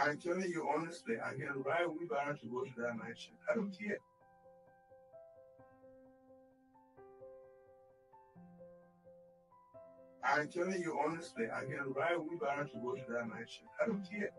I'm telling you honestly, I can ride wheelbarrow to go to that night shift. I don't care. I'm telling you honestly, I can ride wheelbarrow to go to that night shift. I don't care.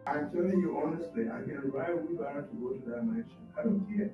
I'm telling you honestly, I can ride wheelbarrow to go to that night shift. I don't care.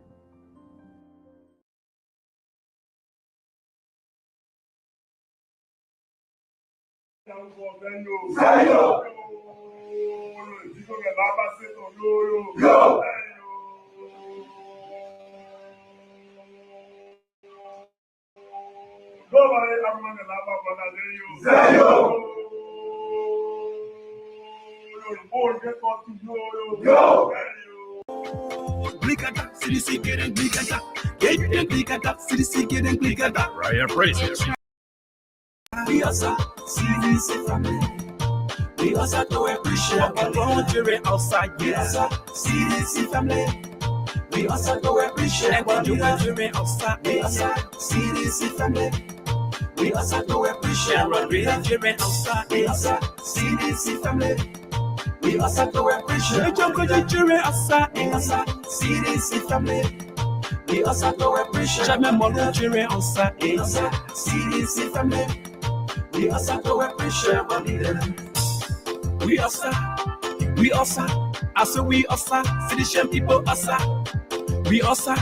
CDC getting bigger. Getting bigger. CDC getting bigger. Ryan Praise here. We also CDC family. We also do appreciate the voluntary outside. Yes, CDC family. We also do appreciate the voluntary outside. Yes, CDC family. We also do appreciate the voluntary outside. Yes, CDC family. We also do appreciate the voluntary outside. Yes, CDC family. We also do appreciate the voluntary outside. Yes, CDC family. We also do appreciate the we also, I say we also, CDC people also, we also.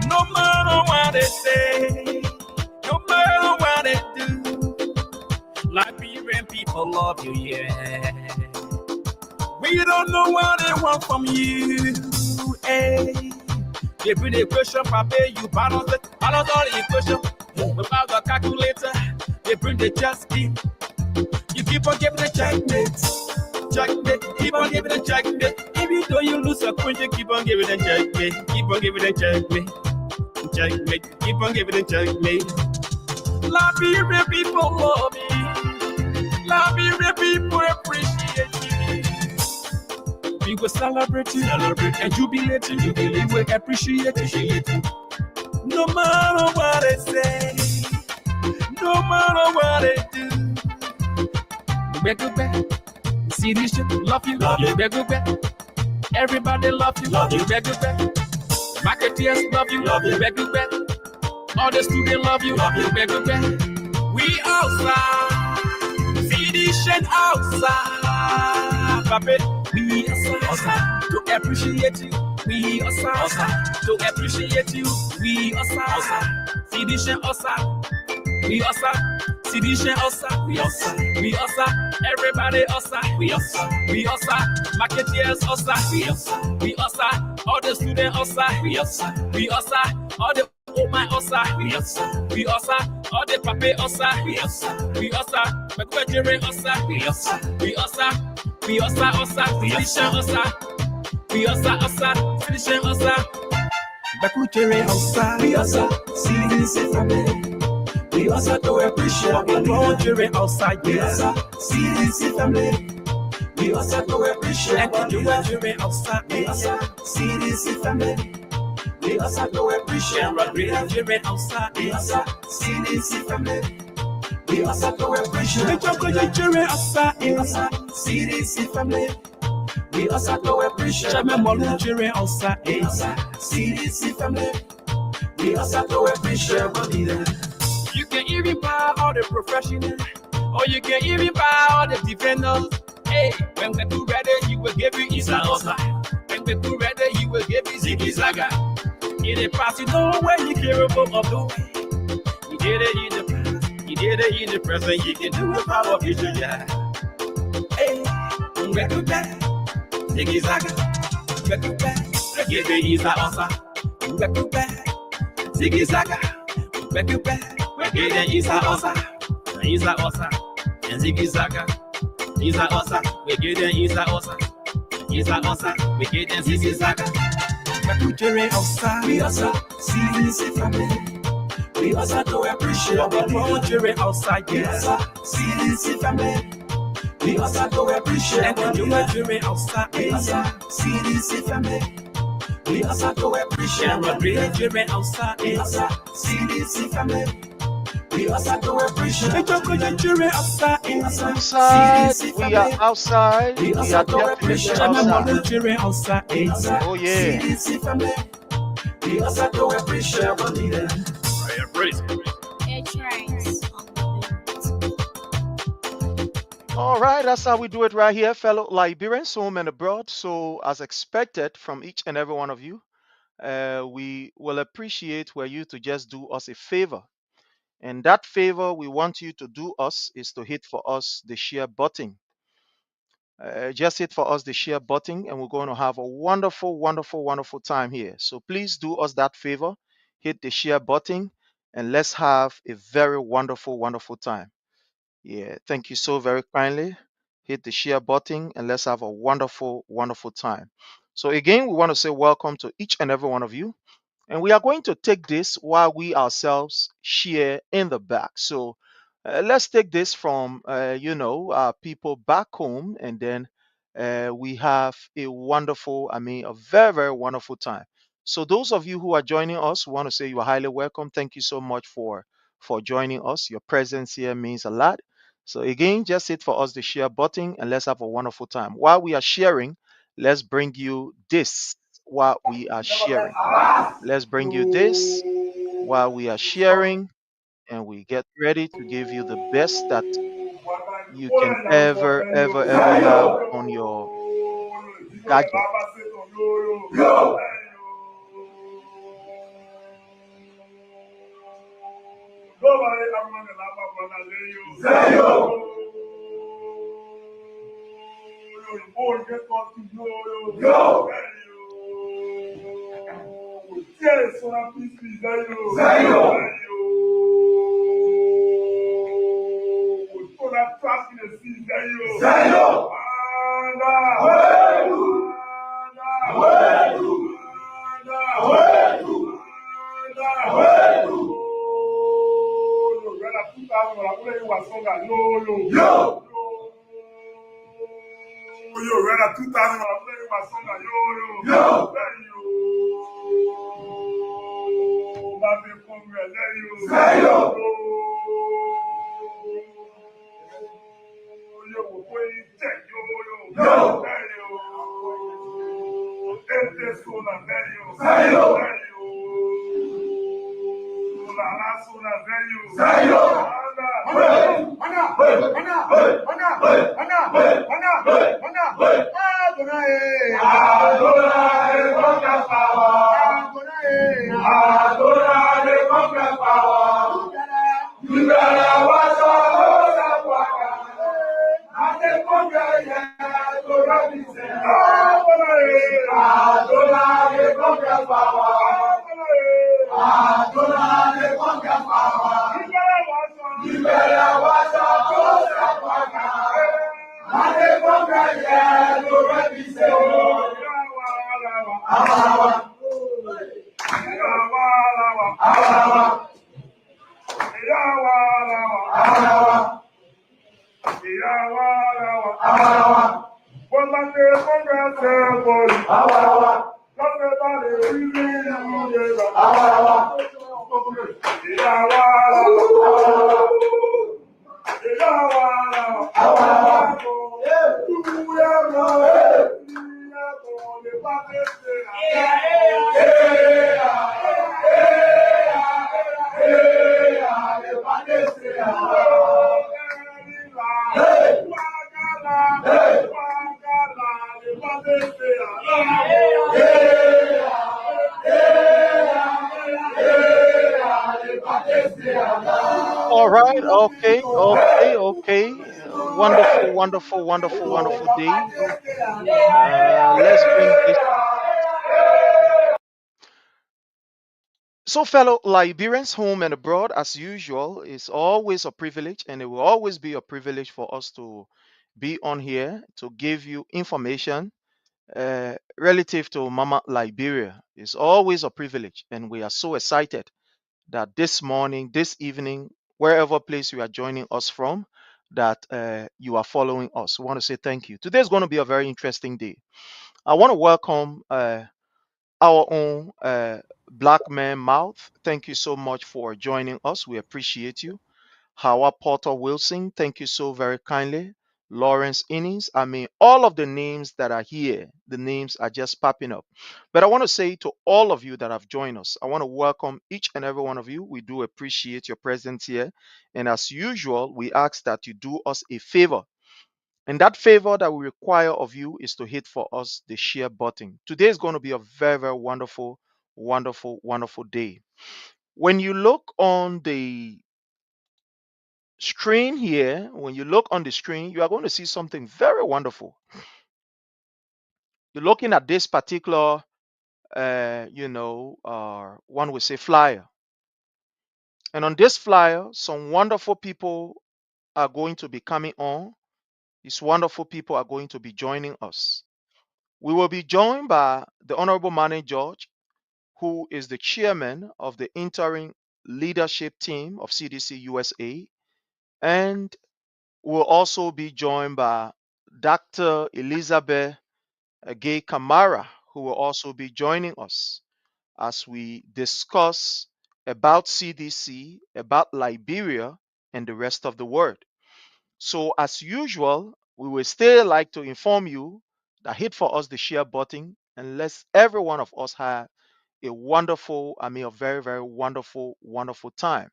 No matter what they say, no matter what they do, Liberian people love you, yeah. We don't know what they want from you, hey. They bring the question, Papa, you balance all the equation. Without the calculator, they bring the just key. You keep on giving the checkmate, keep on giving the checkmate. Even though you lose a coin, you keep on giving the checkmate, keep on giving the checkmate, keep on giving the checkmate. Liberian people love me, Liberian people appreciate you. We will celebrate you, and jubilate you, we will appreciate you. No matter what they say, no matter what they do. Back. See this shit, love you, back. Everybody love you, back. Marketeers love you, back. All the students love you, back. We outside, see this shit outside, Papa. We outside to appreciate you. We outside to appreciate you. We outside, see this shit outside. We outside. CDC outside, we outside, everybody outside, we outside, marketeers outside, we outside, all the students outside, we outside, all the women outside, we outside, all the papi outside, we outside, McQuarrie outside, we outside, CDC outside, we outside, CDC outside, McQuarrie outside, we outside, CDC family. We also do appreciate the voluntary outside, yes. CDC family. We also do appreciate the voluntary outside, yes. CDC family. We also do appreciate the voluntary outside, yes. CDC family. We also do appreciate the voluntary outside, yes. CDC family. We also do appreciate the voluntary outside, yes. CDC family. We also do appreciate the you can even buy all the professionals, or you can even buy all the defenders. Hey, when we're too ready, you will give you Isa Osa. When we're too ready, you will give you Ziggy Zaga. In the past, you know where you capable of doing. You did it in the past, you did it in the present, you can do it for the future, yeah. Hey, when we're too bad, Ziggy Zaga. We're too bad, give you Isa Osa. We're too bad, Ziggy Zaga. We're too bad. We're getting Isa Osa, and Ziggy Zaga. Isa Osa, we're getting Isa Osa, we're getting Ziggy Zaga. McQuarrie outside, we also CDC family. We also do appreciate the country outside, yes. CDC family. We also do appreciate the country outside, yes. CDC family. We also do appreciate the country outside, yes. CDC family. We also do appreciate the country outside, yes. Outside, CDC we are family. outside. We We also are do definitely appreciate the outside. country outside, yes. Oh yeah. CDC family. We also do appreciate the leader. All right, that's how we do it right here, fellow Liberians, home and abroad. So, as expected from each and every one of you, we will appreciate for you to just do us a favor. And that favor we want you to do us is to hit for us the share button. Just hit for us the share button, and we're going to have a wonderful, wonderful, wonderful time here. So please do us that favor, hit the share button, and let's have a very wonderful, wonderful time. Yeah, thank you so very kindly. Hit the share button, and let's have a wonderful, wonderful time. So again, we want to say welcome to each and every one of you. And we are going to take this while we ourselves share in the back. So let's take this from, people back home, and then we have a wonderful, a very, very wonderful time. So those of you who are joining us, we want to say you are highly welcome. Thank you so much for joining us. Your presence here means a lot. So again, just hit for us the share button, and let's have a wonderful time. While we are sharing, let's bring you this while we are sharing. Let's bring you this while we are sharing, and we get ready to give you the best that you can ever, ever, ever have on your gadget. All right, okay, okay, okay. Wonderful, wonderful, wonderful, wonderful day. Let's bring this. So, fellow Liberians, home and abroad, as usual, it's always a privilege, and it will always be a privilege for us to be on here to give you information relative to Mama Liberia. It's always a privilege, and we are so excited that this morning, this evening, wherever place you are joining us from, that you are following us. We want to say thank you. Today is going to be a very interesting day. I want to welcome our own Black Man Mouth. Thank you so much for joining us. We appreciate you. Howard Porter Wilson, thank you so very kindly. Lawrence Innings, I mean, all of the names that are here, the names are just popping up. But I want to say to all of you that have joined us, I want to welcome each and every one of you. We do appreciate your presence here. And as usual, we ask that you do us a favor. And that favor that we require of you is to hit for us the share button. Today is going to be a very, very wonderful, wonderful, wonderful day. When you look on the screen here, when you look on the screen, you are going to see something very wonderful. You're looking at this particular, one would say flyer. And on this flyer, some wonderful people are going to be coming on. These wonderful people are going to be joining us. We will be joined by the Honorable Manny George, who is the chairman of the interim leadership team of CDC-USA, and we'll also be joined by Dr. Elizabeth Gay Kamara, who will also be joining us as we discuss about CDC, about Liberia, and the rest of the world. So, as usual, we will still like to inform you that hit for us the share button and let's every one of us have a wonderful, a very, very wonderful, wonderful time.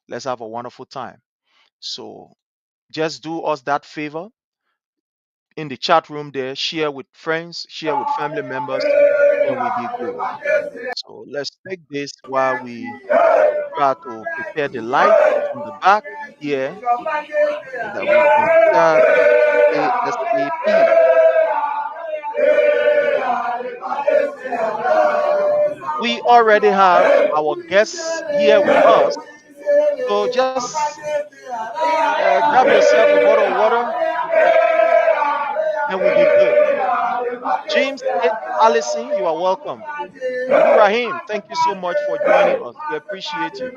Let's have a wonderful time. So, just do us that favor in the chat room there, share with friends, share with family members, and we be good. So let's take this while we try to prepare the light from the back here so that we can start ASAP. We already have our guests here with us. So just grab yourself a bottle of water and we'll be good. James Tate Allison, you are welcome. Abdul thank you so much for joining us. We appreciate you.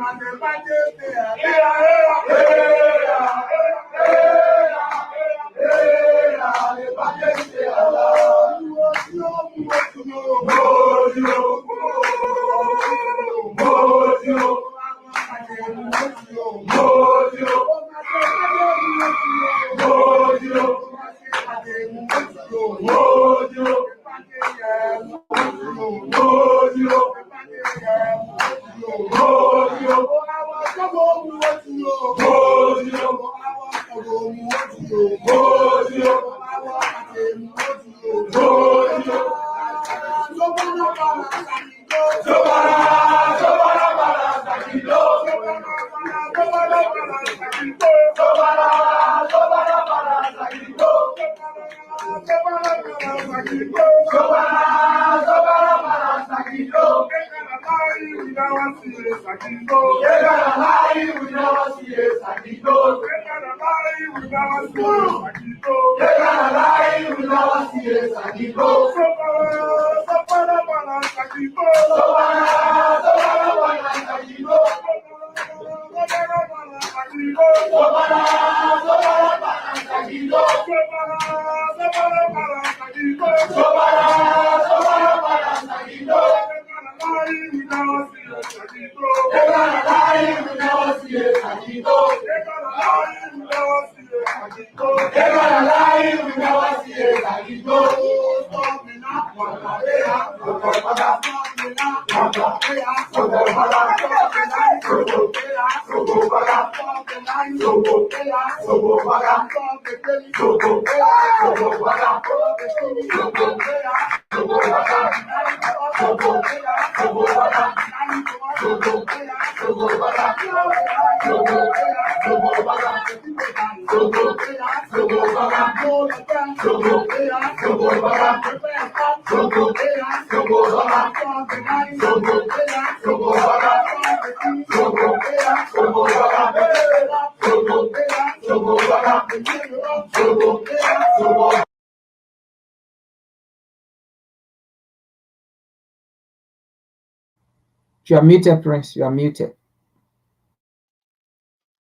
You are muted, Prince. You are muted.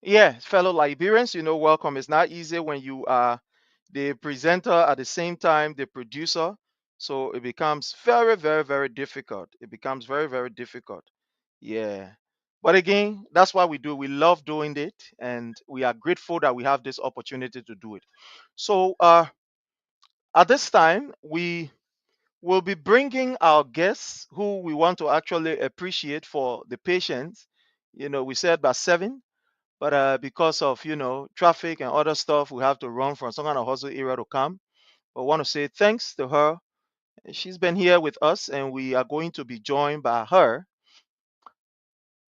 Yeah, fellow Liberians, welcome. It's not easy when you are the presenter at the same time the producer. So it becomes very, very, very difficult. It becomes very, very difficult. Yeah. But again, that's why we do. We love doing it, and we are grateful that we have this opportunity to do it. So at this time, we will be bringing our guests who we want to actually appreciate for the patience. We said by 7, but because of traffic and other stuff, we have to run from some kind of hustle area to come. But I want to say thanks to her. She's been here with us, and we are going to be joined by her.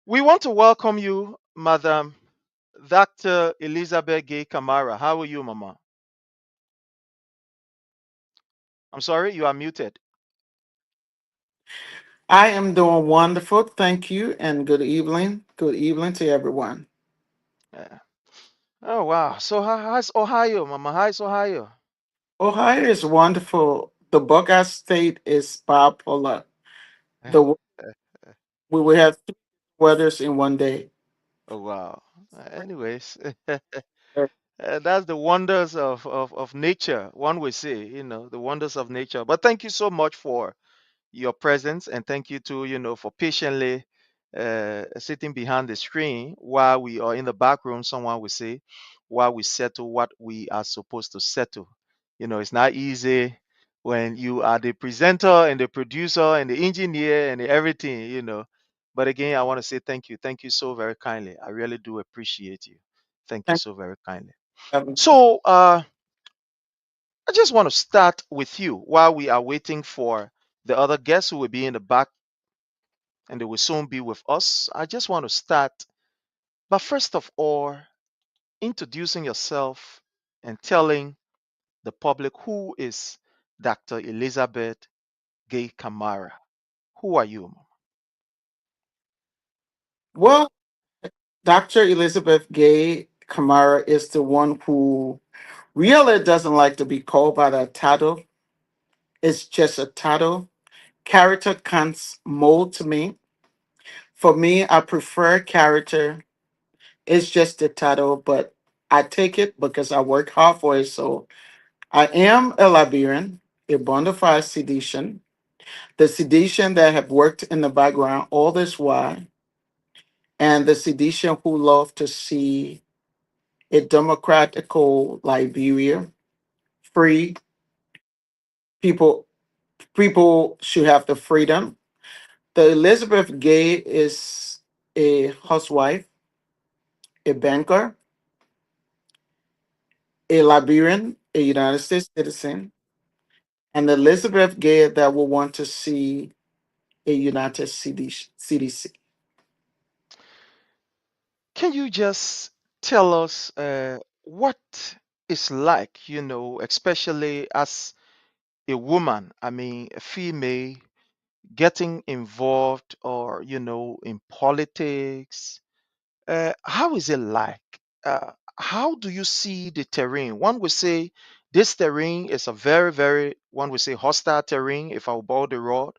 We want to welcome you, Madam Dr. Elizabeth Gay Kamara. How are you, Mama? I'm sorry, you are muted. I am doing wonderful. Thank you and good evening. Good evening to everyone. Yeah. Oh wow. So how's Ohio, Mama? How's Ohio? Ohio is wonderful. The Buckeye State is bipolar. The we will have three weathers in one day. Oh wow. Anyways, that's the wonders of nature. One would say, the wonders of nature. But thank you so much for your presence, and thank you too, for patiently sitting behind the screen while we are in the back room. Someone will say, while we settle what we are supposed to settle. It's not easy when you are the presenter and the producer and the engineer and the everything. But again, I want to say thank you. Thank you so very kindly. I really do appreciate you. Thank you Thank so very kindly. you. So, I just want to start with you while we are waiting for the other guests who will be in the back and they will soon be with us. I just want to start, but first of all, introducing yourself and telling the public who is Dr. Elizabeth Gay Kamara. Who are you? Well, Dr. Elizabeth Gay Kamara is the one who really doesn't like to be called by that title. It's just a title. Character comes mold to me. For me, I prefer character. It's just a title, but I take it because I work hard for it. So I am a Liberian, a bona fide seditian, the seditian that have worked in the background all this while, and the seditian who love to see a democratical Liberia, free people. People should have the freedom. The Elizabeth Gay is a housewife, a banker, a Liberian, a United States citizen, and Elizabeth Gay that will want to see a United CDC. Can you just tell us what it's like, especially as a woman, I mean, a female getting involved or, in politics? How is it like? How do you see the terrain? One would say this terrain is a very, very, one would say hostile terrain. If I will boil the rod,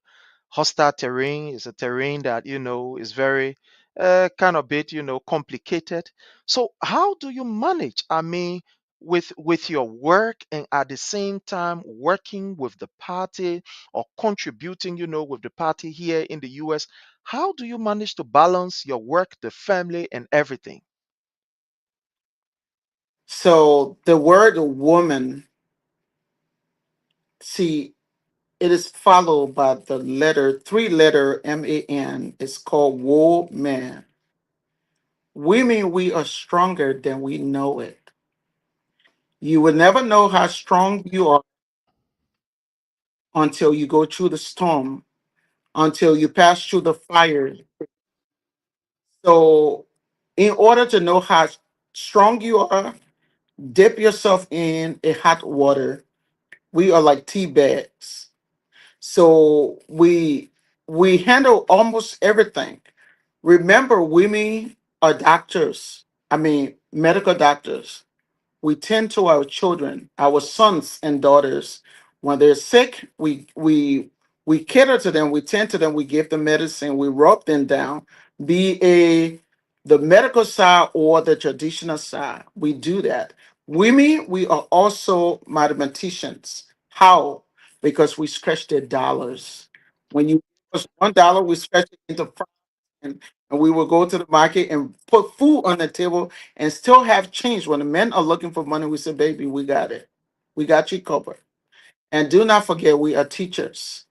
hostile terrain is a terrain that, is very kind of bit, complicated. So how do you manage? I mean, with your work and at the same time working with the party or contributing, with the party here in the US, how do you manage to balance your work, the family, and everything? So the word woman, see, it is followed by the letter, three letter MAN. It's called woman. Women, we are stronger than we know it. You will never know how strong you are until you go through the storm, until you pass through the fire. So, in order to know how strong you are, dip yourself in a hot water. We are like tea bags. So we handle almost everything. Remember, women are doctors. I mean, medical doctors. We tend to our children, our sons and daughters. When they're sick, we cater to them. We tend to them. We give them medicine. We rub them down. Be a the medical side or the traditional side. We do that. Women, we are also mathematicians. How? Because we stretch the dollars. When you give us $1, we stretch it into five, and we will go to the market and put food on the table and still have change. When the men are looking for money, we say, baby, we got it. We got you covered. And do not forget, we are teachers.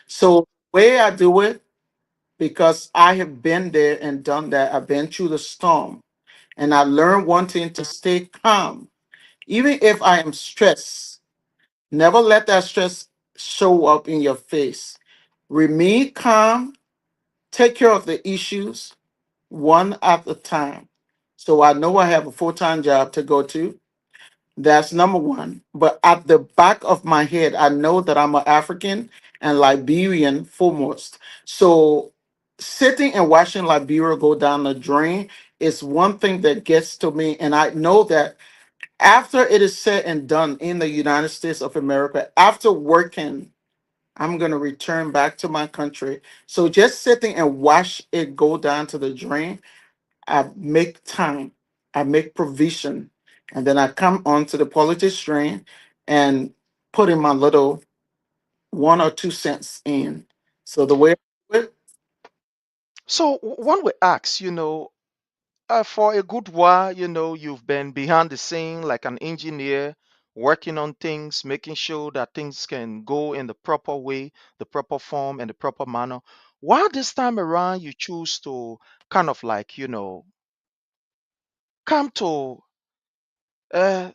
So the way I do it, because I have been there and done that, I've been through the storm. And I learned one thing, to stay calm. Even if I am stressed, never let that stress show up in your face. Remain calm, take care of the issues one at a time. So I know I have a full-time job to go to. That's number one. But at the back of my head, I know that I'm an African and Liberian foremost. So sitting and watching Liberia go down the drain is one thing that gets to me. And I know that after it is said and done in the United States of America, after working, I'm going to return back to my country. So just sitting and watch it go down to the drain, I make time, I make provision, and then I come onto the politics train and put in my little 1 or 2 cents in. So the way I do it, So one would ask, for a good while, you've been behind the scene like an engineer, working on things, making sure that things can go in the proper way, the proper form, and the proper manner. Why this time around you choose to kind of like, come to uh,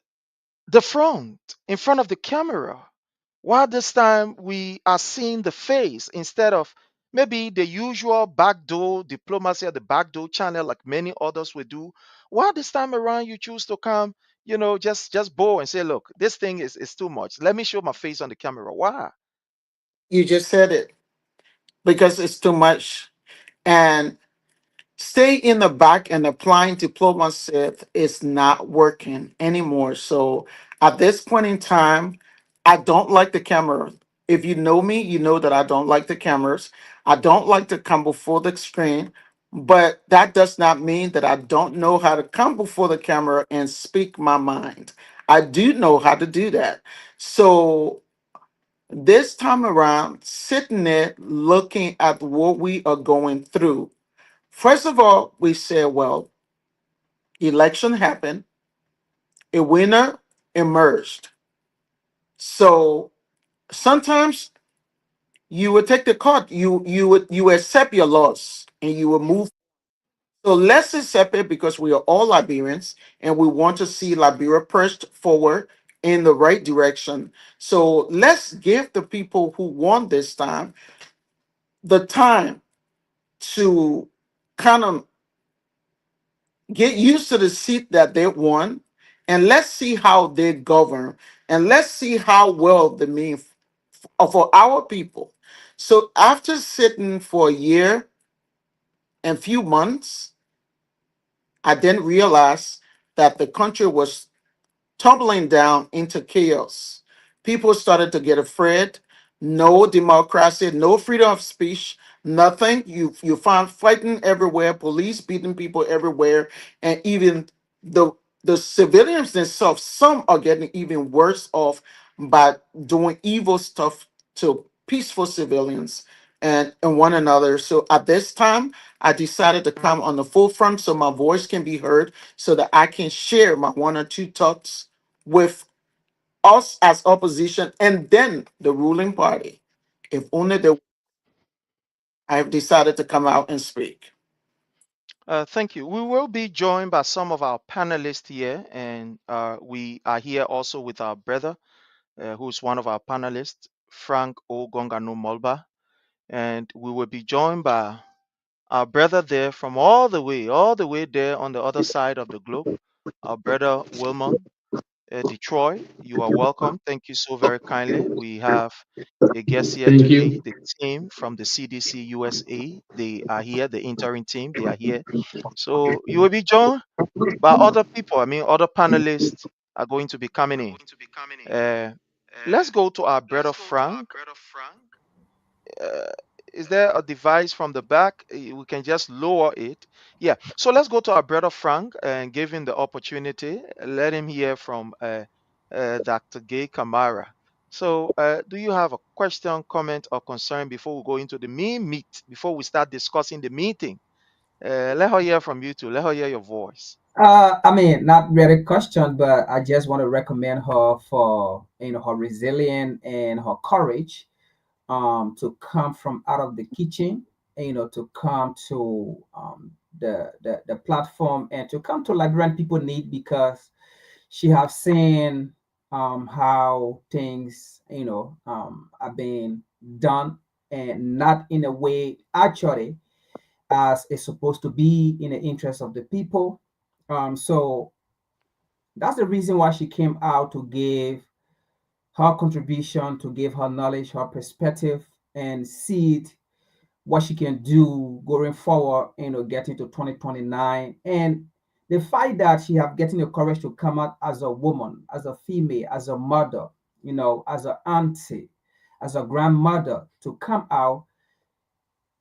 the front, in front of the camera? Why this time we are seeing the face instead of maybe the usual backdoor diplomacy or the backdoor channel like many others would do? Why this time around you choose to come, just bow and say, look, this thing is too much. Let me show my face on the camera. Why? you just said it, because it's too much. And stay in the back and applying diplomacy is not working anymore. So at this point in time, I don't like the camera. If you know me, you know that I don't like the cameras. I don't like to come before the screen, but that does not mean that I don't know how to come before the camera and speak my mind. I do know how to do that. So this time around, sitting there looking at what we are going through, first of all, we said, well, election happened, a winner emerged. So sometimes you would take the card, you accept your loss and you will move. So let's accept it, because we are all Liberians and we want to see Liberia pushed forward in the right direction. So let's give the people who won this time the time to kind of get used to the seat that they won, and let's see how they govern, and let's see how well they mean for our people. So after sitting for a year and few months, I then realized that the country was tumbling down into chaos. People started to get afraid. No democracy, no freedom of speech, nothing. You find fighting everywhere, police beating people everywhere, and even the the civilians themselves. Some are getting even worse off by doing evil stuff to peaceful civilians and one another. So at this time, I decided to come on the forefront so my voice can be heard, so that I can share my 1 or 2 thoughts with us as opposition and then the ruling party. If only the I have decided to come out and speak. Thank you. We will be joined by some of our panelists here, and we are here also with our brother, who's one of our panelists, Frank O. Gongano Molba, and we will be joined by our brother there from all the way there on the other side of the globe, our brother Wilmon, Detroit. You are welcome. Thank you so very kindly. We have a guest here Thank today, you. the team from the CDC-USA. They are here, the interim team. They are here. So you will be joined by other people. I mean, other panelists are going to be coming in. Let's go to our brother Frank. Is there a device from the back? We can just lower it. Yeah. So let's go to our brother Frank and give him the opportunity. Let him hear from Dr. Gay Kamara. So, do you have a question, comment, or concern before we go into the main meat? Before we start discussing the meeting, let her hear from you too. Let her hear your voice. I mean, not really question, but I just want to recommend her for her resilience and her courage to come from out of the kitchen, to come to the platform and to come to Liberian people need because she have seen how things are being done and not in a way actually as it's supposed to be in the interest of the people. So that's the reason why she came out to give her contribution, to give her knowledge, her perspective, and see it what she can do going forward, getting to 2029. And the fact that she have getting the courage to come out as a woman, as a female, as a mother, as an auntie, as a grandmother, to come out,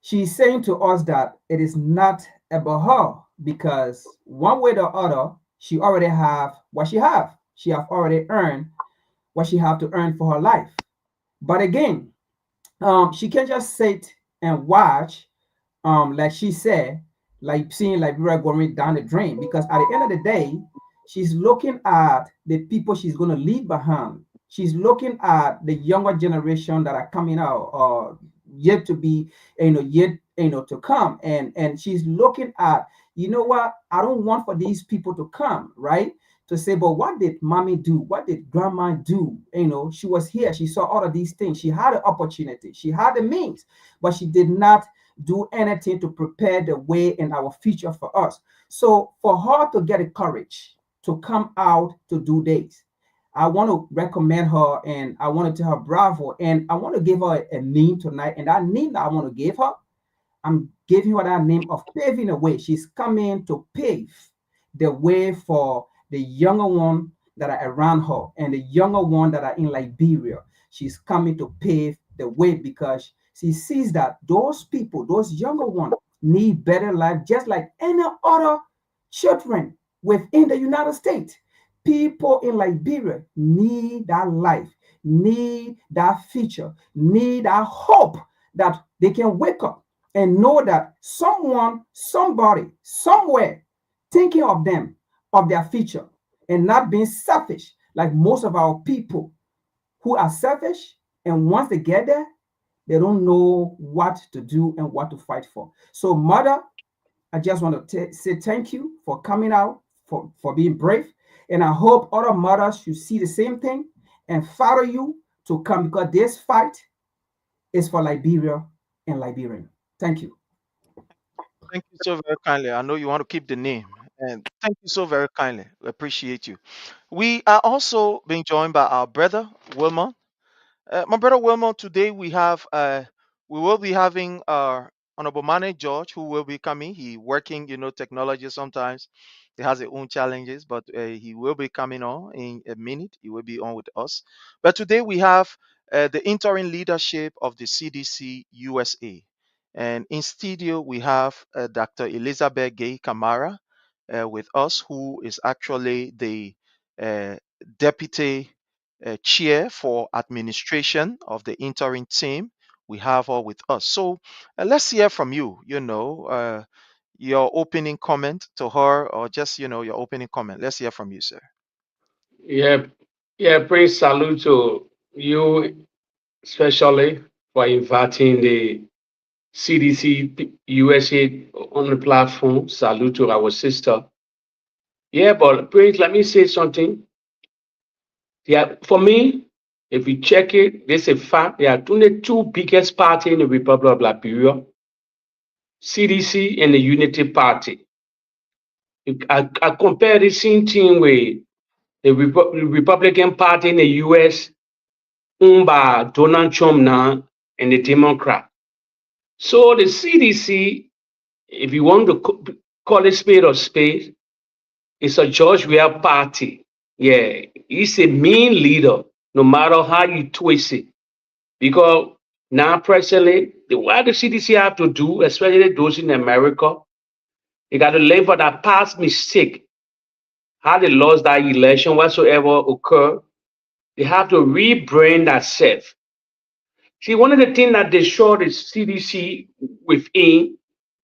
she's saying to us that it is not about her because one way or the other, she already have what she have. She have already earned what she have to earn for her life. But again, she can just sit and watch, like she said, like seeing like we are going down the drain. Because at the end of the day, she's looking at the people she's going to leave behind. She's looking at the younger generation that are coming out or yet to be, yet to come, and she's looking at, what, I don't want for these people to come, right? To say, but what did mommy do? What did grandma do? She was here. She saw all of these things. She had an opportunity. She had the means, but she did not do anything to prepare the way in our future for us. So for her to get the courage to come out to do this, I want to recommend her and I want to tell her bravo. And I want to give her a name tonight. And that name that I want to give her, I'm giving her that name of paving the way. She's coming to pave the way for the younger one that are around her and the younger one that are in Liberia. She's coming to pave the way because she sees that those people, those younger ones, need better life just like any other children within the United States. People in Liberia need that life, need that future, need that hope that they can wake up and know that someone, somebody, somewhere thinking of them, of their future, and not being selfish like most of our people who are selfish. And once they get there, they don't know what to do and what to fight for. So, mother, I just want to say thank you for coming out, for being brave. And I hope other mothers should see the same thing and follow you to come because this fight is for Liberia and Liberian. Thank you. Thank you so very kindly. I know you want to keep the name. And thank you so very kindly. We appreciate you. We are also being joined by our brother, Wilma. My brother Wilmot, today we will be having our honorable manager George, who will be coming. He working, technology sometimes it has its own challenges, but he will be coming on in a minute. He will be on with us. But today we have the interim leadership of the CDC USA, and in studio we have Dr. Elizabeth Gay Kamara with us, who is actually the uh, deputy chair for administration of the interim team. We have her with us. So let's hear from you, your opening comment to her or just, your opening comment. Let's hear from you, sir. Yeah, yeah, Prince, salute to you, especially for inviting the CDC USA on the platform. Salute to our sister. Yeah, but Prince, let me say something. Yeah, for me, if you check it, there's a fact there are only two biggest parties in the Republic of Liberia, CDC and the Unity Party. I compare the same thing with the Republican Party in the US owned by Donald Trump now and the Democrat. So the CDC, if you want to call it spade or spade, it's a George Weah party. Yeah, he's a main leader, no matter how you twist it. Because Now, presently, what the CDC have to do, especially those in America, they got to learn for that past mistake, how they lost that election, whatsoever occurred. They have to rebrand themselves. See, one of the things that they showed the CDC within,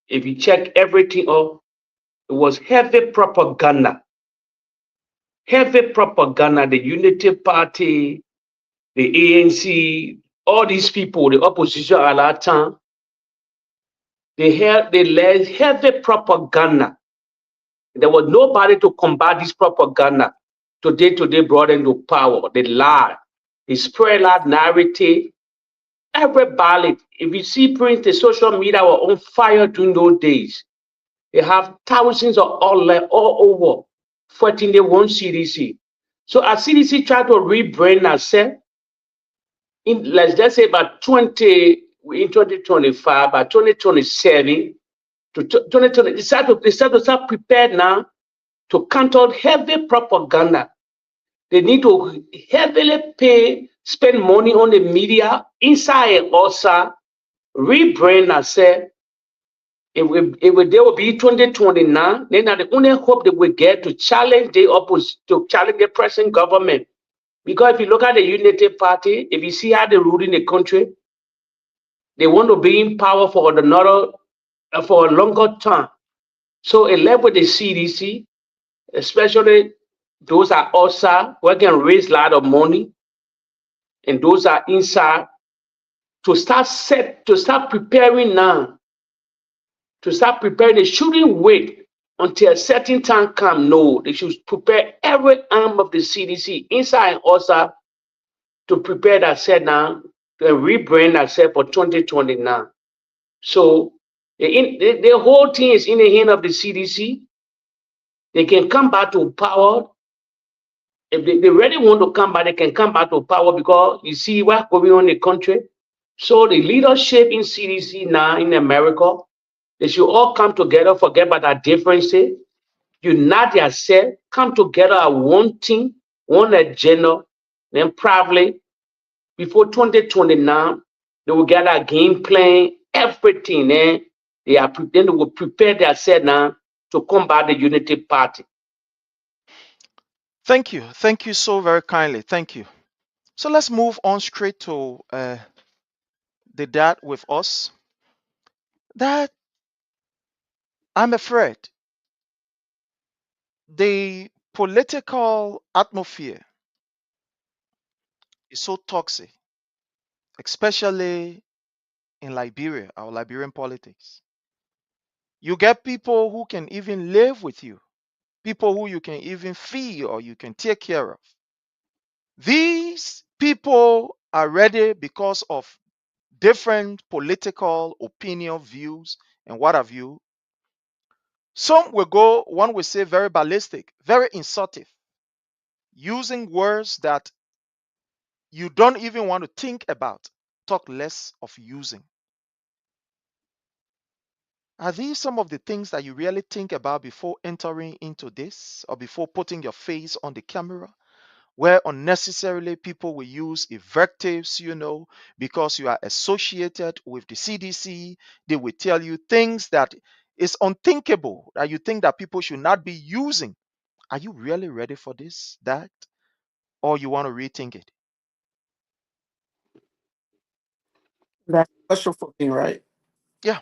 if you check everything up, it was heavy propaganda, the Unity Party, the ANC, all these people, the opposition at that time, they led heavy propaganda. There was nobody to combat this propaganda. Today brought into power. They lie. They spread that narrative. Everybody, if you see print, the social media were on fire during those days. They have thousands of outlets all over fighting the one CDC. So as CDC tried to rebrand itself, in let's just say about 2025, by 2027 to 2020, they start to start prepared now to counter heavy propaganda. They need to heavily spend money on the media inside and outside, rebrand ourselves. There will be 2029, then the only hope that we get to challenge the opposition, to challenge the present government. Because if you look at the Unity Party, if you see how they rule in the country, they want to be in power for another for a longer time. So it left with the CDC, especially those are outside who can raise a lot of money, and those are inside to start preparing now, to start preparing. They shouldn't wait until a certain time come. No, they should prepare every arm of the CDC, inside and outside, to prepare that set now, to rebrand that set for 2029. So the whole thing is in the hand of the CDC. They can come back to power. If they really want to come back, they can come back to power, because you see what's going on in the country. So the leadership in CDC now in America, they should all come together, forget about our differences, unite themselves, come together as one team, one agenda. Then probably before 2029, they will get a game plan, everything. Then they will prepare themselves now to combat the Unity Party. Thank you. Thank you so very kindly. Thank you. So let's move on straight to the dad with us. That I'm afraid the political atmosphere is so toxic, especially in Liberia, our Liberian politics. You get people who can even live with you, people who you can even feed or you can take care of. These people are ready because of different political opinion, views, and what have you. Some will go, one will say, very ballistic, very insultive, using words that you don't even want to think about, talk less of using. Are these some of the things that you really think about before entering into this or before putting your face on the camera? Where unnecessarily people will use invectives, because you are associated with the CDC, they will tell you things that is unthinkable, that you think that people should not be using. Are you really ready for this, that, or you want to rethink it? That's a question for me, right? Yeah.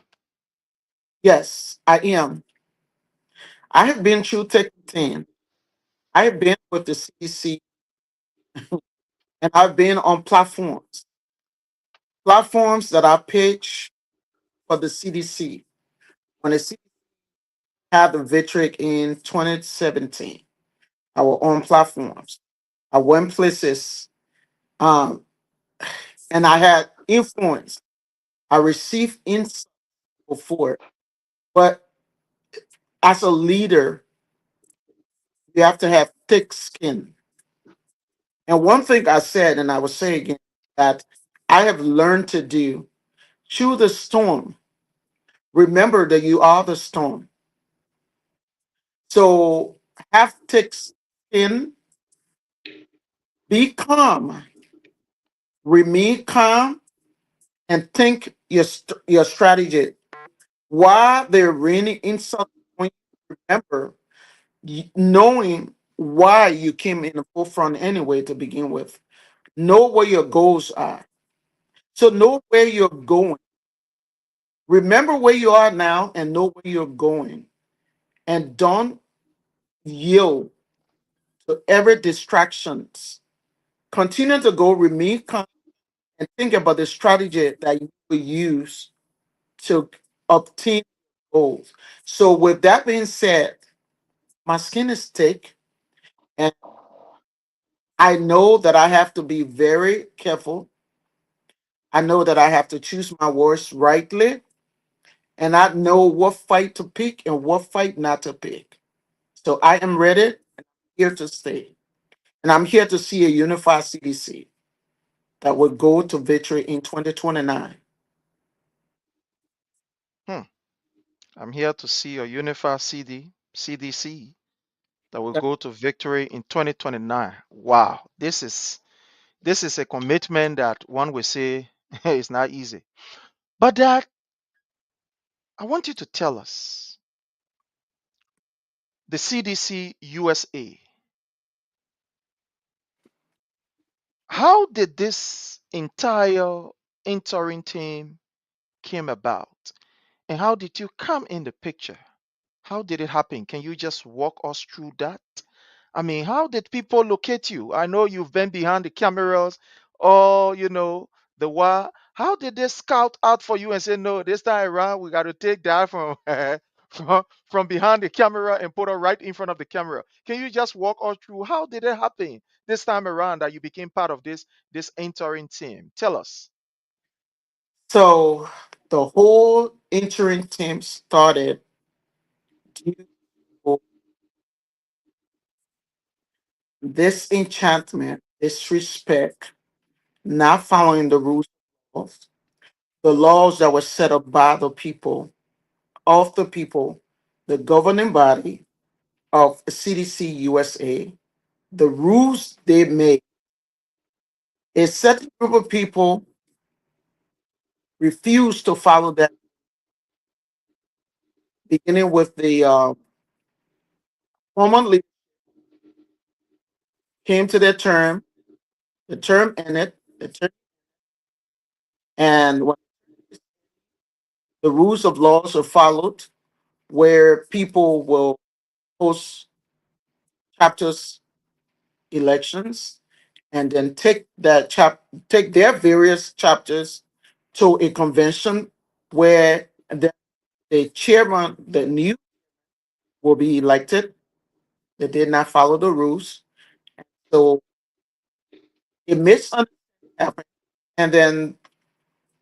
Yes, I am. I have been through thick and thin. I have been with the CDC, and I've been on platforms that I pitch for the CDC. When the CDC had the victory in 2017, I was on platforms. I went places, um, and I had influence. I received insight before, but as a leader, you have to have thick skin. And one thing I said, and I will say again, that I have learned to do through the storm. Remember that you are the storm. So have thick skin, be calm, remain calm, and think your strategy. While they're raining insults on you, remember, knowing why you came in the forefront anyway to begin with. Know what your goals are. So know where you're going. Remember where you are now and know where you're going. And don't yield to every distractions. Continue to go, remain calm, and think about the strategy that you will use to obtain goals. So with that being said, my skin is thick, and I know that I have to be very careful. I know that I have to choose my words rightly, and I know what fight to pick and what fight not to pick. So I am ready and here to stay. And I'm here to see a unified CDC that will go to victory in 2029. Hmm. I'm here to see a unified CDC that will go to victory in 2029. Wow, this is a commitment that one will say is not easy. But that I want you to tell us the CDC USA. How did this entire interim team came about? And how did you come in the picture? How did it happen? Can you just walk us through that? I mean, how did people locate you? I know you've been behind the cameras or, the wire. How did they scout out for you and say, no, this time around, we got to take that from, from behind the camera and put her right in front of the camera? Can you just walk us through how did it happen this time around that you became part of this entering team? Tell us. So the whole interim team started due to this enchantment, disrespect, not following the laws that were set up by the people, of the people, the governing body of CDC USA, the rules they made. A certain group of people refused to follow that, beginning with the former leader came to their term, the term ended, and when the rules of laws are followed, where people will host chapters elections and then take their various chapters to a convention where the chairman, the new, will be elected. They did not follow the rules, so a misunderstanding happened. And then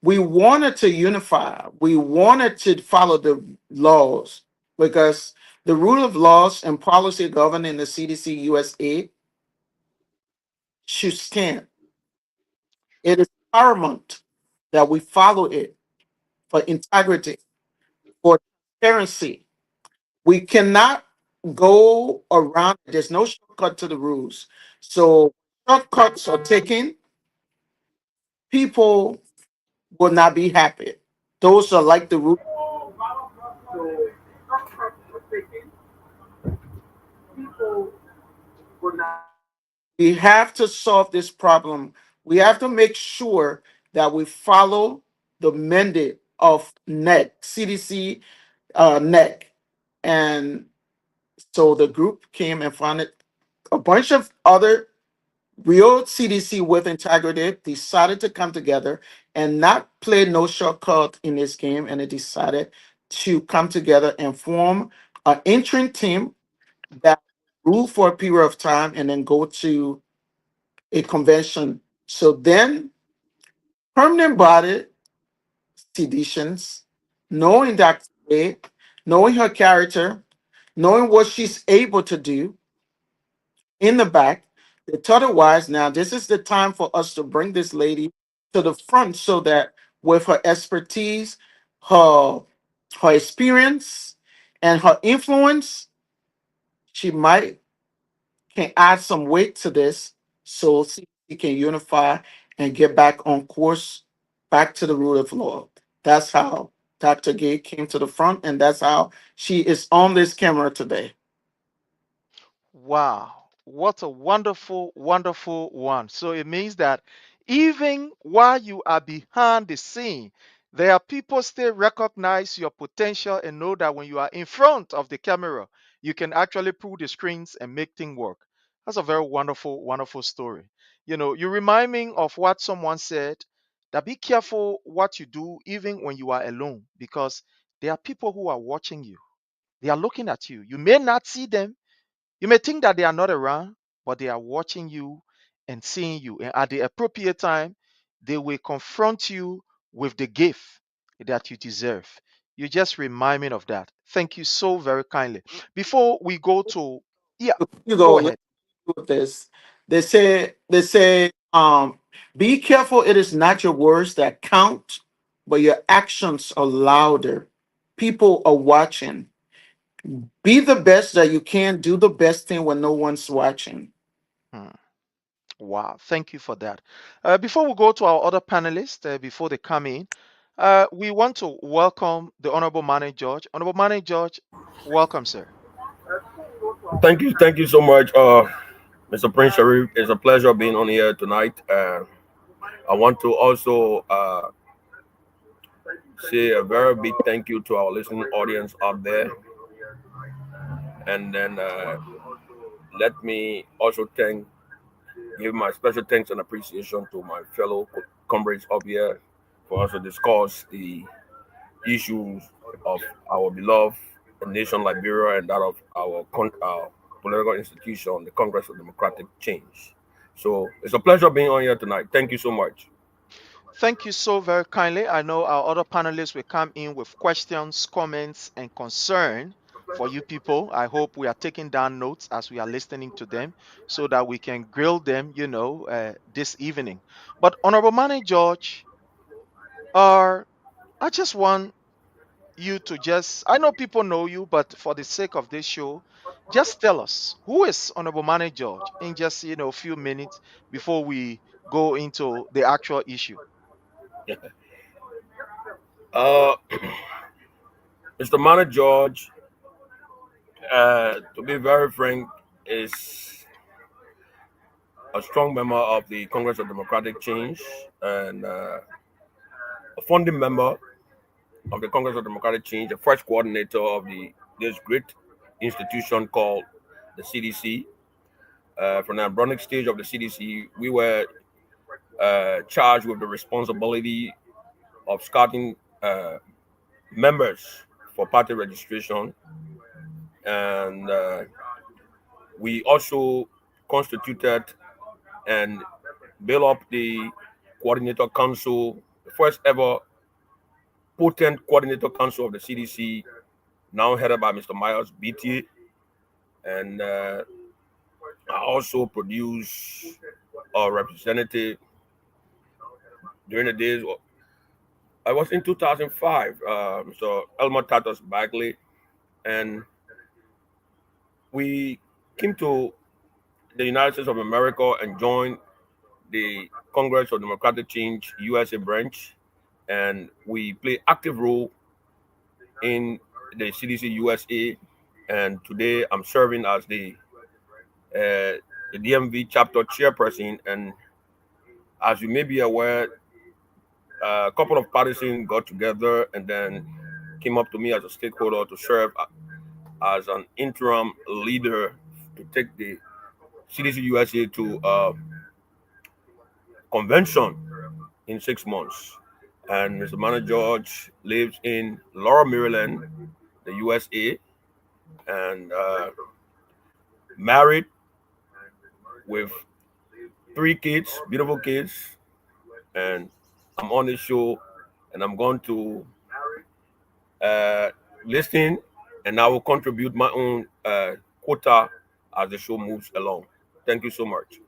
we wanted to unify. We wanted to follow the laws because the rule of laws and policy governing the CDC USA should stand. It is paramount that we follow it for integrity, for transparency. We cannot go around. There's no shortcut to the rules. So shortcuts are taken, people will not be happy. Those are like the rules. So shortcuts are taken, people will not. We have to solve this problem. We have to make sure that we follow the mandate of CDC NEC. And so the group came and founded a bunch of other real CDC with integrity, decided to come together and not play no shortcut in this game. And they decided to come together and form an interim team that rule for a period of time and then go to a convention. So then permanent body seditions, knowing that way, knowing her character, knowing what she's able to do in the back, they told her wise, now this is the time for us to bring this lady to the front so that with her expertise, her her experience, and her influence, she might can add some weight to this so she can unify and get back on course back to the rule of law. That's how Dr. Gay came to the front, and that's how she is on this camera today. Wow, what a wonderful, wonderful one. So it means that even while you are behind the scene, there are people still recognize your potential and know that when you are in front of the camera, you can actually pull the screens and make things work. That's a very wonderful, wonderful story. You remind me of what someone said that be careful what you do even when you are alone because there are people who are watching you. They are looking at you. You may not see them, you may think that they are not around, but they are watching you and seeing you. And at the appropriate time, they will confront you with the gift that you deserve. You just remind me of that. Thank you so very kindly. Before we go to, yeah, You go go ahead. with this. They say, be careful. It is not your words that count, but your actions are louder. People are watching. Be the best that you can. Do the best thing when no one's watching. Hmm. Wow, thank you for that. Before we go to our other panelists, before they come in, we want to welcome the Honorable Manager George. Honorable Manager George, welcome, sir. Thank you so much, Mr. Prince Sharif. It's a pleasure being on here tonight. I want to also say a very big thank you to our listening audience out there, and then let me also give my special thanks and appreciation to my fellow comrades up here for us to discuss the issues of our beloved nation Liberia and that of our political institution, the Congress of Democratic Change. So it's a pleasure being on here tonight. Thank you so much. Thank you so very kindly. I know our other panelists will come in with questions, comments, and concern for you people. I hope we are taking down notes as we are listening to them so that we can grill them, this evening. But Honorable Manager George, uh, I just want you to I know people know you, but for the sake of this show, just tell us who is Honorable Manager George in just, a few minutes before we go into the actual issue. Uh, Mr. Mana George, to be very frank, is a strong member of the Congress of Democratic Change and a founding member of the Congress of Democratic Change, a first coordinator of this great institution called the CDC. From the embryonic stage of the CDC, we were charged with the responsibility of scouting members for party registration, and we also constituted and built up the coordinator council, the first ever potent coordinator council of the CDC, now headed by Mr. Myers BT. And I also produced a representative during the days. I was in 2005, Mr. Elmer Tatus Bagley, and we came to the United States of America and joined the Congress of Democratic Change USA branch, and we play active role in the CDC USA. And today I'm serving as the DMV chapter chairperson. And as you may be aware, a couple of partisans got together and then came up to me as a stakeholder to serve as an interim leader to take the CDC USA to convention in 6 months. And Mr. Manager George lives in Laurel, Maryland, the USA, and married with 3 kids, beautiful kids. And I'm on the show, and I'm going to uh, listen, and I will contribute my own quota as the show moves along. Thank you so much.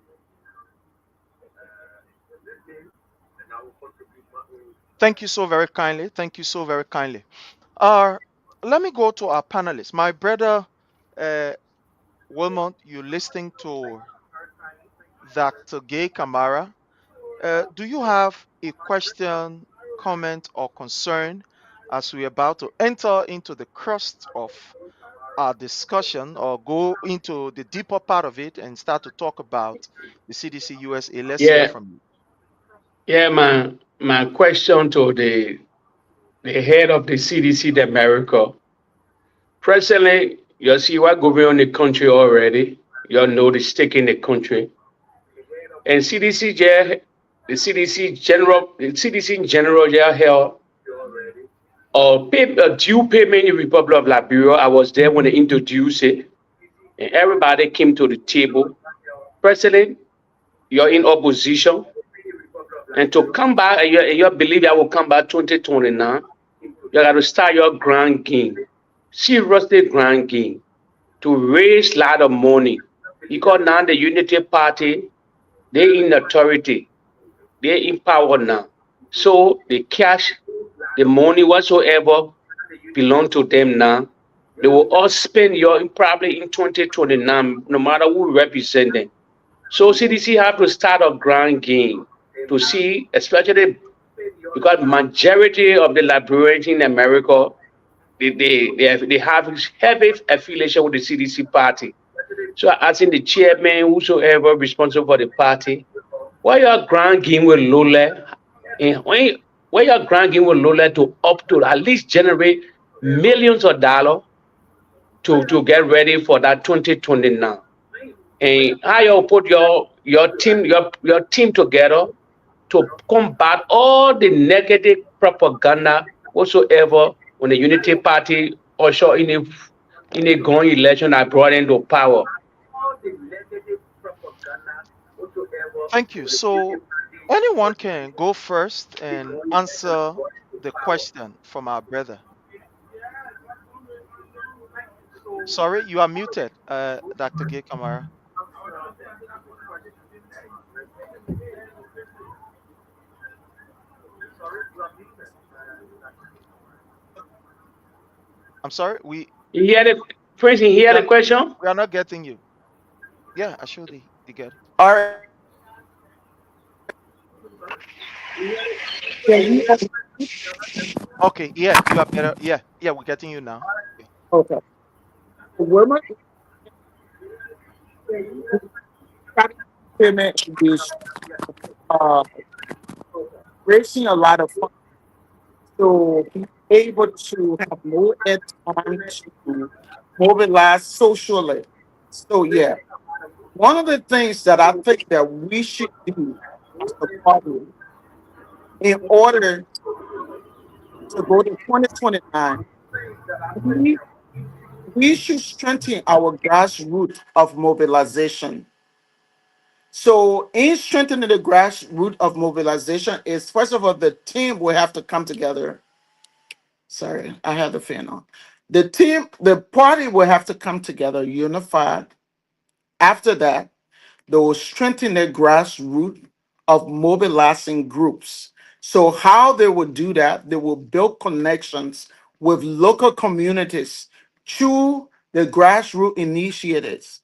Thank you so very kindly. Thank you so very kindly. Uh, Let me go to our panelists. My brother, uh, Wilmot, you listening to Dr. Gay Kamara. Do you have a question comment or concern as we're about to enter into the crust of our discussion or go into the deeper part of it and start to talk about the CDC USA? Let's hear Yeah, from you. yeah. My question to the head of the CDC in America. Presently, you see what going on in the country already. You know the stake in the country. And the CDC in general, yeah, held a due payment in Republic of Liberia. I was there when they introduced it, and everybody came to the table. President, you're in opposition, and to come back, and you believe I will come back 2029, you got to start your grand game, seriously grand game, to raise a lot of money. Because now the Unity Party, they in authority, they in power now. So the cash, the money whatsoever belong to them now. They will all spend your probably in 2029, no matter who represent them. So CDC have to start a grand game to see, especially because majority of the librarians in America, they have heavy affiliation with the CDC party. So asking the chairman, whosoever responsible for the party, why your grand game with Lola, and why your grand game with Lola to up to at least generate millions of dollars to get ready for that 2029. And how you put your team together to combat all the negative propaganda whatsoever when the Unity Party usher in a going election I brought into power. Thank you. So, anyone can go first and answer the question from our brother. Sorry, you are muted, Dr. Gay Kamara. I'm sorry, You hear the Prince, you we hear are the question? we are not getting you. Yeah, I sure they get it. All right. Can you Okay, yeah, you are better. Yeah, yeah, we're getting you now. Yeah. okay. Where my payment is uh, raising a lot of funds to be able to have more time to mobilize socially. So yeah, one of the things that I think that we should do as a party in order to go to 2029, we, we should strengthen our grassroots of mobilization. So, in strengthening the grassroots of mobilization, is first of all, the team will have to come together. Sorry, I had the fan on. The party will have to come together, unified. After that, they will strengthen their grassroots of mobilizing groups. So, how they will do that, they will build connections with local communities through the grassroots initiatives.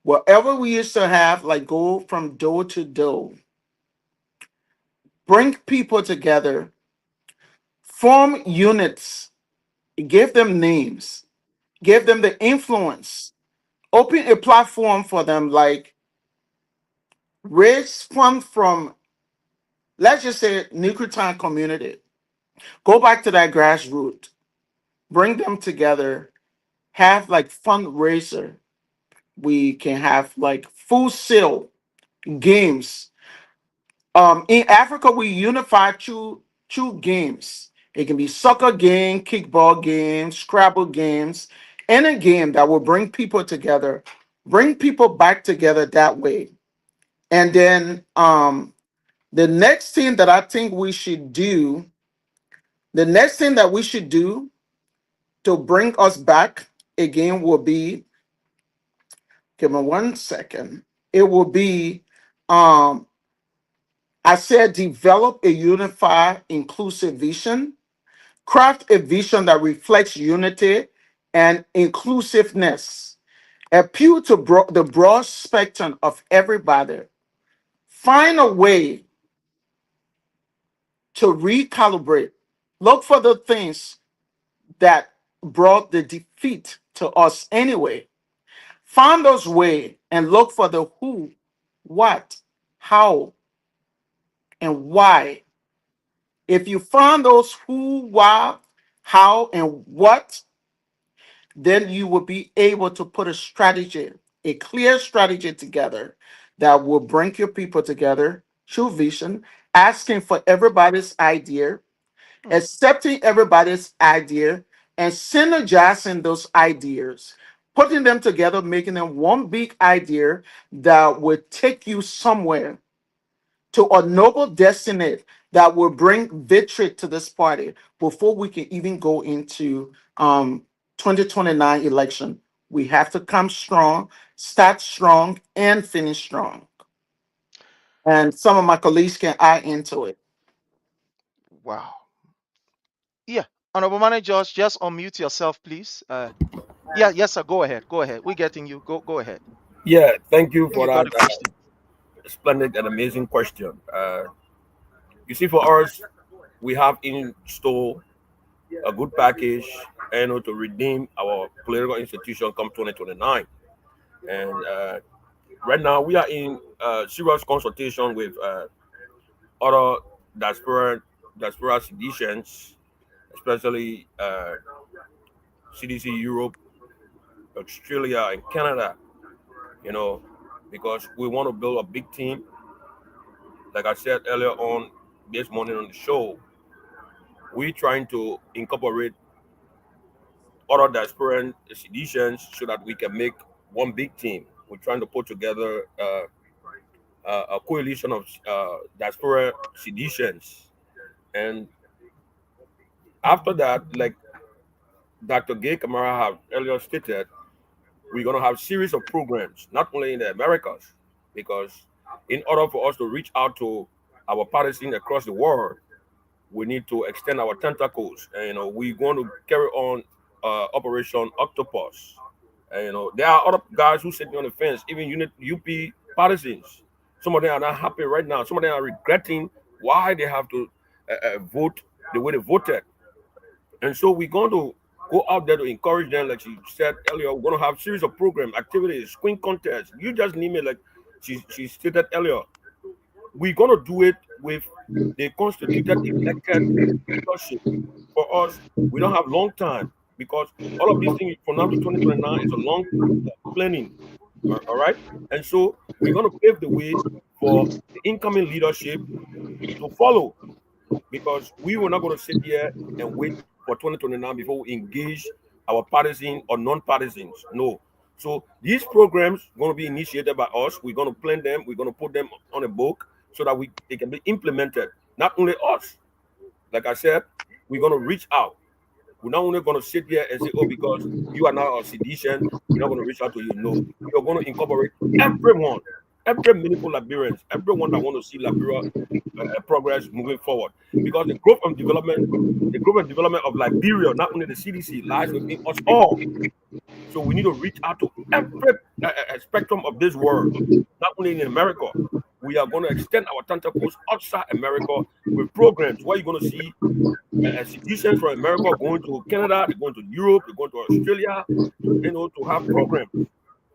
Whatever we used to have, like go from door to door, bring people together, form units, give them names, give them the influence, open a platform for them, like raise funds from, let's just say, Nuclear community. Go back to that grassroots, bring them together, have like fundraiser. We can have like full sale games. In Africa, we unify two games. It can be soccer game, kickball games, Scrabble games, any game that will bring people together, bring people back together that way. And then the next thing that I think we should do, the next thing that we should do to bring us back again will be, give me 1 second. It will be um I said develop a unified, inclusive vision. Craft a vision that reflects unity and inclusiveness. Appeal to the broad spectrum of everybody. Find a way to recalibrate. Look for the things that brought the defeat to us anyway. Find those way and look for the who, what, how, and why. If you find those who, why, how, and what, then you will be able to put a strategy, a clear strategy together that will bring your people together, true vision, asking for everybody's idea, Mm. accepting everybody's idea, and synergizing those ideas, putting them together, making them one big idea that will take you somewhere to a noble destiny that will bring victory to this party before we can even go into 2029 election. We have to come strong, start strong, and finish strong. And some of my colleagues can add into it. Wow. Yeah. Honorable Manager, just unmute yourself, please. Yeah, yes, sir. Go ahead. Go ahead. We're getting you. Go ahead. Yeah, thank I you think for you got that a question. splendid and amazing question. You see, for us, we have in store a good package, to redeem our political institution come 2029. And right now, we are in serious consultation with other diaspora seditions, especially CDC Europe, Australia, and Canada. You know, because we want to build a big team. Like I said earlier on this morning on the show, we're trying to incorporate other diaspora seditions so that we can make one big team. We're trying to put together a coalition of diaspora seditions, and after that, like Dr. Gay Kamara have earlier stated, we're going to have series of programs, not only in the Americas, because in order for us to reach out to our partisans across the world, we need to extend our tentacles. And, we're going to carry on Operation Octopus. And, there are other guys who sitting on the fence, even unit UP partisans. Some of them are not happy right now. Some of them are regretting why they have to vote the way they voted. And so we're going to go out there to encourage them, like she said earlier. We're going to have series of program activities, screen contests. You just name it, like she stated earlier. We're going to do it with the constituted elected leadership. For us, we don't have long time because all of these things from now to 2029 is a long planning. All right. And so we're going to pave the way for the incoming leadership to follow, because we were not going to sit here and wait for 2029 before we engage our partisan or non-partisans. No. So these programs are going to be initiated by us. We're going to plan them. We're going to put them on a book so that they can be implemented. Not only us. Like I said, we're going to reach out. We're not only going to sit here and say, oh, because you are now a sedition, we're not going to reach out to you. No. We are going to incorporate everyone, every meaningful Liberians, everyone that want to see Liberia progress moving forward. Because the growth and development of Liberia, not only the CDC, lies within us all. So we need to reach out to every spectrum of this world, not only in America. We are going to extend our tentacles outside America with programs where you're going to see citizens from America going to Canada, they're going to Europe, they're going to Australia, to have programs,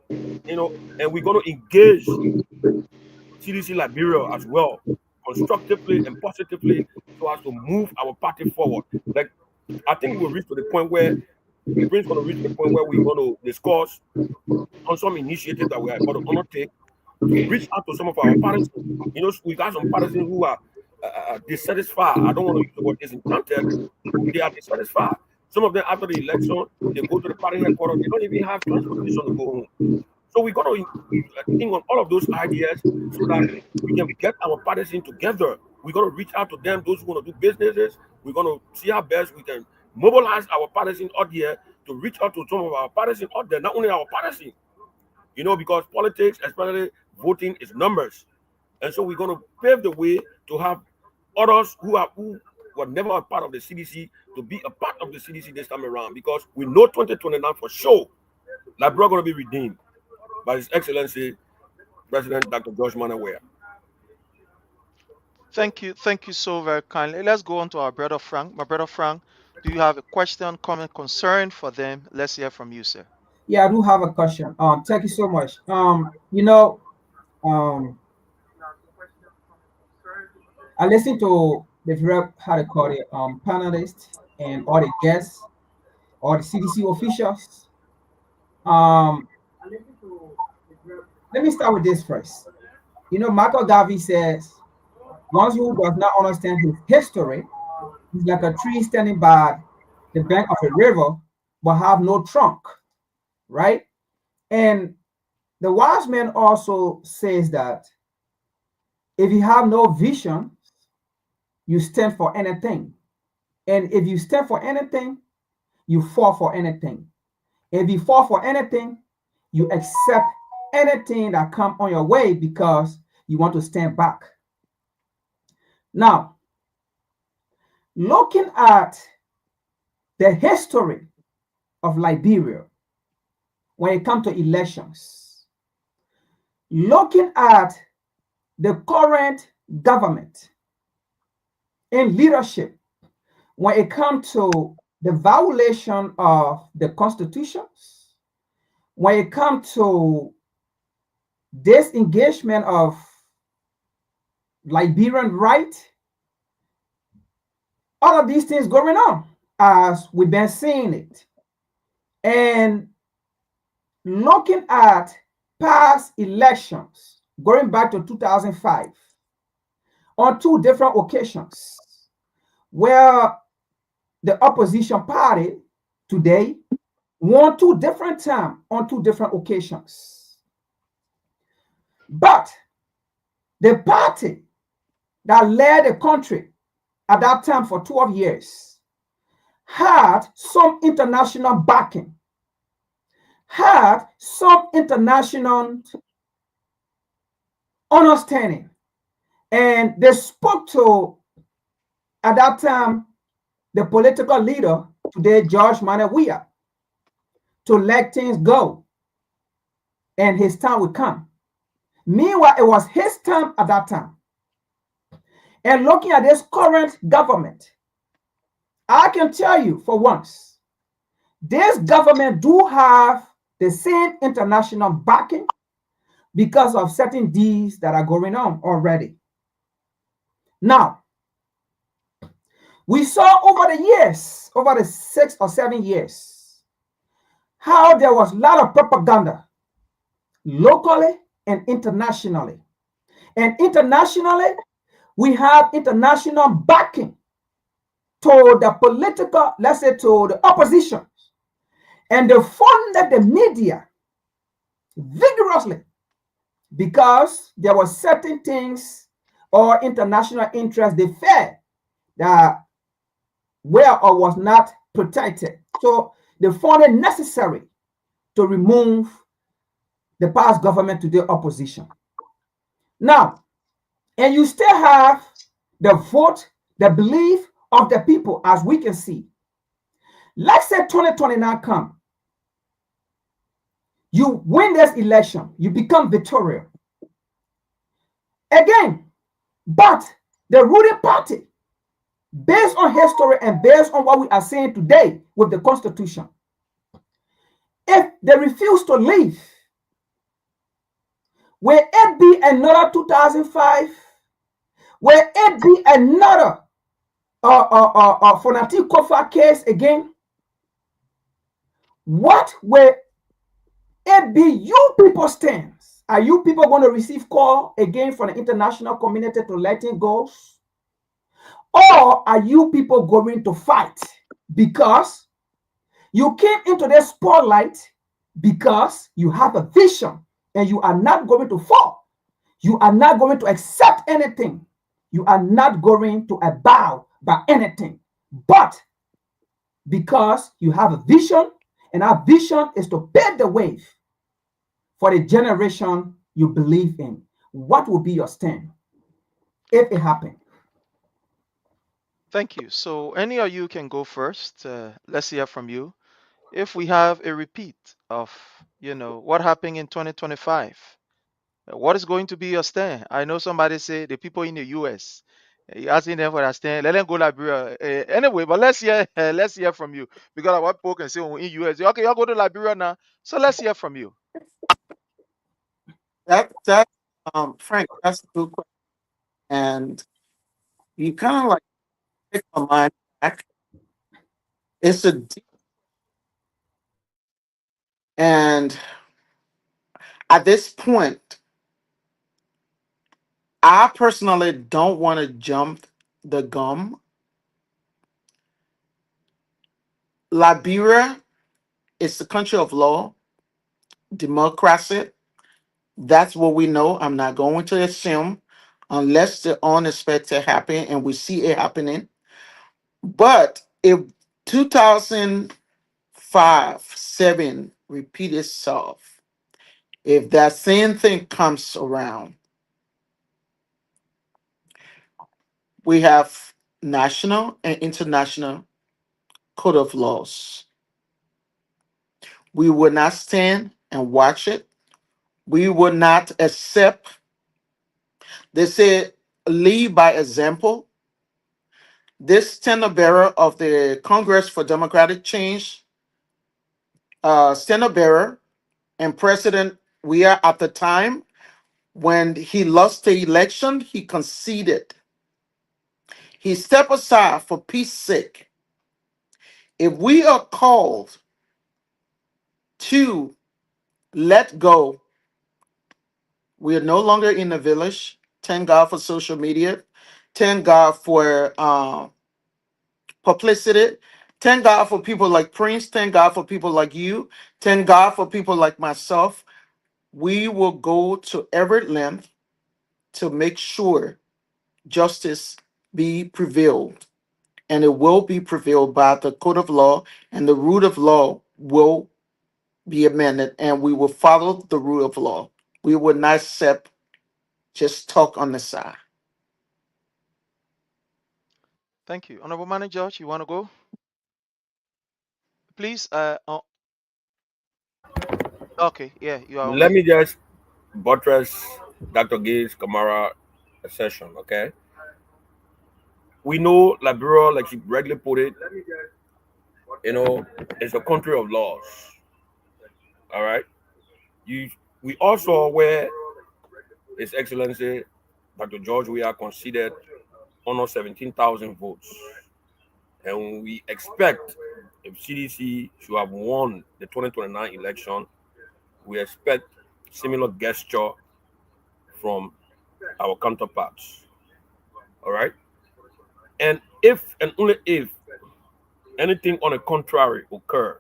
and we're going to engage CDC Liberia as well, constructively and positively, so as to move our party forward. Like, I think we'll reach to the point where Prince going to reach to the point where we're going to discuss on some initiatives that we are about to undertake to reach out to some of our partisans. We got some partisans who are dissatisfied. I don't want to use the word disenchanted. They are dissatisfied. Some of them, after the election, they go to the party headquarters. They don't even have transportation to go home. So we're going to think on all of those ideas so that we can get our partisans together. We're going to reach out to them, those who want to do businesses. We're going to see how best we can mobilize our partisans out here to reach out to some of our partisans out there, not only our partisans, because politics, especially voting, is numbers. And so we're going to pave the way to have others who were never a part of the CDC to be a part of the CDC this time around, because we know 2029 for sure Liberia going to be redeemed by His Excellency President Dr. George Manawaya. Thank you so very kindly. Let's go on to our brother Frank. My brother Frank, do you have a question, comment, concern for them? Let's hear from you, sir. Yeah, I do have a question. Thank you so much. You know, um, I listened to the very how to call it panelists and all the guests, all the CDC officials. Um, Let me start with this first. Michael Garvey says, "One who does not understand his history is like a tree standing by the bank of a river, but have no trunk." Right? And the wise man also says that if you have no vision, you stand for anything. And if you stand for anything, you fall for anything. If you fall for anything, you accept anything that come on your way because you want to stand back. Now, looking at the history of Liberia when it comes to elections, looking at the current government and leadership when it comes to the violation of the constitutions, when it comes to disengagement of Liberian right, all of these things going on as we've been seeing it. And looking at past elections going back to 2005 on two different occasions where the opposition party today won two different times on two different occasions. But the party that led the country at that time for 12 years had some international backing, had some international understanding, and they spoke to, at that time, the political leader, today, George Manawia, to let things go and his time would come. Meanwhile, it was his time at that time. And looking at this current government, I can tell you for once, this government do have the same international backing because of certain deeds that are going on already. Now, we saw over the years, over the 6 or 7 years, how there was a lot of propaganda locally and internationally. And internationally, we have international backing to the political, let's say to the opposition. And they funded the media vigorously because there were certain things or international interests they felt that were or was not protected. So they found it necessary to remove the past government to the opposition. Now, and you still have the vote, the belief of the people, as we can see. Let's say 2029 come. You win this election, you become victorious. Again, but the ruling party, based on history and based on what we are seeing today with the Constitution, if they refuse to leave, will it be another 2005? Will it be another Fonati Kofa case again? What will it be you people stands? Are you people going to receive call again from the international community to letting go? Or are you people going to fight? Because you came into the spotlight because you have a vision and you are not going to fall. You are not going to accept anything. You are not going to bow by anything. But because you have a vision, and our vision is to pave the way for the generation you believe in. What will be your stand if it happened? Thank you. So, any of you can go first. Let's hear from you. If we have a repeat of, what happened in 2025, What is going to be your stand? I know somebody say the people in the US. You asking them for a stand. Let them go Liberia. Anyway, but let's hear from you because what people can say in US. Okay, y'all go to Liberia now. So let's hear from you. That Frank, that's a good question. And you kind of like take my mind back. It's a deep, and at this point, I personally don't want to jump the gum. Liberia is the country of law, democracy. That's what we know. I'm not going to assume unless the unexpected happen and we see it happening. But if 2005, 7 repeat itself, if that same thing comes around, we have national and international code of laws. We will not stand and watch it. We will not accept. They say lead by example. This standard bearer of the Congress for Democratic Change, standard bearer and president, we are at the time when he lost the election, he conceded. He stepped aside for peace sake. If we are called to let go, we are no longer in the village. Thank God for social media. Thank God for publicity. Thank God for people like Prince. Thank God for people like you. Thank God for people like myself. We will go to every length to make sure justice be prevailed. And it will be prevailed by the code of law, and the rule of law will be amended, and we will follow the rule of law. We will not accept just talk on the side. Thank you. Honorable Manager, you want to go? Please, okay, yeah, you are on Let mute. me just buttress Dr. Gay's Kamara session, okay? We know Liberia, like she regularly put it, it's a country of laws. All right. You we also aware His Excellency Dr. George we are considered almost 17,000 votes. And we expect if CDC should have won the 2029 election, we expect similar gesture from our counterparts. All right. And if and only if anything on the contrary occur,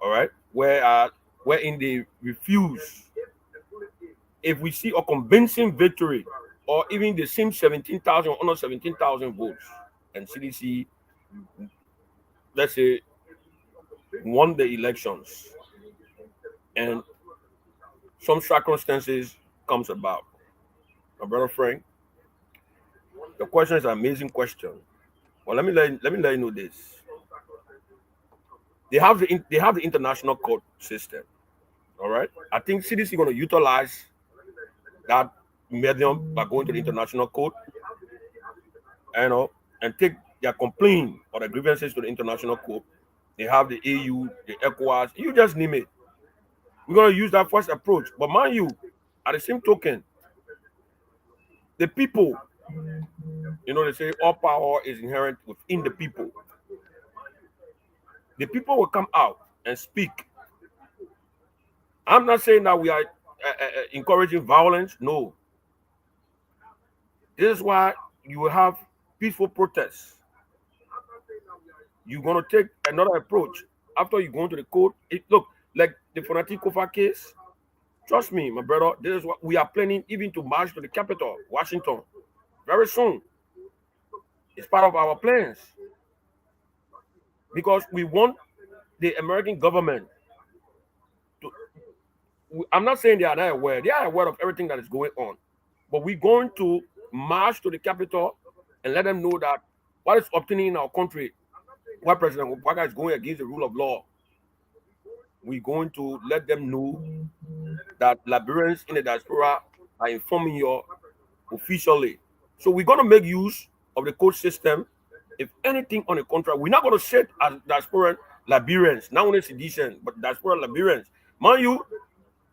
all right, wherein they refuse, if we see a convincing victory or even the same 17,000 or not 17,000 votes, and CDC, let's say, won the elections, and some circumstances comes about, my brother Frank, the question is an amazing question. Well, let me let you know this. They have the international court system. All right. I think CDC going to utilize that medium by going to the international court, you know, and take their complaint or their grievances to the international court. They have the AU, the ECOWAS, you just name it. We're going to use that first approach. But mind you, at the same token, the people, they say all power is inherent within the people. The people will come out and speak. I'm not saying that we are encouraging violence. No. This is why you will have peaceful protests. You're going to take another approach after you go into the court. Look, like the Fonati case, trust me, my brother, this is what we are planning even to march to the capital, Washington, very soon. It's part of our plans because we want the American government to. I'm not saying they are not aware. They are aware of everything that is going on. But we're going to march to the capital and let them know that what is obtaining in our country, what President Obama is going against the rule of law. we're going to let them know that Liberians in the diaspora are informing you officially. So we're going to make use of the code system. If anything, on the contrary, we're not going to sit as diaspora Liberians, not only sedition, but diaspora Liberians. Mind you,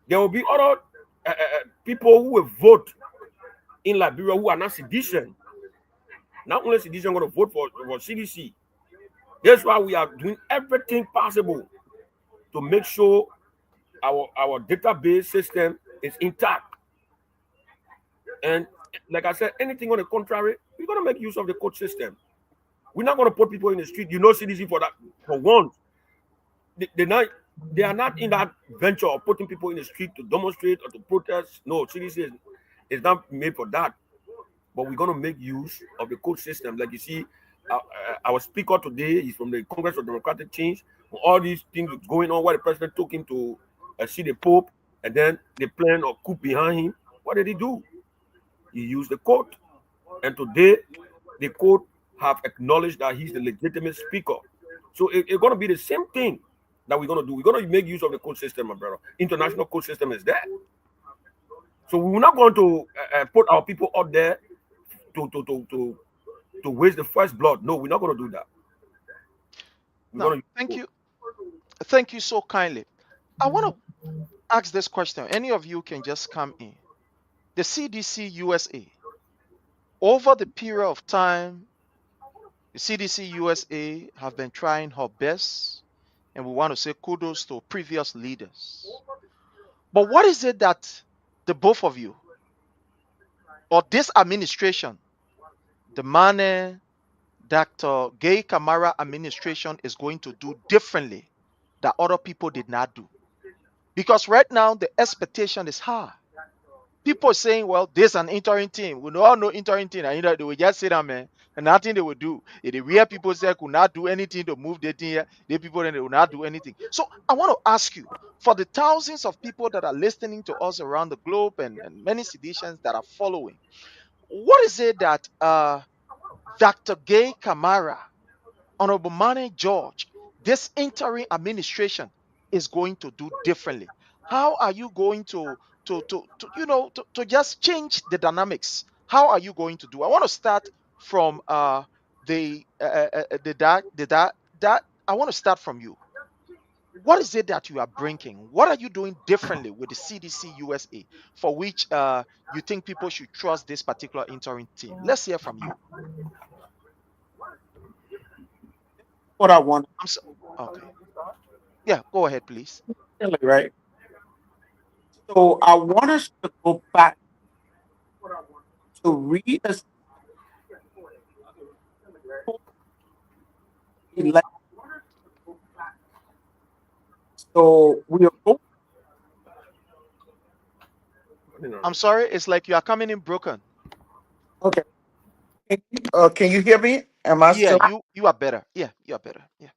there will be other people who will vote in Liberia who are not sedition. Not only sedition going to vote for CDC. That's why we are doing everything possible to make sure our database system is intact. And like I said, anything on the contrary, we're going to make use of the code system. We're not going to put people in the street. You know, CDC for that for once. They are not in that venture of putting people in the street to demonstrate or to protest. No, CDC is not made for that. But we're going to make use of the code system. Like you see, our speaker today is from the Congress of Democratic Change. All these things going on, where the president took him to see the Pope, and then they plan a coup behind him. What did he do? He used the court. And today, the court have acknowledged that he's the legitimate speaker. So it's going to be the same thing that we're going to do. We're going to make use of the code system, my brother. International code system is there. So we're not going to put our people out there to waste the first blood. No, we're not going to do that. Now, thank you so kindly. I want to ask this question. Any of you can just come in. The CDC-USA, over the period of time, the CDC-USA have been trying her best, and we want to say kudos to previous leaders. But what is it that the both of you or this administration, the Mane, Dr. Gay Kamara administration, is going to do differently that other people did not do? Because right now the expectation is high. People are saying, well, there's an interim team. We all know interim team. And they will just sit down, man, and nothing they will do. If the real people say could not do anything to move the thing here, the people then they will not do anything. So I want to ask you, for the thousands of people that are listening to us around the globe and many seditions that are following, what is it that Dr. Gay Kamara, Honorable Mane George, this interim administration is going to do differently? How are you going to just change the dynamics? How are you going to do? I want to start from that. I want to start from you. What is it that you are bringing? What are you doing differently with the CDC USA for which you think people should trust this particular interim team? Let's hear from you. What I want, Okay. Yeah, go ahead, please. right? So I want us to go back to reassess election. So we are going. I'm sorry, it's like you are coming in broken. Okay. Can you hear me? Am I Yeah, still? you are better. Yeah, you are better. Yeah.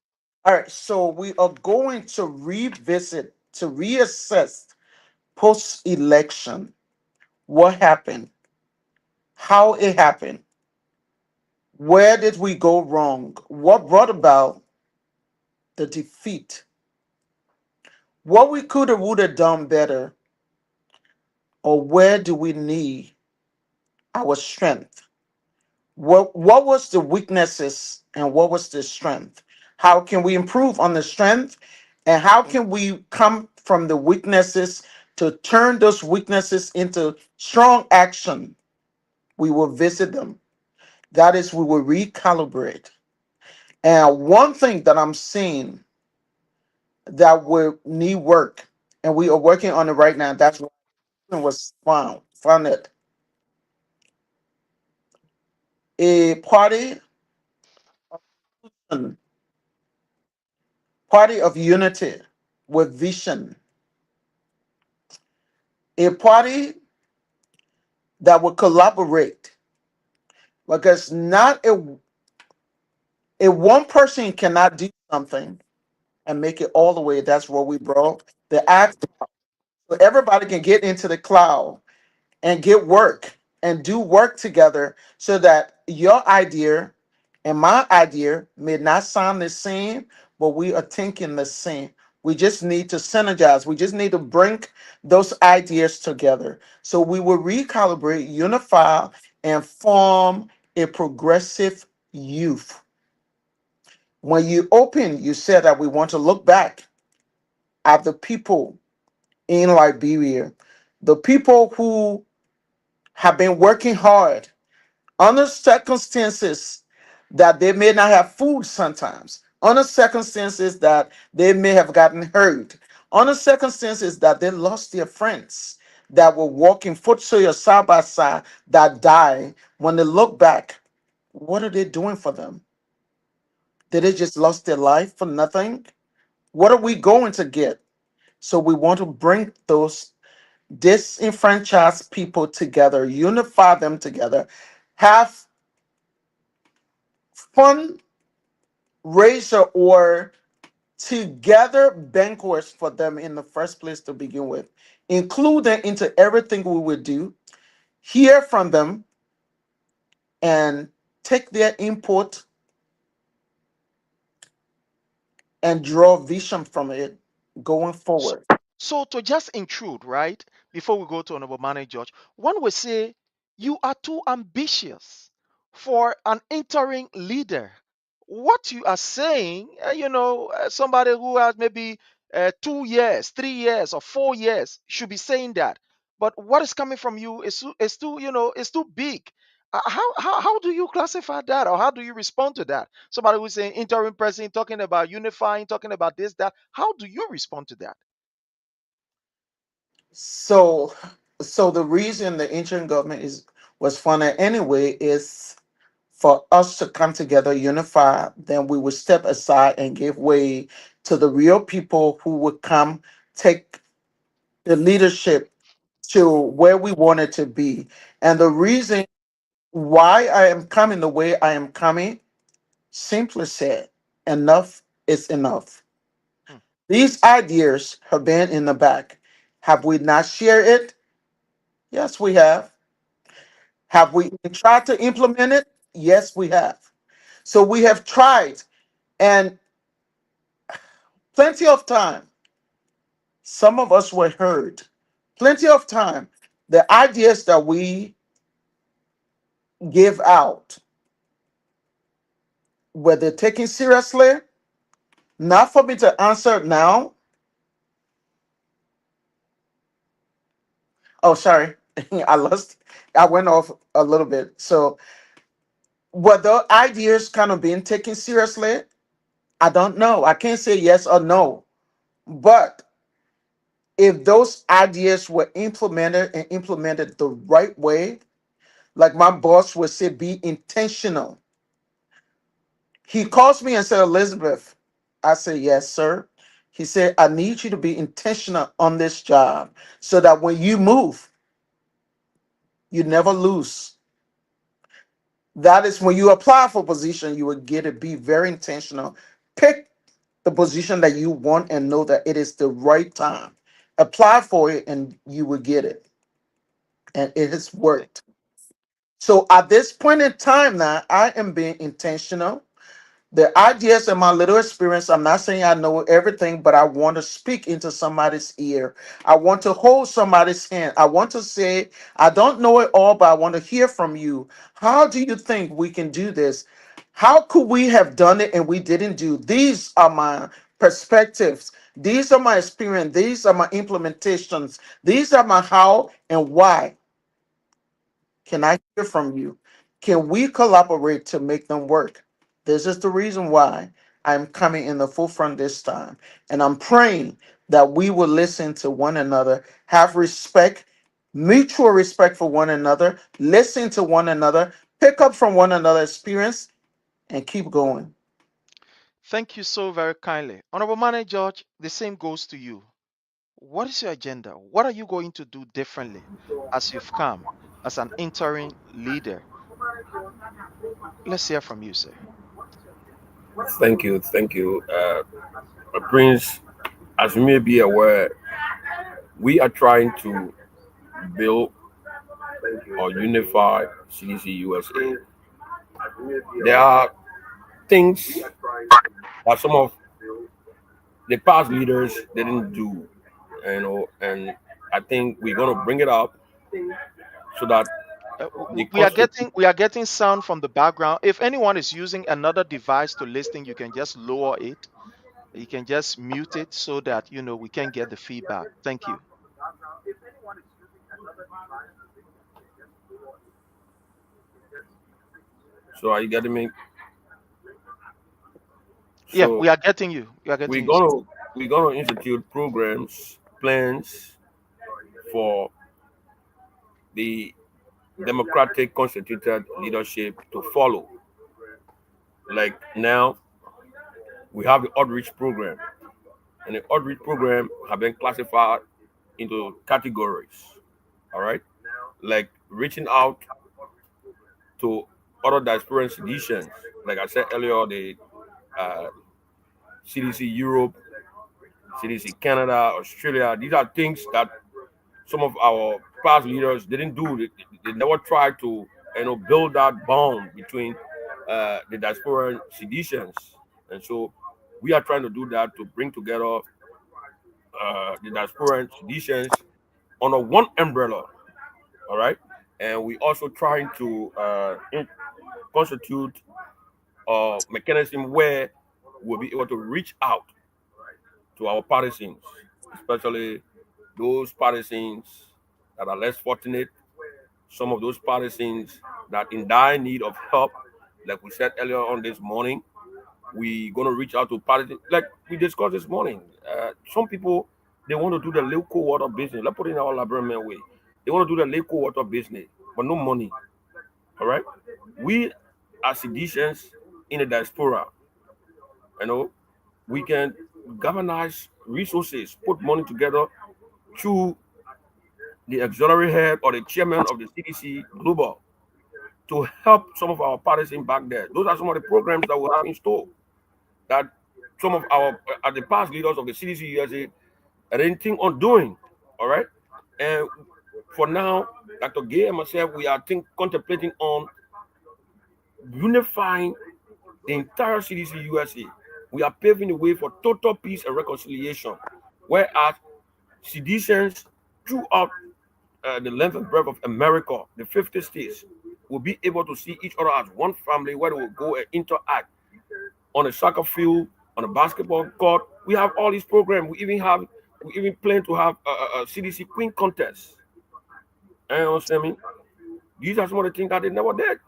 All right. So we are going to revisit, to reassess post election what happened, how it happened, where did we go wrong, what brought about the defeat, what we could have would have done better, or where do we need our strength? What was the weaknesses and what was the strength? How can we improve on the strength? And how can we come from the weaknesses to turn those weaknesses into strong action? We will visit them. That is, we will recalibrate. And one thing that I'm seeing that will need work, and we are working on it right now. That's what was found it. A party of unity with vision, a party that will collaborate, because not a one person cannot do something and make it all the way. That's what we brought the act, so everybody can get into the cloud and get work and do work together, so that your idea and my idea may not sound the same, but we are thinking the same. We just need to synergize. We just need to bring those ideas together. So we will recalibrate, unify, and form a progressive youth. When you open, you said that we want to look back at the people in Liberia, the people who have been working hard under circumstances that they may not have food sometimes, under circumstances that they may have gotten hurt, under circumstances that they lost their friends that were walking foot soldiers side by side that died. When they look back, what are they doing for them? Did they just lost their life for nothing? What are we going to get? So we want to bring those disenfranchised people together, unify them together, have fundraiser or together banquets for them in the first place to begin with. Include them into everything we would do, hear from them, and take their input and draw vision from it going So, forward. so to just intrude, right, before we go to Honorable Manager George, one would say you are too ambitious for an interim leader. What you are saying, somebody who has maybe 2 years, 3 years, or 4 years should be saying that. But what is coming from you is too, is too big. How do you classify that, or how do you respond to that? Somebody who's saying interim president, talking about unifying, talking about this, that. How do you respond to that? So so the reason the interim government is was funded anyway is for us to come together, unify, then we would step aside and give way to the real people who would come take the leadership to where we want it to be. And the reason why I am coming the way I am coming, simply said, enough is enough. Hmm. These ideas have been in the back. Have we not shared it? Yes, we have. Have we tried to implement it? Yes, we have. So we have tried, and plenty of time, some of us were heard. Plenty of time, the ideas that we give out, were they taken seriously? Not for me to answer now. Oh, sorry. I went off a little bit. So, were the ideas kind of being taken seriously? I don't know. I can't say yes or no. But if those ideas were implemented and implemented the right way, like my boss would say, be intentional. He calls me and said, Elizabeth, I said, yes, sir. He said, I need you to be intentional on this job so that when you move, you never lose. That is when you apply for a position, you will get it. Be very intentional. Pick the position that you want and know that it is the right time. Apply for it and you will get it. And it has Th- worked. So at this point in time now, I am being intentional. The ideas and my little experience, I'm not saying I know everything, but I want to speak into somebody's ear. I want to hold somebody's hand. I want to say, I don't know it all, but I want to hear from you. How do you think we can do this? How could we have done it and we didn't do? These are my perspectives. These are my experience. These are my implementations. These are my how and why. Can I hear from you? Can we collaborate to make them work? This is the reason why I'm coming in the forefront this time. And I'm praying that we will listen to one another, have respect, mutual respect for one another, listen to one another, pick up from one another's experience, and keep going. Thank you so very kindly. Honorable Manager George, the same goes to you. What is your agenda? What are you going to do differently as you've come as an interim leader? Let's hear from you, sir. Thank you. Prince, as you may be aware, we are trying to build or unify CDC USA. There are things that some of the past leaders didn't do, and I think we're gonna bring it up so that the constitution. We are getting sound from the background. If anyone is using another device to listen, you can just lower it. You can just mute it so that we can get the feedback. Thank you. So are you getting me? Yeah, So we are getting you. We are we're getting you, sir. gonna we're gonna institute programs, plans for the democratic constituted leadership to follow. Like now, we have the outreach program, and the outreach program have been classified into categories. All right, like reaching out to other diaspora institutions. Like I said earlier, the uh, CDC Europe, CDC Canada, Australia. These are things that some of our past leaders didn't do. They never tried to build that bond between the diaspora seditions, and so we are trying to do that to bring together the diaspora seditions under one umbrella. All right, and we also trying to constitute a mechanism where we'll be able to reach out to our partisans, especially those partisans that are less fortunate, some of those partisans that in dire need of help, like we said earlier on this morning. We gonna reach out to partisans, like we discussed this morning. Some people they want to do the local water business. Let's put it in our Liberian way. They want to do the local water business, but no money. All right, we as citizens in the diaspora, you know, we can galvanize resources, put money together through the auxiliary head or the chairman of the CDC Global to help some of our partisans back there. Those are some of the programs that we have in store that some of our the past leaders of the CDC-USA didn't think on doing. All right, and for now, Dr. Gay and myself, we are contemplating on unifying the entire CDC-USA. We are paving the way for total peace and reconciliation, whereas citizens throughout the length and breadth of America, the 50 states, will be able to see each other as one family where they will go and interact on a soccer field, on a basketball court. We have all these programs. We even plan to have a CDC Queen contest. You understand me? These are some of the things that they never did.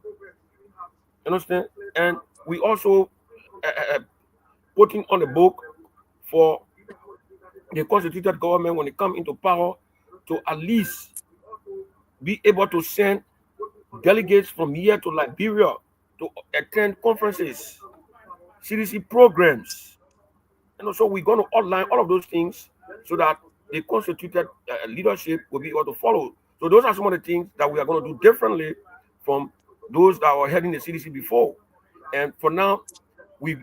You understand? And we also putting on the book for the constituted government when it comes into power to at least be able to send delegates from here to Liberia to attend conferences, CDC programs. And so we're going to outline all of those things so that the constituted leadership will be able to follow. So those are some of the things that we are going to do differently from those that were heading the CDC before. And for now, we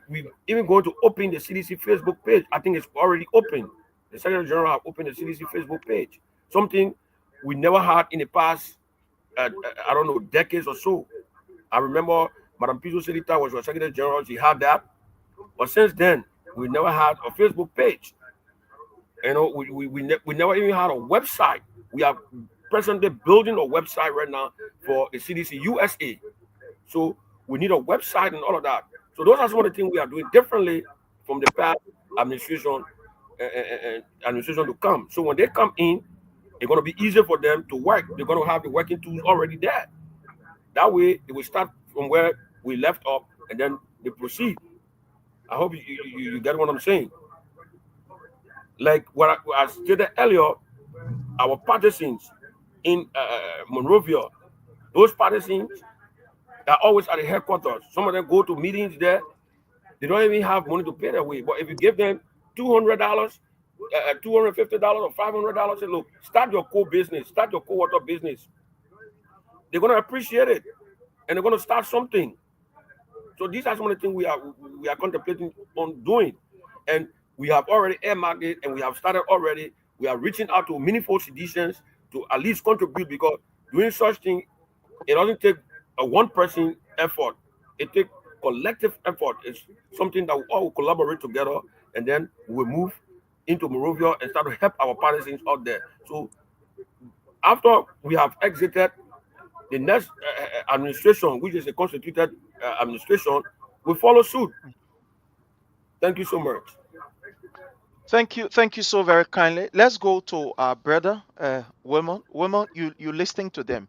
even going to open the CDC Facebook page. I think it's already open. The Secretary General have opened the CDC Facebook page. Something we never had in the past, I don't know, decades or so. I remember Madam Piso Selita was your Secretary General. She had that. But since then, we never had a Facebook page. We never even had a website. We are presently building a website right now for the CDC-USA. So we need a website and all of that. So those are some of the things we are doing differently from the past administration and administration to come. So when they come in, it's going to be easier for them to work. They're going to have the working tools already there. That way, they will start from where we left off and then they proceed. I hope you get what I'm saying. Like what I stated earlier, our partisans in Monrovia, those partisans are always at the headquarters. Some of them go to meetings there. They don't even have money to pay their way. But if you give them $200, $250, or $500, say, look, start your co-business, start your co-water business. They're going to appreciate it, and they're going to start something. So these are some of the things we are contemplating on doing, and we have already earmarked it, and we have started already. We are reaching out to meaningful citizens to at least contribute, because doing such thing, it doesn't take a one-person effort. It takes collective effort. It's something that we all collaborate together and then we move into Monrovia and start to help our partisans out there. So after we have exited, the next administration, which is a constituted administration, will follow suit. Thank you so much. Thank you so very kindly. Let's go to our brother, Wilmot. Wilmot, you listening to them.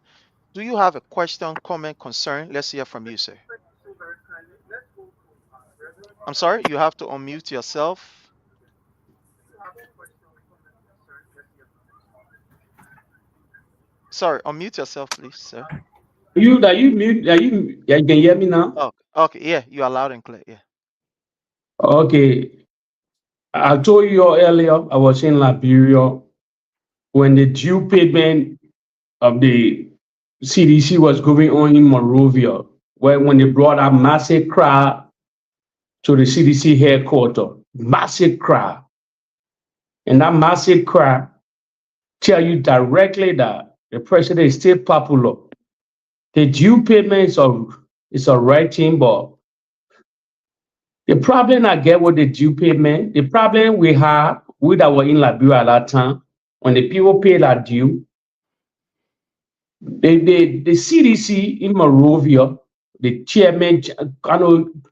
Do you have a question, comment, concern? Let's hear from you, sir. I'm sorry, you have to unmute yourself. Sorry, unmute yourself, please, sir. You mute? You can hear me now? Oh, okay, yeah, you are loud and clear. Yeah. Okay. I told you earlier, I was in Liberia when the due payment of the CDC was going on in Monrovia, when they brought a massive crowd to the CDC headquarters, massive crowd. And that massive crowd tell you directly that the president is still popular. The due payment is a right thing, but the problem I get with the due payment, the problem we had with that were in Liberia at that time, when the people paid that due, the CDC in Monrovia, the chairman,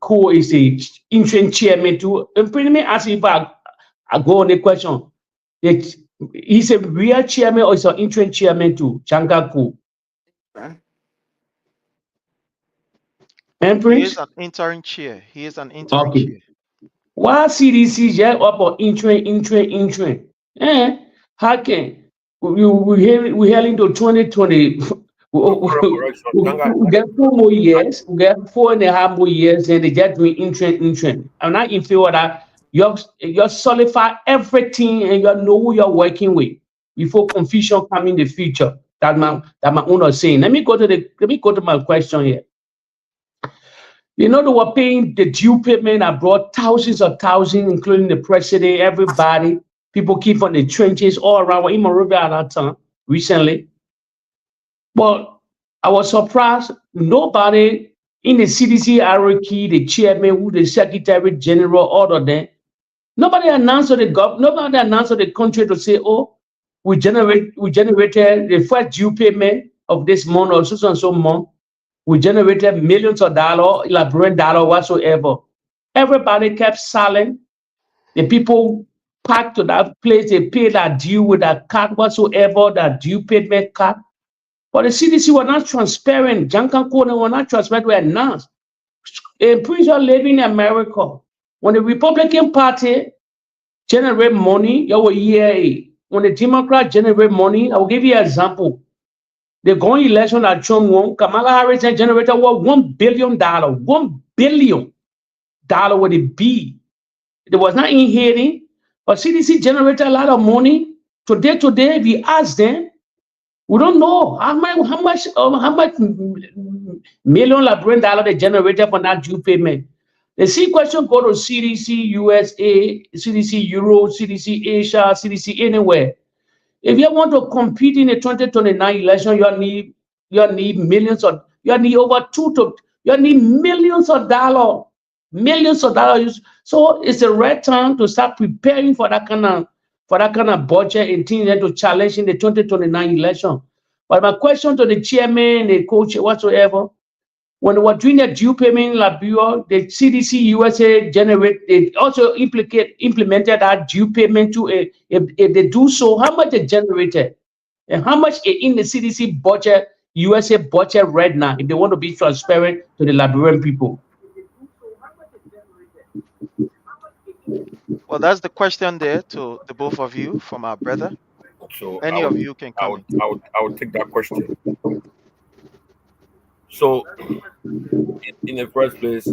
Co is the interim chairman too. And pretty much as if I go on the question, he's a real chairman or is an interim chairman too, Changa Co. And He Prince? is an interim chair. He is an interim Okay. chair. Why CDC yeah up or interim? How can we heading to 2020? We get 4 more years, we get 4.5 more years, and they get doing interim. I'm not in favor of that. You solidify everything and you know who you're working with before confusion come in the future. That my owner saying. Let me go to my question here. You know, they were paying the due payment. I brought thousands, including the president, everybody. People keep on the trenches all around in Monrovia at that time recently. But I was surprised. Nobody in the CDC hierarchy, the chairman, who the secretary general, all of them, nobody announced to the government, nobody announced to the country to say, oh, we generated the first due payment of this month or so and so month. We generated millions of dollars, elaborate dollar whatsoever. Everybody kept silent. The people packed to that place, they paid that due with that card whatsoever, that due payment card. But the CDC were not transparent. Jankan Kone were not transparent, were announced. A preacher living in America, when the Republican Party generate money, you will hear. When the Democrat generate money, I will give you an example. The going election at Trump won, Kamala Harris generated what $1 billion. $1 billion with a B. It was not in Haiti, but CDC generated a lot of money. Today, if you ask them, we don't know how much million dollar they generated from that due payment. The same question go to CDC-USA, CDC Europe, CDC Asia, CDC anywhere. If you want to compete in the 2029 election, you need millions of, you need millions of dollars. So it's the right time to start preparing for that kind of budget and things to challenge in the 2029 election. But my question to the chairman, the coach, whatsoever, when they were doing the due payment in Liberia, the CDC-USA they also implemented that due payment to if they do so, how much they generated and how much in the CDC budget, USA budget right now, if they want to be transparent to the Liberian people. Well, that's the question there to the both of you from our brother. So Any of you can comment. I would take that question. So, in the first place,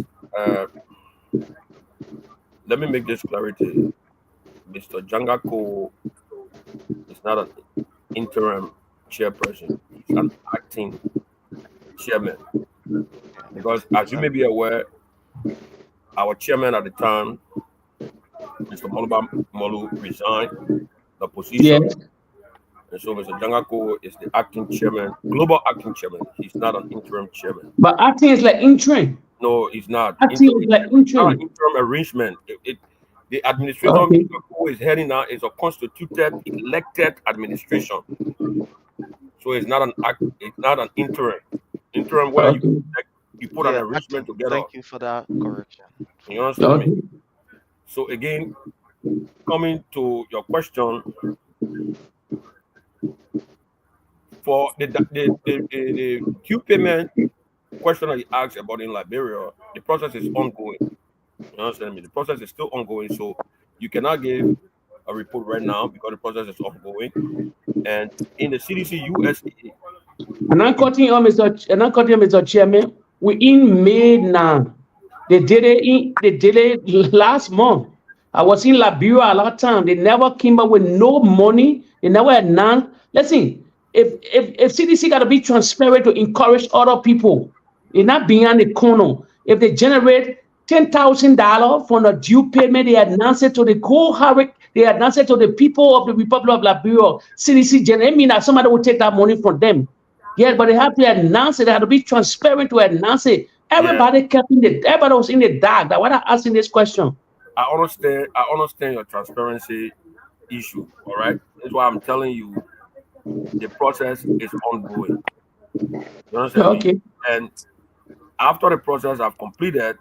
let me make this clarity. Mr. Jangako is not an interim chairperson. He's an acting chairman. Because as you may be aware, our chairman at the time, Mr. Molu, resigned the position. Yes. And so Mr. Jangako is the acting chairman, global acting chairman. He's not an interim chairman. But acting is like interim. No, he's not. Acting is like interim. Not an interim arrangement. The administration Okay. who is heading now is a constituted, elected administration. So it's not an act. It's not an interim. Interim where you Okay. you put an Yeah, arrangement together. thank you for that correction from You the understand me? Okay. So again, coming to your question, for the due payment question that you asked about in Liberia, the process is ongoing. You understand me? The process is still ongoing, so you cannot give a report right now because the process is ongoing. And in the CDC-USA, And I'm cutting you, Mr. Chairman. We in May now. They did it last month. I was in Liberia a lot of time. They never came up with no money. They never announced. Listen, if CDC got to be transparent to encourage other people, they're not behind the corner. If they generate $10,000 from the due payment, they announce it to the cohort, they announce it to the people of the Republic of Liberia. CDC generate mean that somebody will take that money from them. Yeah, but they have to announce it. They have to be transparent to announce it. yeah, Everybody was in the dark. That's why I'm asking this question. I understand. I understand your transparency issue. All right, that's why I'm telling you the process is ongoing. You understand me? Okay. And after the process have completed,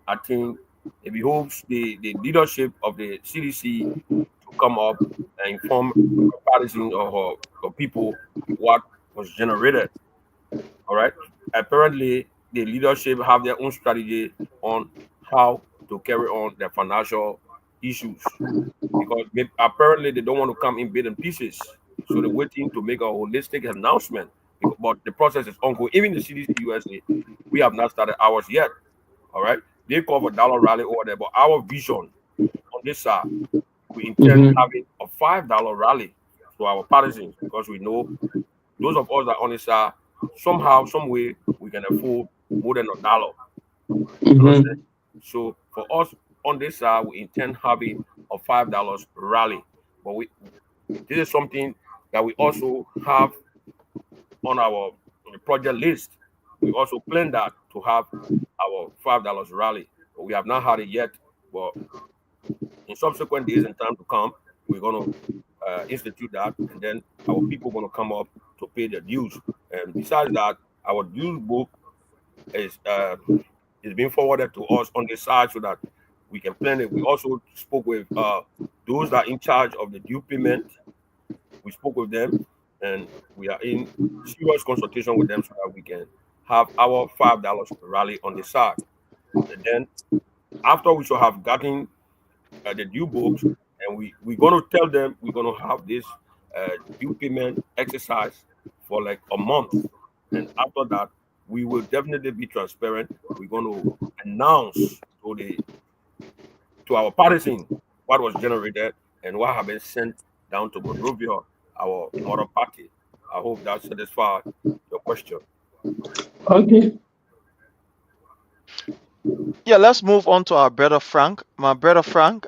I think it behoves the leadership of the CDC to come up and inform partisans or people what was generated. All right. Apparently, the leadership have their own strategy on how to carry on their financial issues because apparently they don't want to come in bit and pieces. So they're waiting to make a holistic announcement. But the process is ongoing. Even the CDC-USA, we have not started ours yet. All right. They call for dollar rally over there, but our vision on this side, we intend Mm-hmm. having a $5 rally to our partisans because we know those of us that on this side, somehow, some way, we can afford more than $1. You understand? Mm-hmm. So for us on this side, we intend having a $5 rally. But this is something that we also have on our project list. We also plan that to have our $5 rally, but we have not had it yet. But in subsequent days and time to come, we're going to institute that, and then our people going to come up to pay their dues. And besides that, our dues book is being forwarded to us on the side so that we can plan it. We also spoke with those that are in charge of the due payment. We spoke with them, and we are in serious consultation with them so that we can have our $5 rally on the side. And then after we should have gotten the due books, and we're going to tell them we're going to have this due payment exercise for like a month. And after that, we will definitely be transparent. We're going to announce to our partisans what was generated and what have been sent down to Monrovia, our mother party. I hope that satisfies your question. Okay. Yeah, let's move on to our brother Frank. My brother Frank,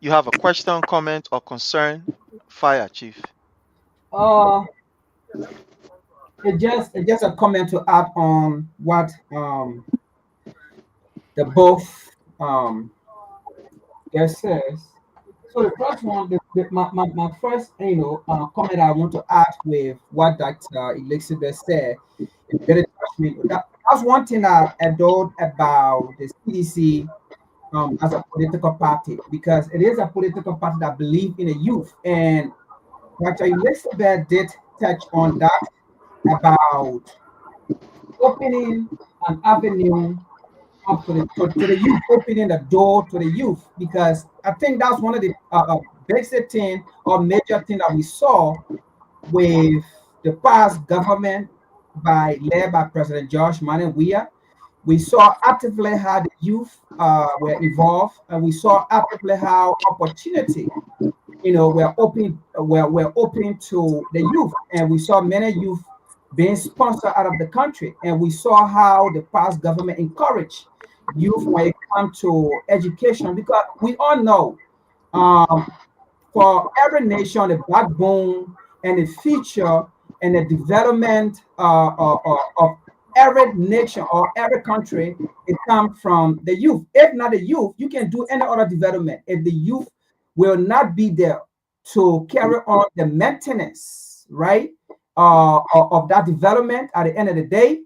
you have a question, comment, or concern? Fire, Chief. Uh, it's just a comment to add on what the both guest says. So the first one, my first comment I want to add with what Dr. Elizabeth said, it really touched me. That's one thing I adored about the CDC as a political party, because it is a political party that believes in the youth. And Dr. Elizabeth did touch on that about opening an avenue up to the youth, opening the door to the youth, because I think that's one of the basic thing or major thing that we saw with the past government led by President Josh Weah. We saw actively how the youth were involved, and we saw actively how opportunity, we're open to the youth, and we saw many youth being sponsored out of the country, and we saw how the past government encouraged youth when it comes to education, because we all know, um, for every nation, the backbone and the future and the development of every nation or every country, it comes from the youth. If not the youth, you can do any other development. If the youth will not be there to carry on the maintenance, right, of that development, at the end of the day,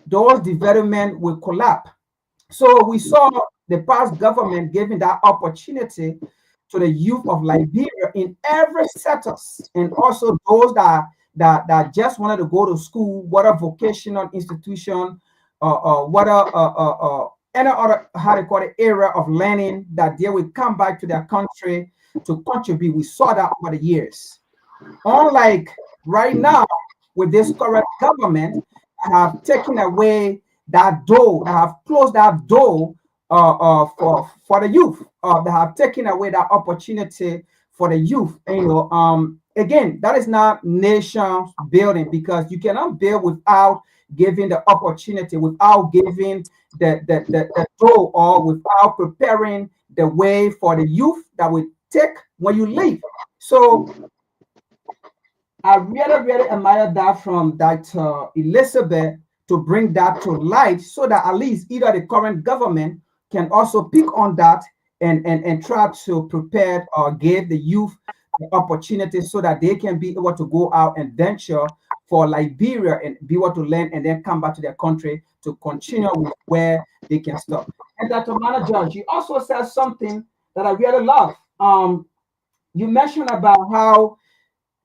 those development will collapse. So we saw the past government giving that opportunity to the youth of Liberia in every status, and also those that just wanted to go to school, whether vocational institution, whether any other, how they call it, area of learning, that they will come back to their country to contribute. We saw that over the years. Unlike right now, with this current government, have taken away that door, that have closed that door for the youth. They have taken away that opportunity for the youth. Again, that is not nation building, because you cannot build without giving the opportunity, without giving the door, or without preparing the way for the youth that will take when you leave. So I really, really admire that from Dr. Elizabeth, to bring that to light, so that at least either the current government can also pick on that and try to prepare or give the youth the opportunity, so that they can be able to go out and venture for Liberia and be able to learn, and then come back to their country to continue with where they can stop. And Dr. Mana George, you also said something that I really love. You mentioned about how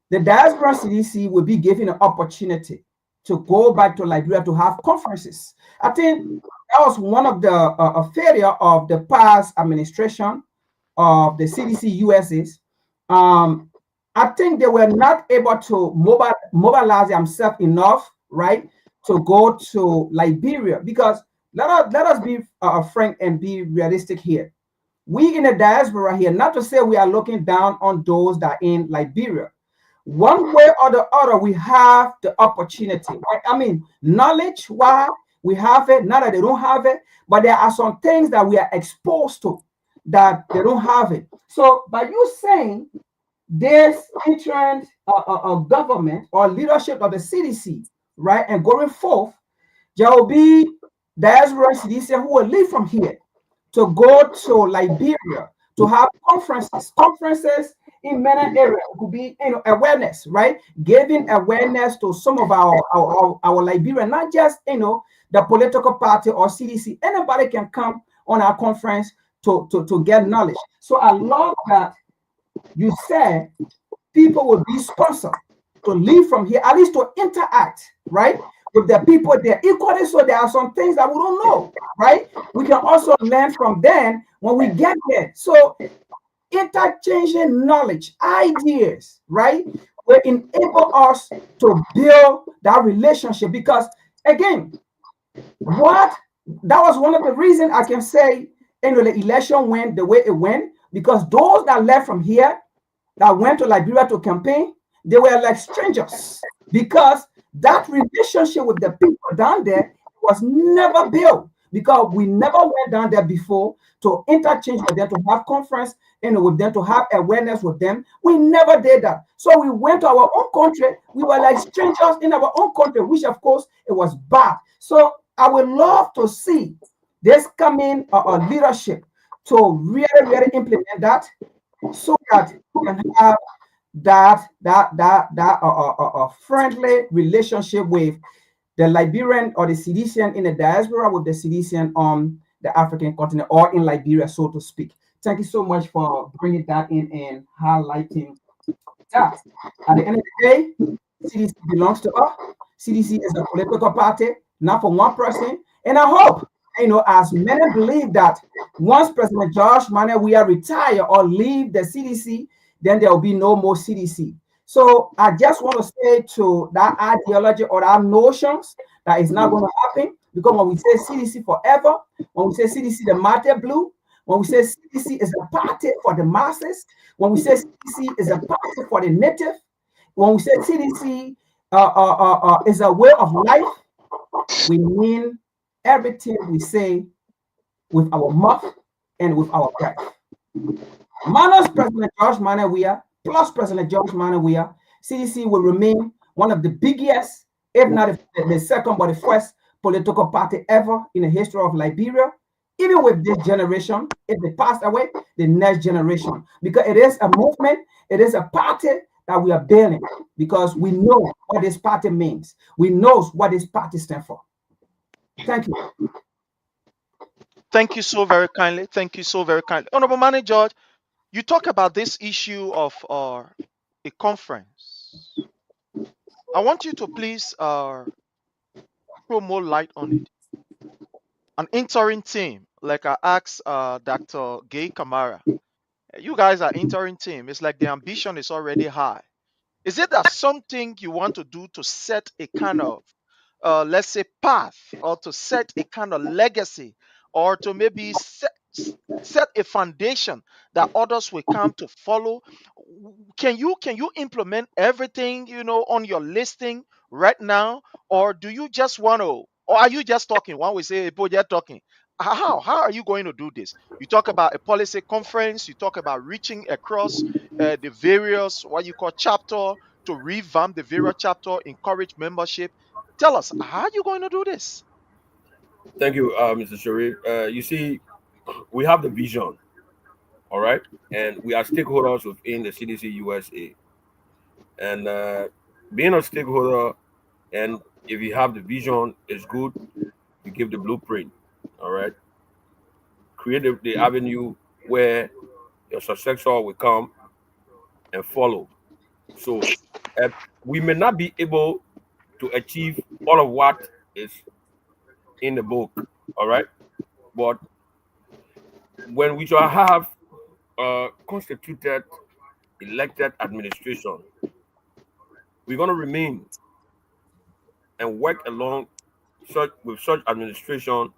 the diaspora CDC will be given an opportunity to go back to Liberia to have conferences. I think that was one of the failure of the past administration of the CDC-USA. I think they were not able to mobilize themselves enough, right, to go to Liberia. Because let us be frank and be realistic here. We in the diaspora here, not to say we are looking down on those that are in Liberia. One way or the other, we have the opportunity. Right? I mean, knowledge, why we have it, not that they don't have it, but there are some things that we are exposed to that they don't have it. So by you saying this interim government or leadership of the CDC, right, and going forth, there will be diaspora CDC who will leave from here to go to Liberia to have conferences in many areas. It could be awareness, right? Giving awareness to some of our Liberian, not just the political party or CDC. Anybody can come on our conference to get knowledge. So I love that you said people will be sponsored to leave from here, at least to interact, right, with the people there equally. So there are some things that we don't know, right? We can also learn from them when we get there. So interchanging knowledge, ideas, right, will enable us to build that relationship. Because again, that was one of the reasons I can say the election went the way it went, because those that left from here, that went to Liberia to campaign, they were like strangers, because that relationship with the people down there was never built, because we never went down there before to interchange with them, to have conference with them, to have awareness with them. We never did that. So we went to our own country. We were like strangers in our own country, which of course it was bad. So I would love to see this coming leadership to really, really implement that, so that we can have that friendly relationship with the Liberian or the CDCN in the diaspora, with the CDCN on the African continent, or in Liberia, so to speak. Thank you so much for bringing that in and highlighting that. At the end of the day, CDC belongs to us. CDC is a political party, not for one person. And I hope, as many believe that once President George Manawiya retire or leave the CDC, then there will be no more CDC. So I just want to say to that ideology or that notions that is not going to happen, because when we say CDC forever, when we say CDC the Mate Blue, when we say CDC is a party for the masses, when we say CDC is a party for the native, when we say CDC is a way of life, we mean everything we say with our mouth and with our breath. Minus President George Manawiya, plus President George Manawiya, CDC will remain one of the biggest, if not the second, but the first political party ever in the history of Liberia. Even with this generation, if they pass away, the next generation, because it is a movement, it is a party that we are building, because we know what this party means. We know what this party stands for. Thank you. Thank you so very kindly. Thank you so very kindly. Honorable Manager George, you talk about this issue of a conference. I want you to please throw more light on it. An interim team, like I asked Dr. Gay Kamara. You guys are interim team. It's like the ambition is already high. Is it that something you want to do to set a kind of, let's say, path, or to set a kind of legacy, or to maybe set a foundation that others will come to follow? Can you implement everything on your listing right now, or do you just want to, or are you just talking? One we say, people just talking. How are you going to do this? You talk about a policy conference. You talk about reaching across the various what you call chapter, to revamp the various chapter, encourage membership. Tell us, how are you going to do this? Thank you, Mr. Sharif. You see, we have the vision, all right, and we are stakeholders within the CDC USA. And being a stakeholder, and if you have the vision, it's good. You give the blueprint, all right. Create the avenue where your successor will come and follow. So uh, we may not be able to achieve all of what is in the book, all right, but when we shall have constituted elected administration, we're going to remain and work along such administration,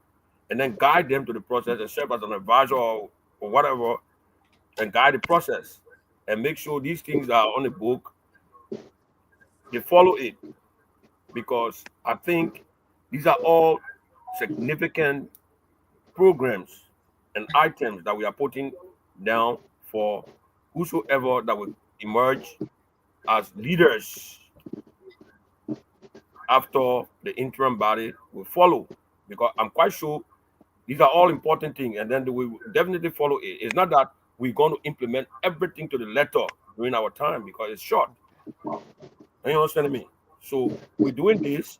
and then guide them to the process and serve as an advisor, or whatever, and guide the process and make sure these things that are on the book, they follow it, because I think these are all significant programs and items that we are putting down for whosoever that will emerge as leaders after the interim body will follow, because I'm quite sure these are all important things, and then we will definitely follow it. It's not that we're going to implement everything to the letter during our time, because it's short. Are you understanding me? So we're doing this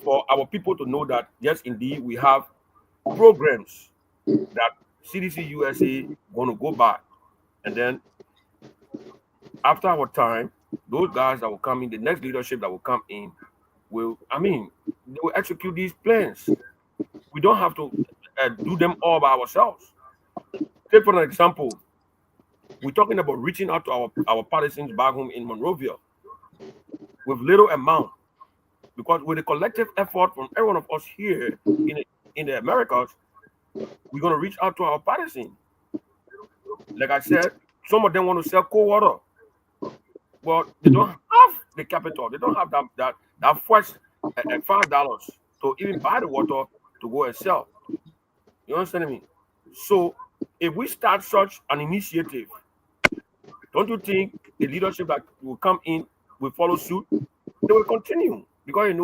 for our people to know that yes, indeed, we have programs that CDC USA going to go back, and then after our time, those guys that will come in, the next leadership that will come in, they will execute these plans. We don't have to do them all by ourselves. Take for an example, we're talking about reaching out to our partisans back home in Monrovia with little amount, because with the collective effort from every one of us here in the Americas, we're going to reach out to our partisans. Like I said, some of them want to sell cold water, but they don't have the capital. They don't have that first $5 to even buy the water to go and sell. You understand me? So if we start such an initiative, don't you think the leadership that will come in will follow suit? They will continue, because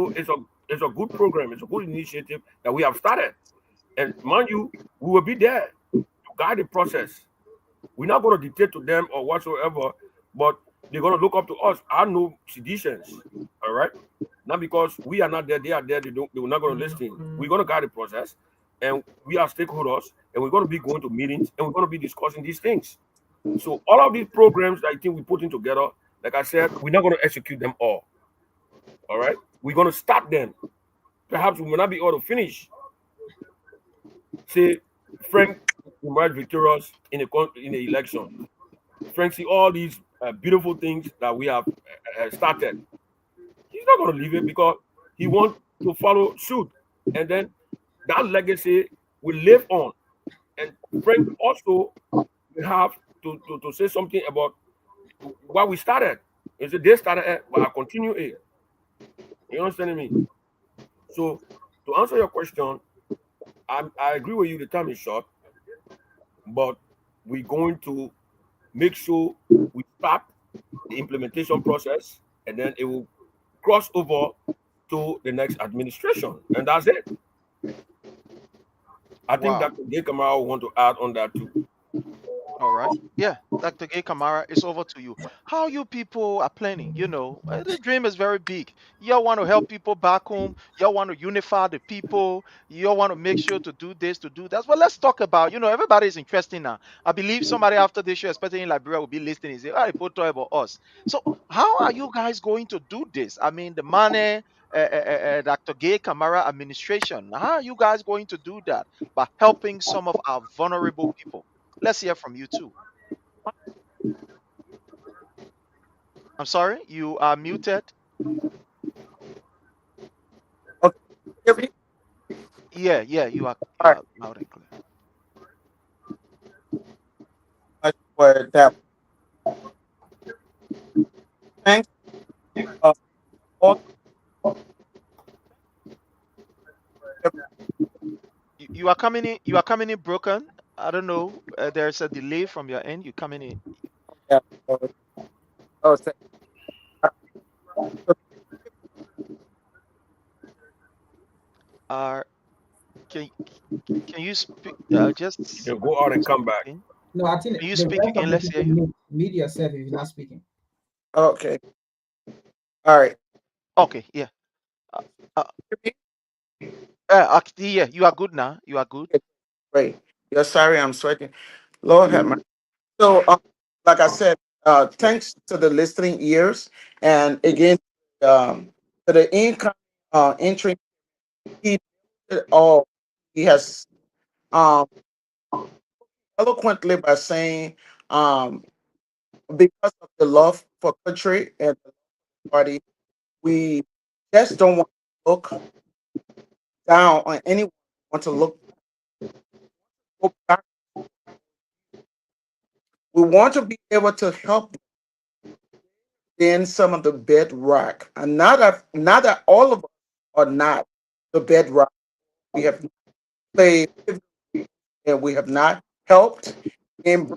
it's a good program, it's a good initiative that we have started. And mind you, we will be there to guide the process. We're not going to dictate to them or whatsoever, but they're going to look up to us. I know seditions, all right? Not because we are not there, they are there, they're not going to listen. We're going to guide the process, and we are stakeholders, and we're going to be going to meetings, and we're going to be discussing these things. So all of these programs that I think we're putting together, like I said, we're not going to execute them all right? We're going to start them. Perhaps we may not be able to finish. Say, Frank emerged victorious in the election. Frank see all these beautiful things that we have started. He's not going to leave it, because he wants to follow suit, and then that legacy will live on. And Frank also will have to say something about what we started. He said they started it, but I continue it. You understand me? So to answer your question, I agree with you. The time is short, but we're going to make sure we start the implementation process, and then it will cross over to the next administration, and that's it. I think Wow. Dr. Gay Kamara will want to add on that too. All right. Yeah, Dr. Gay Kamara, it's over to you. How you people are planning? The dream is very big. You want to help people back home. You want to unify the people. You want to make sure to do this, to do that. Well, let's talk about, everybody is interested now. I believe somebody after this show, especially in Liberia, will be listening and say, "Oh, put about us." So, how are you guys going to do this? I mean, the money, Dr. Gay Kamara administration. How are you guys going to do that by helping some of our vulnerable people? Let's hear from you too. I'm sorry, you are muted. Okay. Hear me? Yeah, yeah, you All right. are loud and clear. Much for that. Thanks. Uh, all You are coming in broken. I don't know. There's a delay from your end. You coming in. yeah. Oh, Uh, can can you speak? You Just can go out and come speak back. again. No, I think Can you the speak rest of again? the Let's hear people you. mute yourself if you're not speaking. okay. All right. Okay, yeah. Uh, uh, Hear me? yeah, you are good now. You are good. Okay, great. You're sorry I'm sweating. Lord have mercy. So, like I said, thanks to the listening ears, and again, to the income entry, he did it all. He has um, eloquently by saying, um, because of the love for country and the party, we just don't want to look down on anyone. Want to look back. We want to be able to help in some of the bedrock, and not that all of us are not the bedrock. We have played and we have not helped in,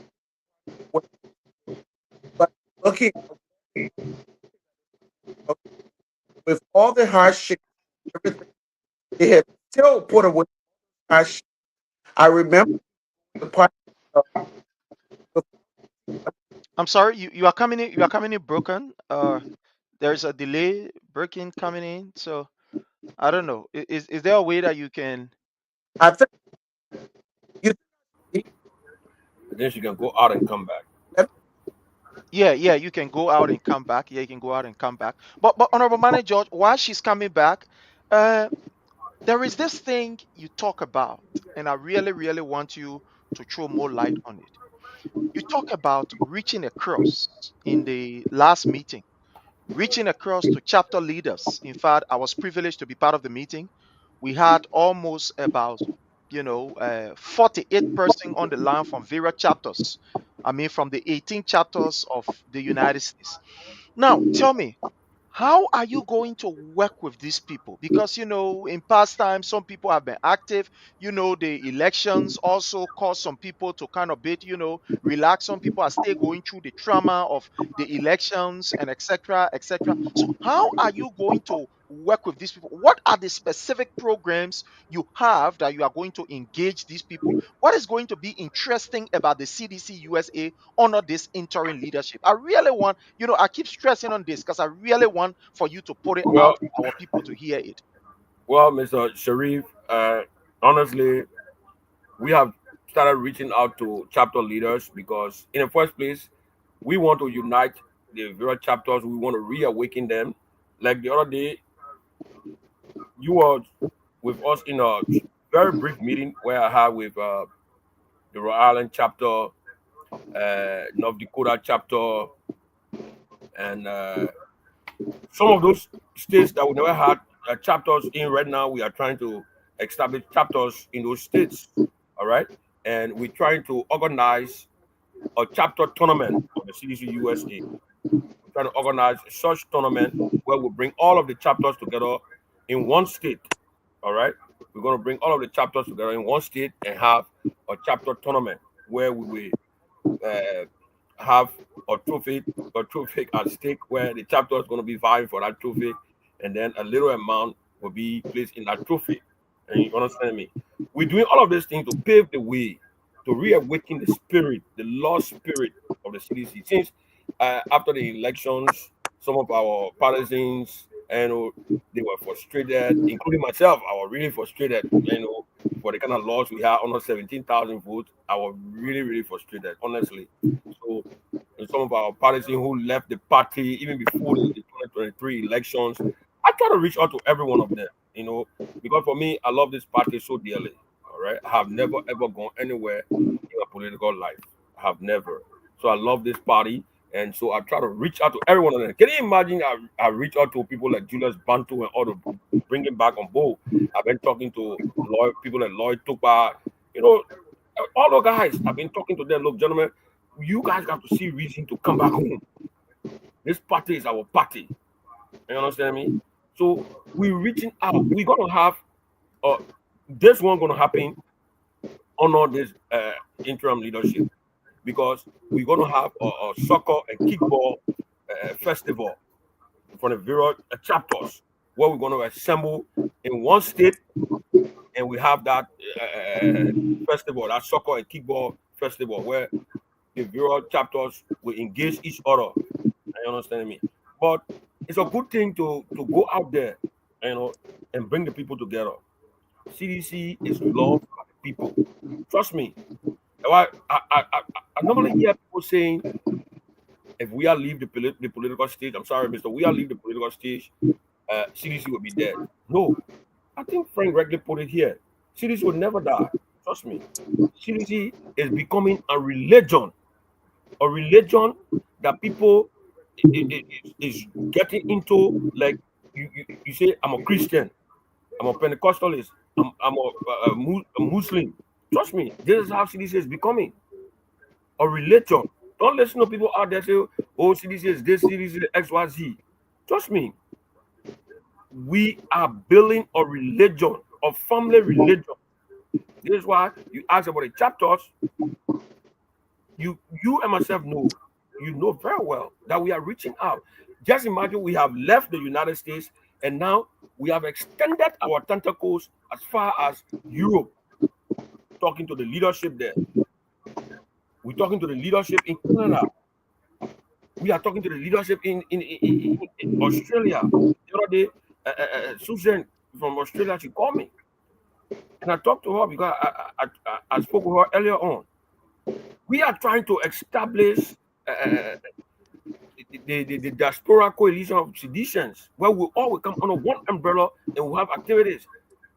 but looking with all the hardship, everything they have still put away hardship. I remember the part of the I'm sorry. You are coming in. You are coming in broken. There's a delay breaking coming in. So I don't know. Is there a way that you can? I think you And then she can go out and come back. let Yeah, yeah, you can go out and come back. Yeah, you can go out and come back. But Honorable Manager George, while she's coming back, uh, there is this thing you talk about, and I really, really want you to throw more light on it. You talk about reaching across in the last meeting, reaching across to chapter leaders. In fact, I was privileged to be part of the meeting. We had almost about 48 person on the line from various chapters. I mean, from the 18 chapters of the United States. Now, tell me, how are you going to work with these people? Because, in past times, some people have been active. The elections also caused some people to kind of bit, relax. Some people are still going through the trauma of the elections and etc. etc. So, how are you going to work with these people? What are the specific programs you have that you are going to engage these people? What is going to be interesting about the CDC USA under this interim leadership? I really want, I keep stressing on this because I really want for you to put it out Well, for our people to hear it. Mr. Sharif, honestly, we have started reaching out to chapter leaders because, in the first place, we want to unite the various chapters. We want to reawaken them. Like the other day, you were with us in a very brief meeting where I had with the Rhode Island chapter, North Dakota chapter, and some of those states that we never had chapters in. Right now, we are trying to establish chapters in those states. All right, and we're trying to organize a chapter tournament of the CDC USA. We're trying to organize such tournament where we bring all of the chapters together in one state. All right, we're going to bring all of the chapters together in one state and have a chapter tournament where we will have a trophy at stake, where the chapter is going to be vying for that trophy. and then a little amount will be placed in that trophy. And you understand me? We're doing all of these things to pave the way to reawaken the spirit, the lost spirit of the CDC. Since after the elections, some of our partisans, they were frustrated, including myself. I was really frustrated, for the kind of laws we had, under 17,000 votes. I was really, really frustrated, honestly. So, and some of our partisans who left the party even before the 2023 elections, I try to reach out to every one of them, because for me, I love this party so dearly. All right. I have never ever gone anywhere in my political life. I have never. So I love this party. And so I try to reach out to every one of them. Can you imagine I reach out to people like Julius Bantu and all to bring him back on board? I've been talking to people like Lloyd Tupa, all the guys. I've been talking to them. Look, gentlemen, you guys have to see reason to come back home. This party is our party. You understand me? So we're reaching out. We're gonna have this one gonna happen under this interim leadership, because we're gonna have a soccer and kickball festival for the various chapters, where we're gonna assemble in one state, and we have that festival, that soccer and kickball festival, where the various chapters will engage each other. You understand me? But it's a good thing to go out there, and bring the people together. CDC is loved by the people. Trust me. I normally hear people saying, if we are leave the political stage, I'm sorry, Mister, we are leave the political stage, CDC will be dead. No, I think Frank Reckley put it here. CDC will never die. Trust me. CDC is becoming a religion that people is getting into. Like you say, I'm a Christian, I'm a Pentecostalist, I'm a Muslim. Trust me, this is how CDC is becoming a religion. Don't listen to people out there say, oh, CDC is this, CDC is XYZ. Trust me, we are building a religion, a family religion. This is why you ask about the chapters. You and myself know, very well that we are reaching out. Just imagine we have left the United States, and now we have extended our tentacles as far as Europe, talking to the leadership there. We're talking to the leadership in Canada. We are talking to the leadership in Australia. The other day, Susan from Australia, she called me, and I talked to her because I spoke with her earlier on. We are trying to establish the diaspora coalition of seditions, where we all will come under one umbrella and we'll have activities.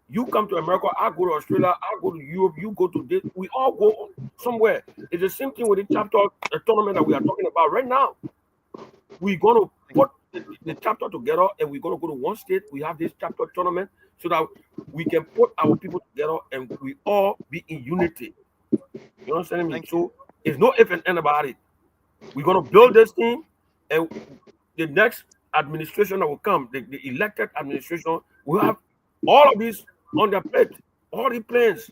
You come to America, I go to Australia, I go to Europe, you go to this, we all go somewhere. It's the same thing with the chapter tournament that we are talking about right now. We're going to put the chapter together, and we're going to go to one state. We have this chapter tournament so that we can put our people together and we all be in unity. You understand me? So there's no if and end about it. We're going to build this thing, and the next administration that will come, the elected administration, will have all of this on their plate, all the plans.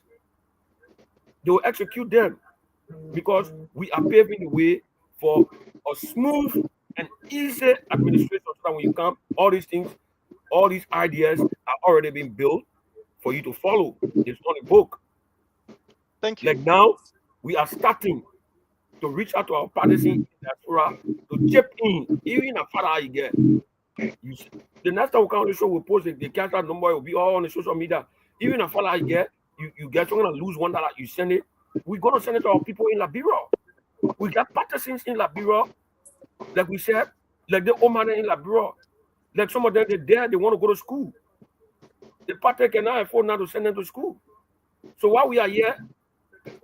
They will execute them, because we are paving the way for a smooth and easy administration. So that when you come, all these things, all these ideas are already being built for you to follow. It's on the book. Thank you. Like now, we are starting to reach out to our partisans in diaspora to chip in, even a father you get. The next time we come on the show, we'll post the cash out number. It will be all on the social media. Even a father you get, you get, you're gonna lose $1. You send it. We're gonna send it to our people in Liberia. We got partisans in Liberia, like we said, like the old man in Liberia. Like some of them, they're there, they want to go to school. The party cannot afford now to send them to school. So while we are here,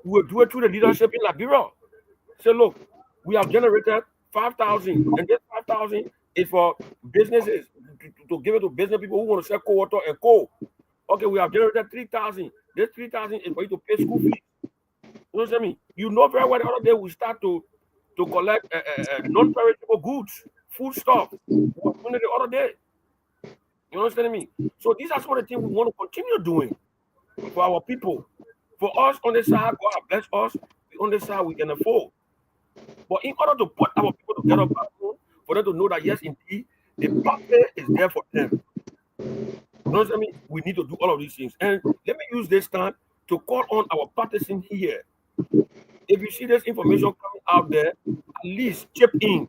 we'll do it through the leadership in Liberia. Say, look, we have generated 5,000, and this 5,000 is for businesses, to give it to business people who want to sell coal water and coal. Okay, we have generated 3,000. This 3,000 is for you to pay school fees. You understand me? You know very well the other day we start to collect non-perishable goods, food stuff. We were doing it the other day. You understand me? So these are some of the things we want to continue doing for our people. For us on the side, God bless us. On the side, we can afford. But in order to put our people together, for them to know that yes, indeed, the party is there for them. You know what I mean? We need to do all of these things. And let me use this time to call on our partisan here. If you see this information coming out there, at least chip in.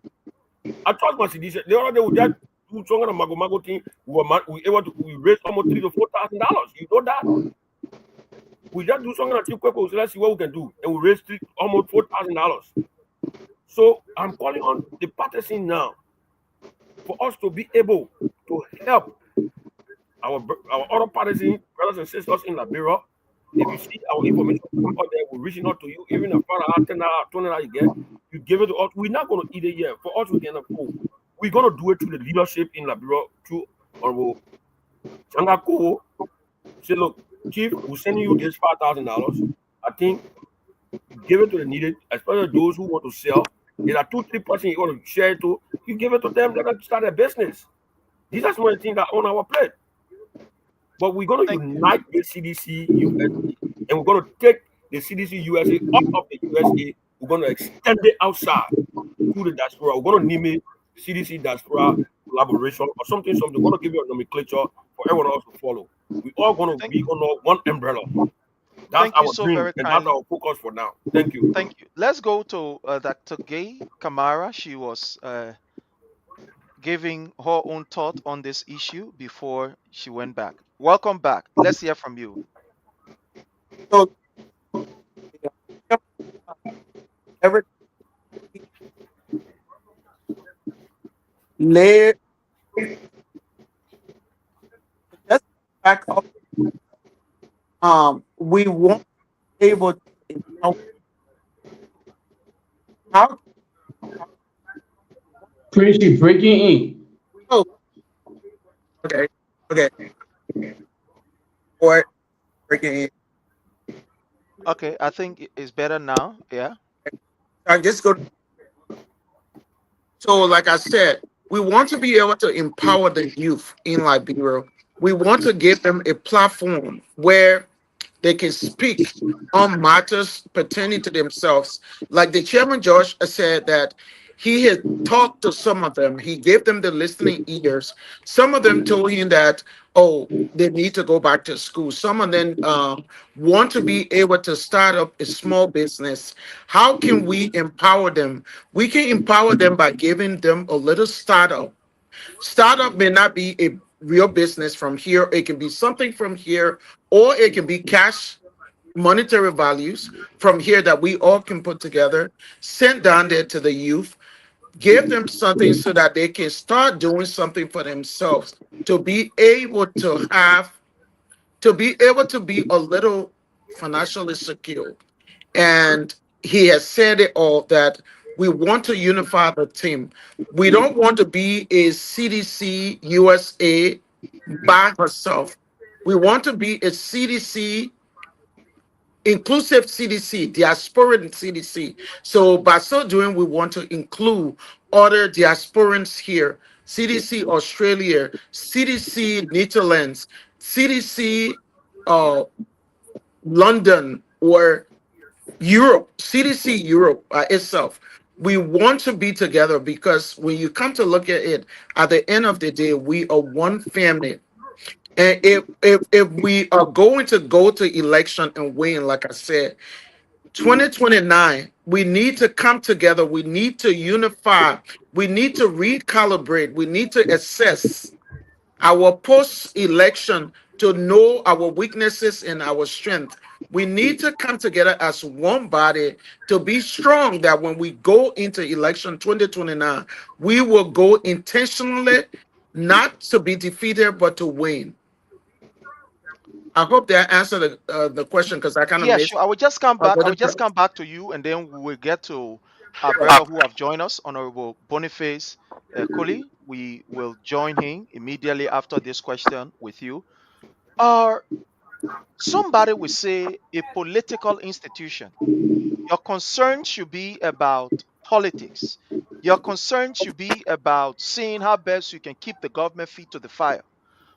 I trust my CDC. The other day we just do stronger than Mago Mago thing. We able to we raised almost $3,000 to $4,000. You know that? We just do something until Kweko, so let's see what we can do. And we raised almost $4,000. So I'm calling on the partisan now for us to be able to help our other partisan brothers and sisters in Liberia. If you see our information coming out there, we're reaching out to you, even as far as $10 you get, you give it to us. We're not going to eat it yet. For us, we can afford. We're going to do it through the leadership in Liberia, through Honorable Changako. Say, look, Chief, we're sending you this $5,000. I think give it to the needed, especially those who want to sell. There are 2, 3 persons you want to share it to. You give it to them, let them start a business. These are some of the things that are on our plate. But we're going to Thank you. unite the CDC-USA, and we're going to take the CDC-USA out of the USA. We're going to extend it outside to the diaspora. We're going to name it CDC Diaspora Collaboration or something. We're going to give you a nomenclature for everyone else to follow. We're all going to Thank, be under one umbrella. That's thank you our so dream, very and that's kindly. our focus for now. Thank you. Thank you. Let's go to Dr. Gay Kamara. She was giving her own thought on this issue before she went back. Welcome back. Let's hear from you. So every layer just back up. We won't be able to how Prince, you breaking in. oh, okay, okay, or freaking Okay, I think it's better now. Yeah. I just go. So, like I said, we want to be able to empower the youth in Liberia. We want to give them a platform where they can speak on matters pertaining to themselves. Like the chairman Josh said that he had talked to some of them. He gave them the listening ears. Some of them told him that, oh, they need to go back to school. Some of them want to be able to start up a small business. How can we empower them? We can empower them by giving them a little startup. Startup may not be a real business from here. It can be something from here, or it can be cash monetary values from here that we all can put together, send down there to the youth, give them something so that they can start doing something for themselves to be able to have, to be able to be a little financially secure. And he has said it all that we want to unify the team. We don't want to be a CDC USA by herself. We want to be a CDC inclusive CDC, diasporan CDC. So by so doing, we want to include other diasporans here, CDC Australia, CDC Netherlands, CDC uh, London, or Europe, CDC Europe itself. We want to be together because when you come to look at it, at the end of the day, we are one family. And if we are going to go to election and win, like I said, 2029, we need to come together. We need to unify. We need to recalibrate. We need to assess our post election to know our weaknesses and our strength. We need to come together as one body to be strong that when we go into election 2029, we will go intentionally, not to be defeated, but to win. I hope that answered the question because I kind of Yeah, missed sure. I will just come a back. I little will just come back to you, and then we will get to our brother who have joined us, Honorable Boniface Kuli. We will join him immediately after this question with you. Or somebody will say a political institution. Your concern should be about politics. Your concern should be about seeing how best you can keep the government feet to the fire.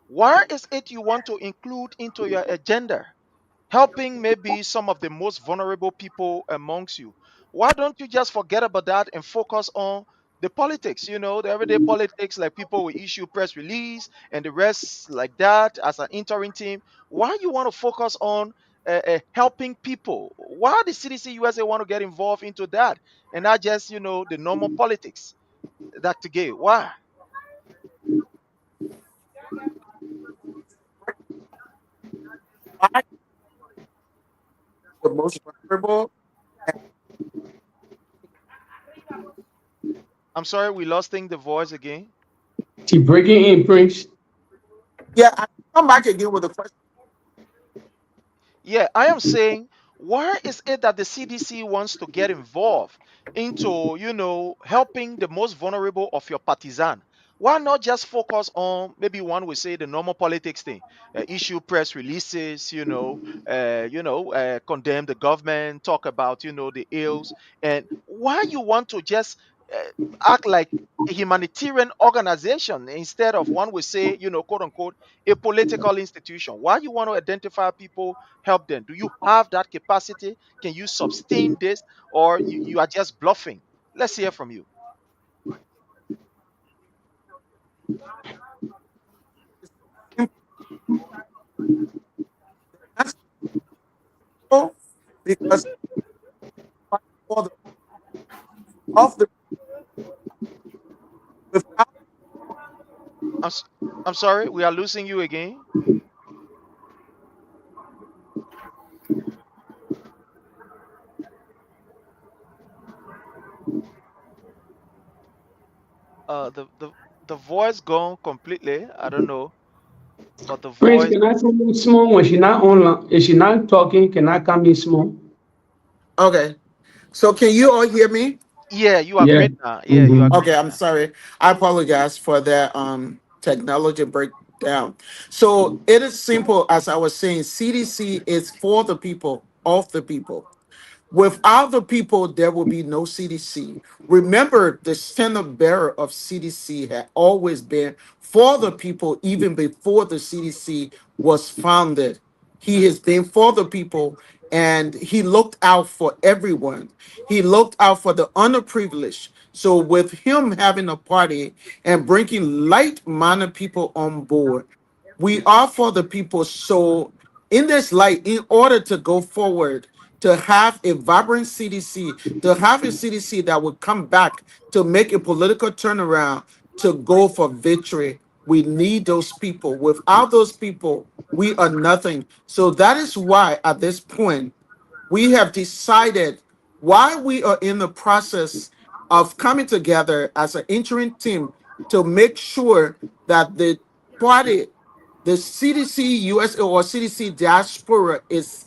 Where is it you want to include into your agenda? Helping maybe some of the most vulnerable people amongst you. Why don't you just forget about that and focus on the politics, the everyday politics, like people will issue press release and the rest like that as an interim team. Why you want to focus on helping people? Why the CDC USA want to get involved into that and not just, the normal politics? Dr. Gay, why? Why the most vulnerable? And I'm sorry, we lost the voice again. She breaking in, Prince. yeah, I come back again with a question. Yeah, I am saying, why is it that the CDC wants to get involved into, helping the most vulnerable of your partisan? Why not just focus on, maybe one would say, the normal politics thing, issue press releases, condemn the government, talk about, the ills, and why you want to just act like a humanitarian organization instead of, one would say, quote unquote, a political institution? Why you want to identify people, help them? Do you have that capacity? Can you sustain this, or you are just bluffing? Let's hear from you. Simple. That's simple because for the of the without I'm, s- I'm sorry, we are losing you again. The voice gone completely. I don't know, but the Prince, voice. can I come in small when she not online? If she not talking, can I come in small? okay. So can you all hear me? Yeah, you are Yeah. great now. Yeah, you are Mm-hmm. great Okay, I'm now. sorry. I apologize for that technology breakdown. So it is simple as I was saying, CDC is for the people, of the people. Without the people, there will be no CDC. Remember, the standard bearer of CDC had always been for the people, even before the CDC was founded. He has been for the people, and he looked out for everyone. He looked out for the underprivileged. So, with him having a party and bringing like-minded people on board, we are for the people. So, in this light, in order to go forward, to have a vibrant CDC, to have a CDC that would come back to make a political turnaround to go for victory, we need those people. Without those people, we are nothing. So that is why at this point, we have decided why we are in the process of coming together as an interim team to make sure that the party, the CDC USA or CDC diaspora is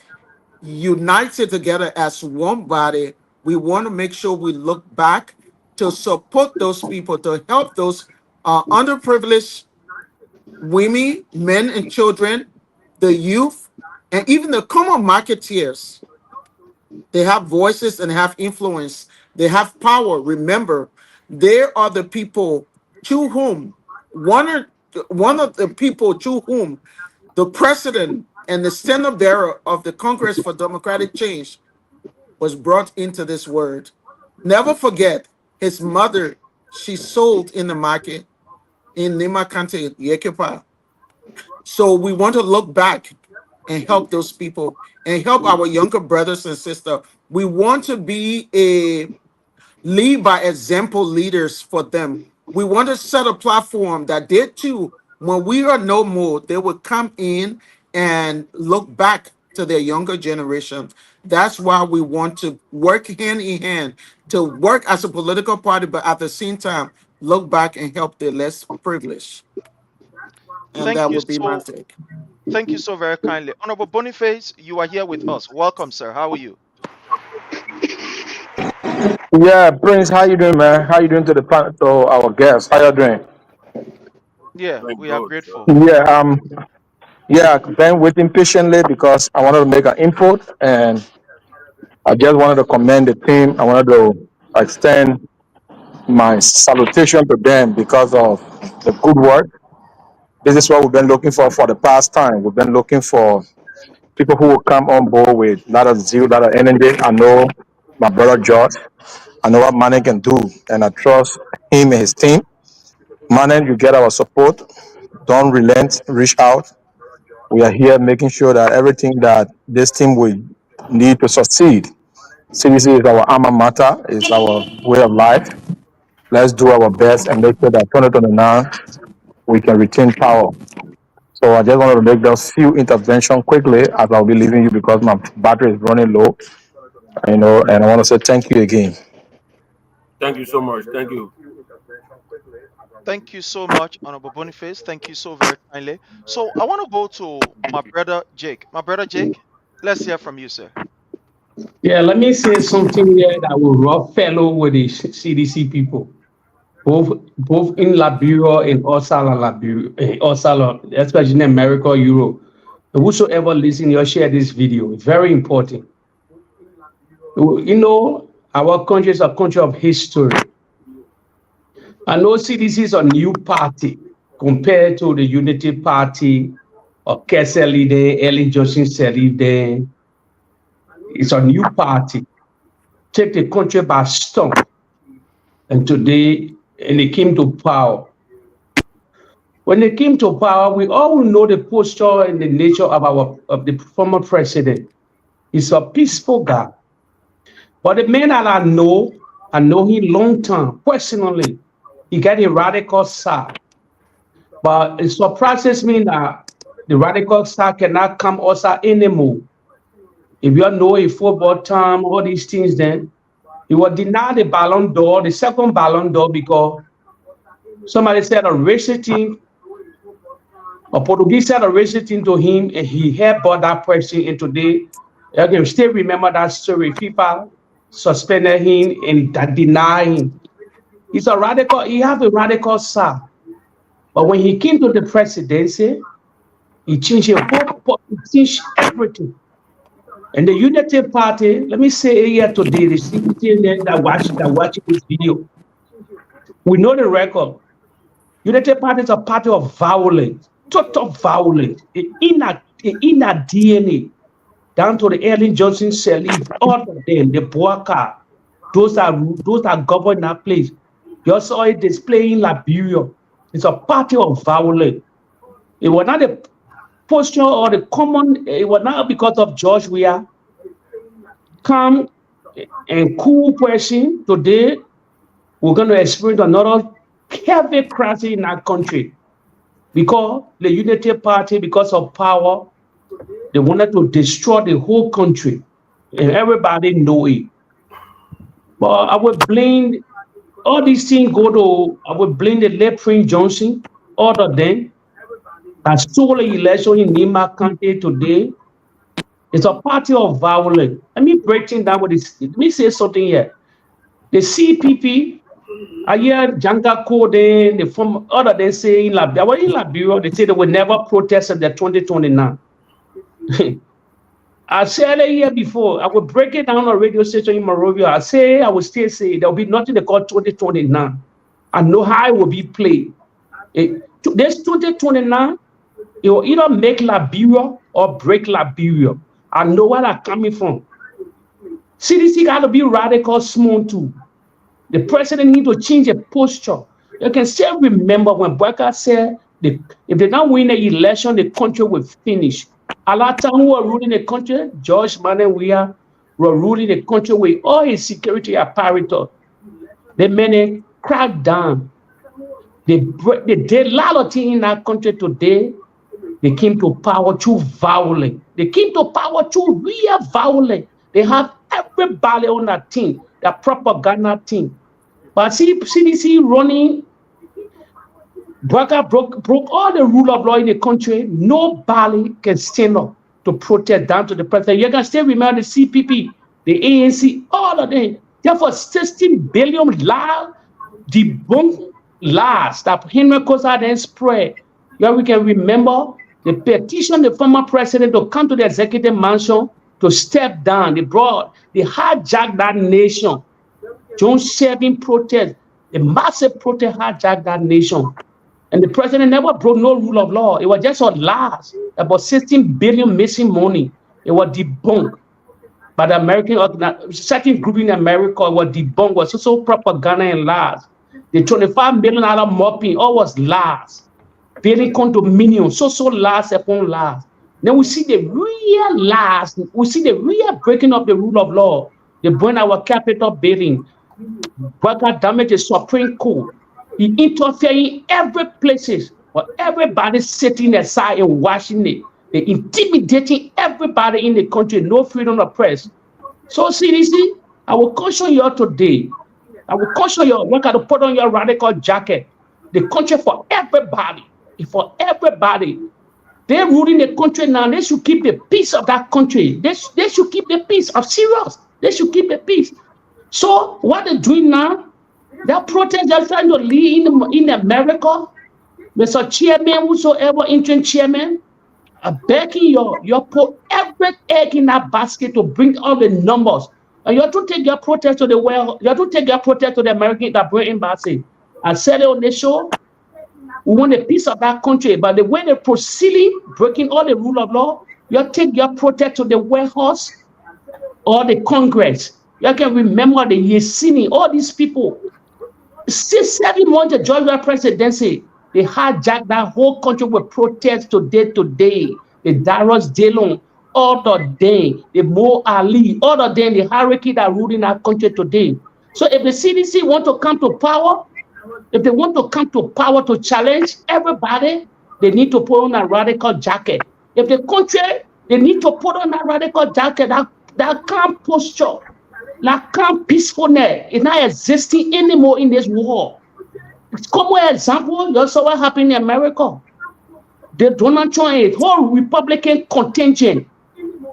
united together as one body. We want to make sure we look back to support those people, to help those underprivileged women, men, and children, the youth, and even the common marketeers. They have voices and have influence. They have power. Remember, they are the people to whom one of one of the people to whom the president and the standard bearer of the Congress for Democratic Change was brought into this world. Never forget his mother, she sold in the market in Nima Kante, Yekepa. So we want to look back and help those people and help our younger brothers and sisters. We want to be a lead by example leaders for them. We want to set a platform that they too, when we are no more, they will come in and look back to their younger generation. That's why we want to work hand in hand to work as a political party, but at the same time, look back and help the less privileged. And Thank that you would be my so take. Thank you so very kindly. Honorable Boniface, you are here with us. Welcome, sir. How are you? Yeah, Prince, how you doing, man? How you doing to to our guests? How you doing? Yeah, Doing we are good, sir. grateful. Yeah, yeah, been waiting patiently because I wanted to make an input, and I just wanted to commend the team. I wanted to extend my salutation to them because of the good work. This is what we've been looking for the past time. We've been looking for people who will come on board with a lot of zeal, a lot of energy. I know my brother George I know what Manen can do, and I trust him and his team. Manen, you get our support. Don't relent. Reach out. We are here making sure that everything that this team will need to succeed. CDC is our alma mater. It's our way of life. Let's do our best and make sure that 2029 we can retain power. So I just wanted to make those few interventions quickly as I'll be leaving you because my battery is running low. And I want to say thank you again. Thank you so much. Thank you. Thank you so much, Honorable Boniface. Thank you so very kindly. So I want to go to my brother Jake. My brother Jake, let's hear from you, sir. Yeah, let me say something here that will rough fellow with the CDC people, both in Liberia and also Liberia, also especially in America, Europe. Whosoever listen, you share this video. It's very important. Our country is a country of history. I know CDC is a new party compared to the Unity Party or Kessel leader, Ellen Johnson leader. It's a new party. Take the country by storm. And today, and they came to power. When they came to power, we all know the posture and the nature of the former president. He's a peaceful guy. But the man that I know him long time, personally. He got a radical side. But it surprises me that the radical side cannot come also anymore. If you know a football time, all these things, then he was denied the Ballon d'Or, the second Ballon d'Or, because somebody said a racist thing, a Portuguese said a racist thing to him, and he had bought that person. And today, you can still remember that story. FIFA suspended him and denied him. He's a radical, he has a radical side. But when he came to the presidency, he changed everything. And the Unity Party, let me say here today, the CDC that watching this video, we know the record. Unity Party is a party of violence, total violence, in our DNA, down to the Ellen Johnson Sirleaf, all of them, the Boaka, those are governed that place. You saw it displaying in Liberia. It's a party of violence. It was not the posture or the common, it was not because of George Weah. Calm and cool person. Today, we're going to experience another heavy crisis in our country. Because the Unity Party, because of power, they wanted to destroy the whole country. And everybody know it. But I would blame all these things I would blame the late Prince Johnson, all of them, that stole the election in Nima County today. It's a party of violence. Let me break things down with this. Let me say something here. The CPP, I hear Janga Code, the form other than saying in Liberia, they say they will never protest at the 2029. I said it here before. I will break it down on a radio station in Monrovia. I will still say there will be nothing they call 2029. I know how it will be played. This 2029, it will either make Liberia or break Liberia. I know where I'm coming from. CDC got to be radical smooth too. The president need to change the posture. You can still remember when Boyka said, if they don't win the election, the country will finish. A lot of time who are ruling the country, George Manen Weah were ruling the country with all his security apparatus. They made crack down. They did a lot of things in that country today. They came to power through violence. They came to power through real violence. They have everybody on that team, that propaganda team. But see, CDC running, broke all the rule of law in the country. Nobody can stand up to protest down to the president. You can still remember the CPP, the ANC, all of them. Therefore, 16 billion lies, debunked lies that Henry Kosa then spread. Yeah, we can remember the petition the former president to come to the executive mansion to step down. They hijacked that nation. June 7 protest, the massive protest hijacked that nation. And the president never broke no rule of law. It was just a lies about 16 billion missing money. It was debunked. by the American certain group in America was debunked, was also propaganda and lies. The $25 million mopping, all was lies. Building condominium, so lies upon lies. Then we see the real lies. We see the real breaking of the rule of law. They burn our Capitol building. Burger damage the Supreme Court. He interfere in every places. But everybody sitting aside and watching it. They intimidating everybody in the country. No freedom of press. So CDC, I will caution you all today. I will caution you. You got to put on your radical jacket. The country for everybody. For everybody. They're ruling the country now. They should keep the peace of that country. They should keep the peace. I'm serious. They should keep the peace. So what they're doing now, they're protesting, they're trying to lead in America. Mr. Chairman, whosoever interim chairman, begging you put every egg in that basket to bring all the numbers. And you have to take your protest to the world, you have to take your protest to the American embassy and say it on the show. We want a piece of that country, but the way they're proceeding, breaking all the rule of law, you take your protest to the White House or the Congress. You can remember the Yesini, all these people. 7 months of Georgia presidency, they hijacked that whole country with protests today. The Darius Dillon, all the day, the Mo Ali, all the day, the hierarchy that rule in our country today. So if the CDC want to come to power, if they want to come to power to challenge everybody, they need to put on a radical jacket. If the country, they need to put on a radical jacket, that calm posture, that calm peacefulness is not existing anymore in this world. Common example, you saw what happened in America. The Donald Trump, a whole Republican contingent,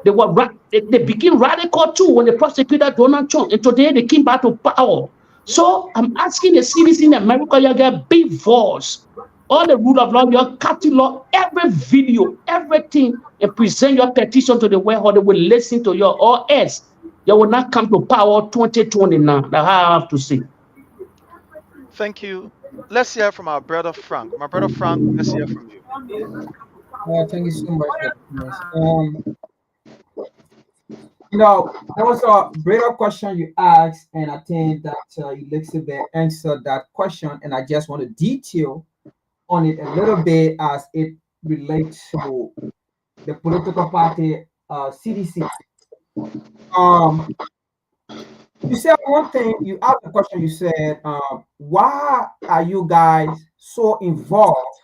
they became radical too when they prosecuted Donald Trump, and today they came back to power. So I'm asking the CDC in America, you get big voice, all the rule of law, your catalog, every video, everything, and present your petition to the world, they will listen to you, or else you will not come to power 2029. That's how I have to say. Thank you. Let's hear from our brother Frank. My brother Frank, let's hear from you. Thank you so much for this. There was a greater question you asked, and I think that Elizabeth answered that question, and I just want to detail on it a little bit as it relates to the political party CDC. You said one thing, you asked the question, you said, why are you guys so involved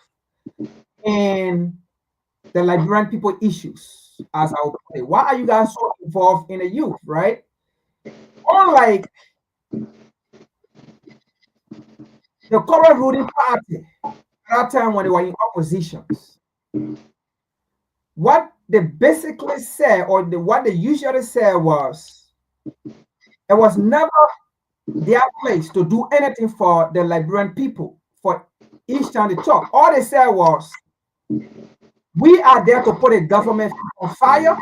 in the Liberian people issues, as I would say? Why are you guys so involved in the youth, right? Unlike the current ruling party at that time when they were in oppositions, what they basically said, or what they usually said was, it was never their place to do anything for the Liberian people for each time they talk. All they said was, we are there to put the government on fire,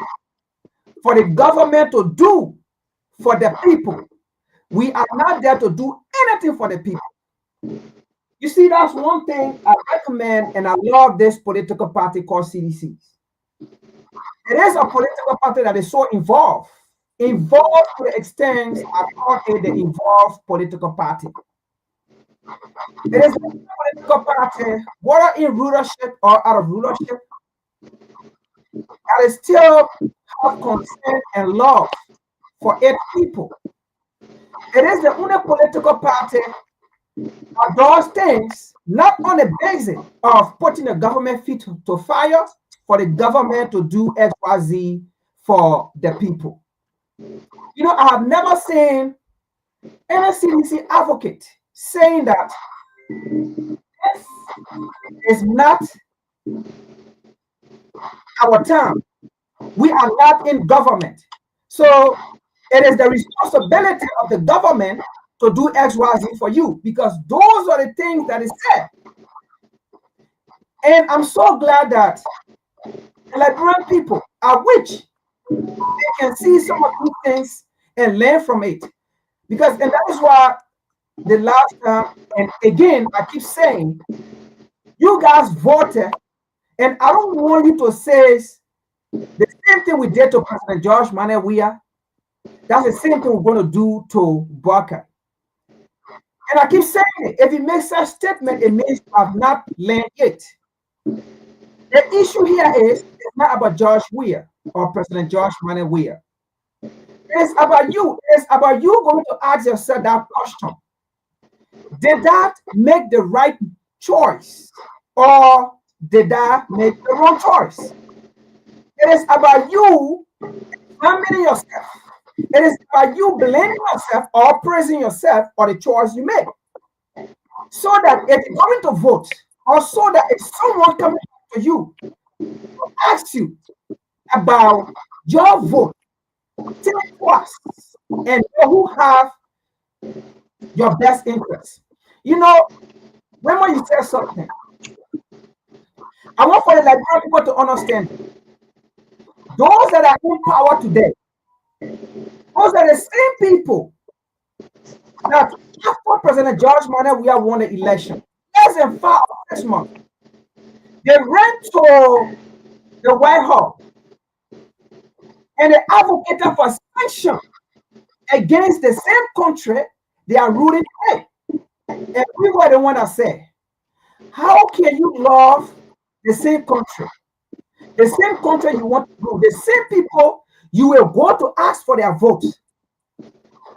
for the government to do for the people. We are not there to do anything for the people. You see, that's one thing I recommend, and I love this political party called CDC. It is a political party that is so involved to the extent I call it the involved political party. It is a political party, whether in rulership or out of rulership, that is still have concern and love for its people. It is the only political party that does things not on the basis of putting the government feet to fire for the government to do XYZ for the people. You know, I have never seen any CDC advocate saying that this is not our time. We are not in government. So it is the responsibility of the government to do XYZ for you, because those are the things that is said. And I'm so glad that the Liberian people, at which they can see some of these things and learn from it. Because, and that is why the last time, and again, I keep saying, you guys voted, and I don't want you to say the same thing we did to President George Manuel Weah, That's the same thing we're going to do to Barker. And I keep saying it. If he makes such statement, it means you have not learned it. The issue here is it's not about George Weah or President George Manuel Weah. It's about you. It's about you going to ask yourself that question. Did that make the right choice? Or did that make the wrong choice? It is about you examining yourself. It is about you blaming yourself or praising yourself for the choice you made. So that if you're going to vote, or so that if someone coming to you asks you about your vote, think twice and know who have your best interests. You know, when you say something, I want for the Liberian people to understand those that are in power today, those are the same people that after President George Manuel we have won the election, less than 5 or 6 months, they ran to the White House and they advocated for sanction against the same country they are ruling today. And we were the one that said, how can you love the same country? The same country you want to rule, the same people you will go to ask for their votes.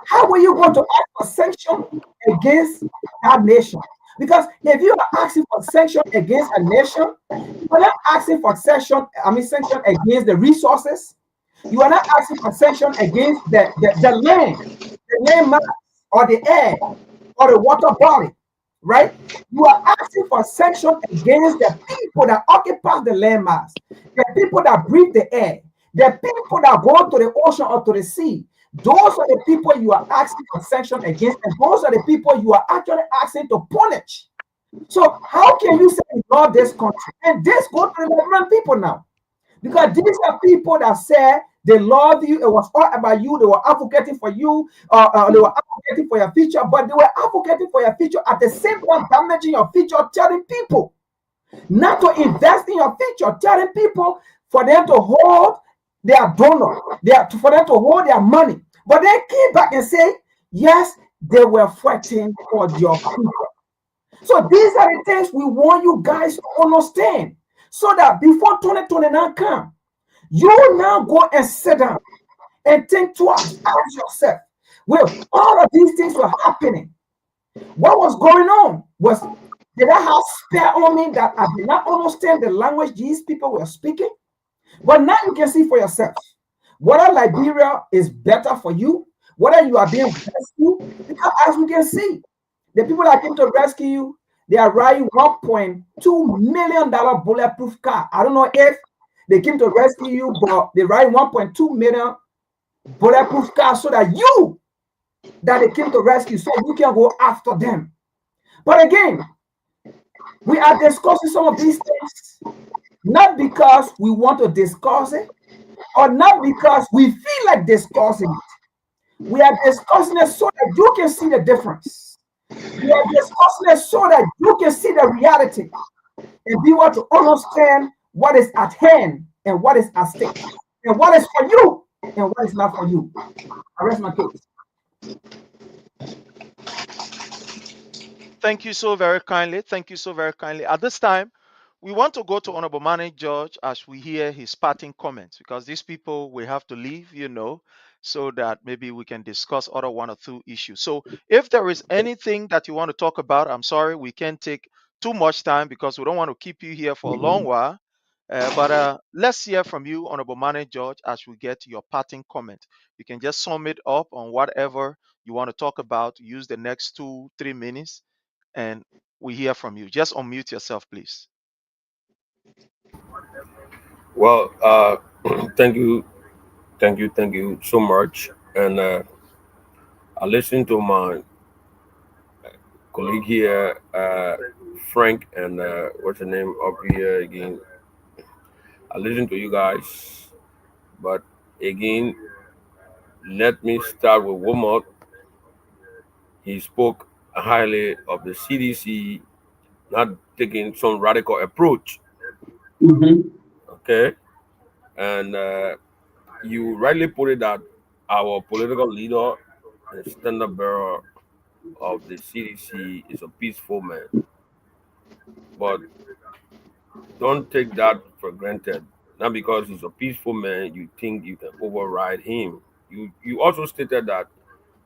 How will you go to ask for sanction against that nation? Because if you are asking for sanction against a nation, you are not asking for sanction against the resources. You are not asking for sanction against the land mass, or the air, or the water body, right? You are asking for sanction against the people that occupy the land mass, the people that breathe the air, the people that go to the ocean or to the sea. Those are the people you are asking for sanction against, and those are the people you are actually asking to punish. So how can you say you love this country? And this go to the Liberian people now. Because these are people that say they love you, it was all about you, they were advocating for you, they were advocating for your future, but they were advocating for your future at the same time damaging your future, telling people not to invest in your future, telling people for them to hold their donor, for them to hold their money. But they came back and say, yes, they were fighting for your future. So these are the things we want you guys to understand. So that before 2029 come, you now go and sit down and think twice. Ask yourself, well, all of these things were happening. What was going on? Did I have spare on me that I did not understand the language these people were speaking? But now you can see for yourself whether Liberia is better for you, whether you are being rescued. Because as we can see, the people that came to rescue you, they are riding $1.2 million bulletproof car. I don't know if they came to rescue you, but they ride $1.2 million bulletproof car so that they came to rescue, so you can go after them. But again, we are discussing some of these things not because we want to discuss it, or not because we feel like discussing it. We are discussing it so that you can see the difference. We are discussing it so that you can see the reality and be able to understand what is at hand and what is at stake, and what is for you and what is not for you. I rest my case. Thank you so very kindly. Thank you so very kindly. At this time, we want to go to Honorable Manager George as we hear his parting comments, because these people will have to leave, so that maybe we can discuss other one or two issues. So if there is anything that you want to talk about, I'm sorry, we can't take too much time because we don't want to keep you here for a long while. But let's hear from you, Honorable Manager George, as we get to your parting comment. You can just sum it up on whatever you want to talk about. Use the next 2-3 minutes and we hear from you. Just unmute yourself, please. Well, thank you so much. And I listened to my colleague here, Frank, and what's the name up here again? I listened to you guys, but again, let me start with Wilmot. He spoke highly of the CDC not taking some radical approach. Mm-hmm. Okay, and you rightly put it that our political leader and standard bearer of the CDC is a peaceful man. But don't take that for granted. Not because he's a peaceful man, you think you can override him. You also stated that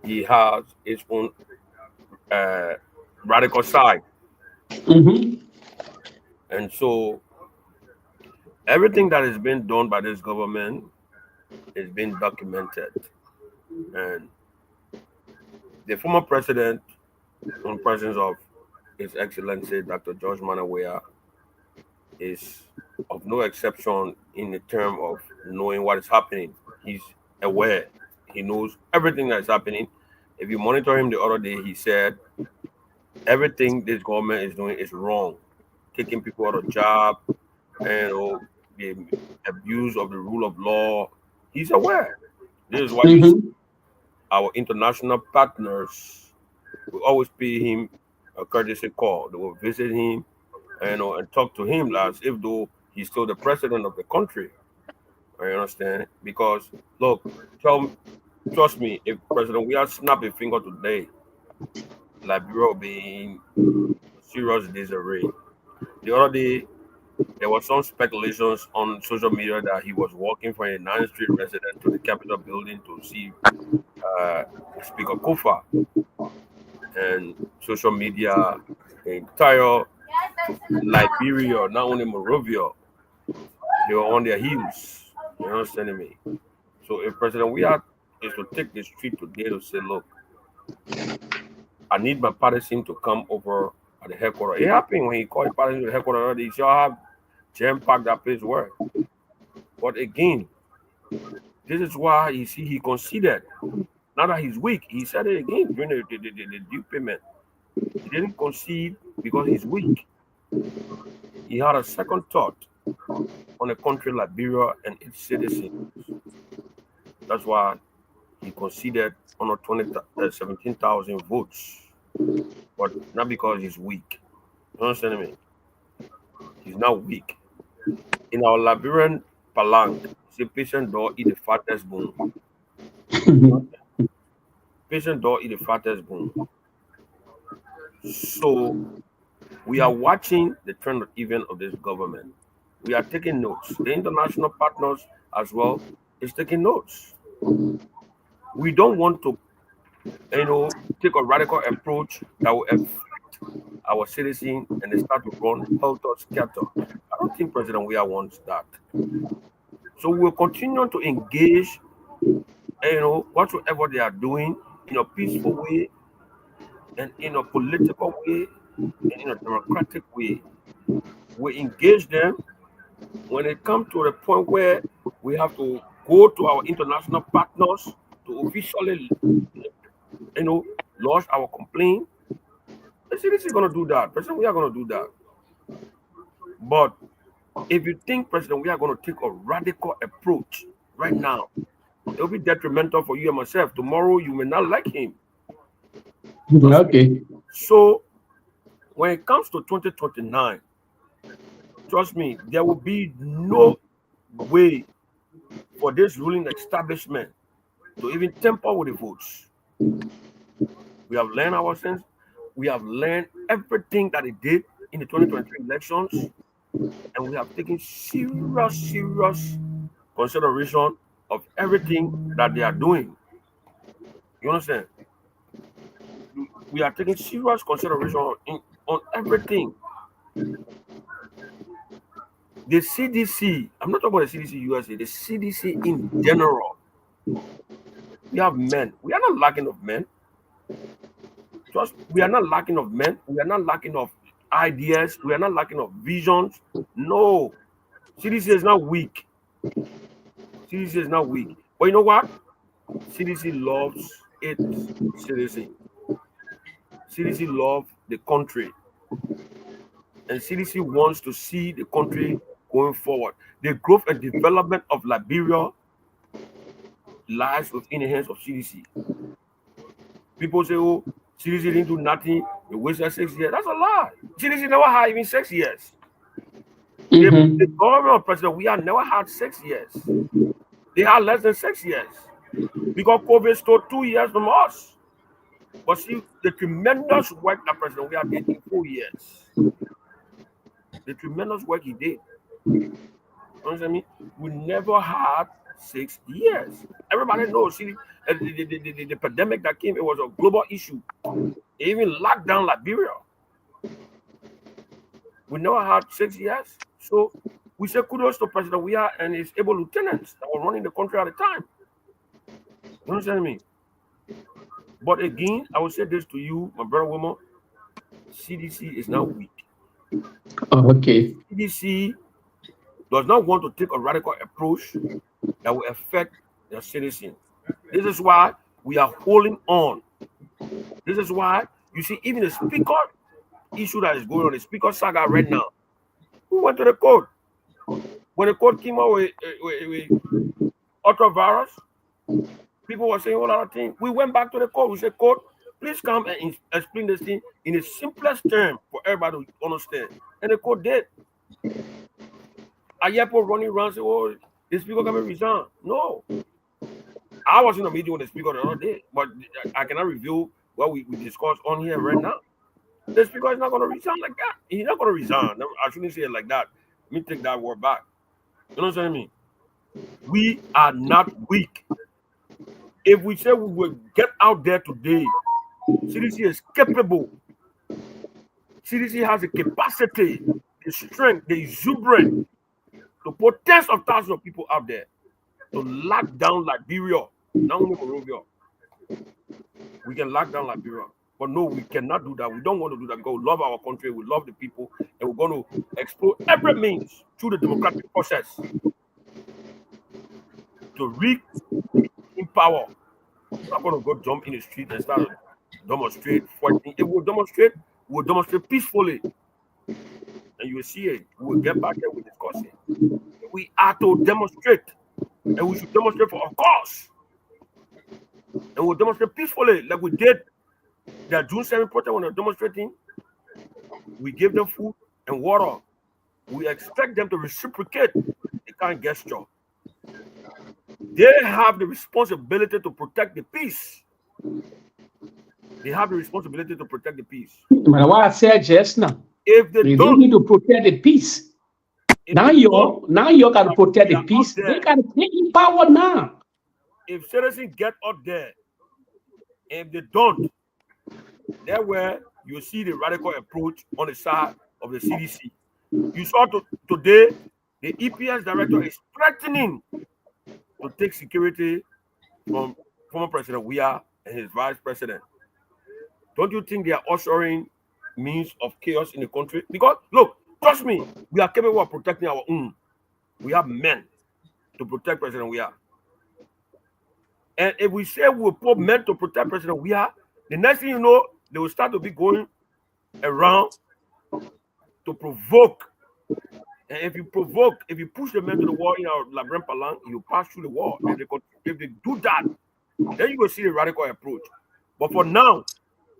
he has his own uh, radical side, Mm-hmm. and so everything that is being done by this government is being documented. And the former president, in presence of His Excellency Dr. George Manawea, is of no exception in the term of knowing what is happening. He's aware. He knows everything that is happening. If you monitor him the other day, he said everything this government is doing is wrong, taking people out of job, and the abuse of the rule of law. He's aware. This is why you see Mm-hmm. our international partners will always pay him a courtesy call. They will visit him and talk to him as if though he's still the president of the country. I understand because look, tell trust me, if President we are snap a finger today, Liberia will be in serious disarray. The other day there was some speculations on social media that he was walking from a 9th Street resident to the Capitol building to see uh, Speaker Kofa, and social media, the entire Liberia, not only Monrovia, they were on their heels. You understand me? So if President Weah is to take the street today to say, look, I need my partisan to come over at the headquarters. It happened when he called his partisan to the headquarters already. He sure have jam-packed that place where. But again, this is why you see he conceded. Now that he's weak, he said it again during the due payment. He didn't concede because he's weak. He had a second thought on a country like Liberia and its citizens. That's why he conceded on 17,000 votes, but not because he's weak. You understand me? He's not weak. In our Liberian palang, say patient dog eat the fattest bone. Patient dog eat the fattest bone. So we are watching the trend of event of this government. We are taking notes. The international partners as well is taking notes. We don't want to, take a radical approach that will affect our citizens and they start to run helter skelter. I don't think President Weah wants that. So we'll continue to engage, whatsoever they are doing in a peaceful way and in a political way and in a democratic way. We engage them when it comes to the point where we have to go to our international partners to officially, lodge our complaint. The CDC is going to do that. President, we are going to do that. But if you think, President, we are going to take a radical approach right now, it will be detrimental for you and myself. Tomorrow, you may not like him. Okay. So, when it comes to 2029, trust me, there will be no way for this ruling establishment to even tamper with the votes. We have learned our sins. We have learned everything that it did in the 2023 elections, and we have taken serious consideration of everything that they are doing. You understand? We are taking serious consideration on everything. The CDC, I'm not talking about the CDC-USA, the CDC in general. We have men. We are not lacking of men. We are not lacking of men. We are not lacking of ideas. We are not lacking of visions. No. CDC is not weak. CDC is not weak. But you know what? CDC loves its citizen. CDC loves the country. And CDC wants to see the country going forward. The growth and development of Liberia lies within the hands of CDC. People say, oh, CDC didn't do nothing. They wasted 6 years. That's a lie. CDC never had even 6 years. The government of President Weah never had 6 years. They had less than 6 years. because COVID stole 2 years from us. But see, the tremendous work that President Weah did in 4 years, the tremendous work he did. You understand me? We never had 6 years. Everybody knows. See, the pandemic that came, it was a global issue. They even locked down Liberia. We never had 6 years. So we say kudos to President Weah and his able lieutenants that were running the country at the time. You understand me? But again, I will say this to you, my brother woman. CDC is now weak. Okay. CDC does not want to take a radical approach that will affect the citizens. This is why we are holding on. This is why you see even the speaker issue that is going on, the speaker saga right now. We went to the court. When the court came out with ultra virus, people were saying a lot of things. We went back to the court. We said, court, please come and explain this thing in the simplest term for everybody to understand. And the court did. Ayepo running around saying, oh, the speaker can resign. No. I was in a meeting with the speaker the other day, but I cannot reveal what we discussed on here right now. The speaker is not going to resign like that. He's not going to resign. I shouldn't say it like that. Let me take that word back. You know what I mean? We are not weak. If we say we will get out there today, CDC is capable. CDC has the capacity, the strength, the exuberance to put tens of thousands of people out there to lock down Liberia, not only Monrovia. We can lock down Liberia. But no, we cannot do that. We don't want to do that because we love our country, we love the people, and we're going to explore every means through the democratic process to reach in power. We're not going to go jump in the street and start to demonstrate fighting. If we we'll demonstrate peacefully. And you will see it. We'll get back there, we'll discuss it. We are to demonstrate. And we should demonstrate for our cause. And we'll demonstrate peacefully like we did the June 7th protest when they're demonstrating. We give them food and water. We expect them to reciprocate the kind gesture. They have the responsibility to protect the peace. They have the responsibility to protect the peace. But what I said just now, if they don't need to protect the peace. Now you got to protect the peace. They got to take in power now. If citizens get up there, if they don't, that's where you see the radical approach on the side of the CDC. You saw today, the EPS director is threatening to take security from former President Weah and his vice president. Don't you think they are ushering means of chaos in the country? Because, look, trust me, we are capable of protecting our own. We have men to protect President Weah. And if we say we'll put men to protect President Weah, the next thing you know, they will start to be going around to provoke. And if you push the men to the wall in our Labren Palang, you pass through the wall. If they do that, then you will see a radical approach. But for now,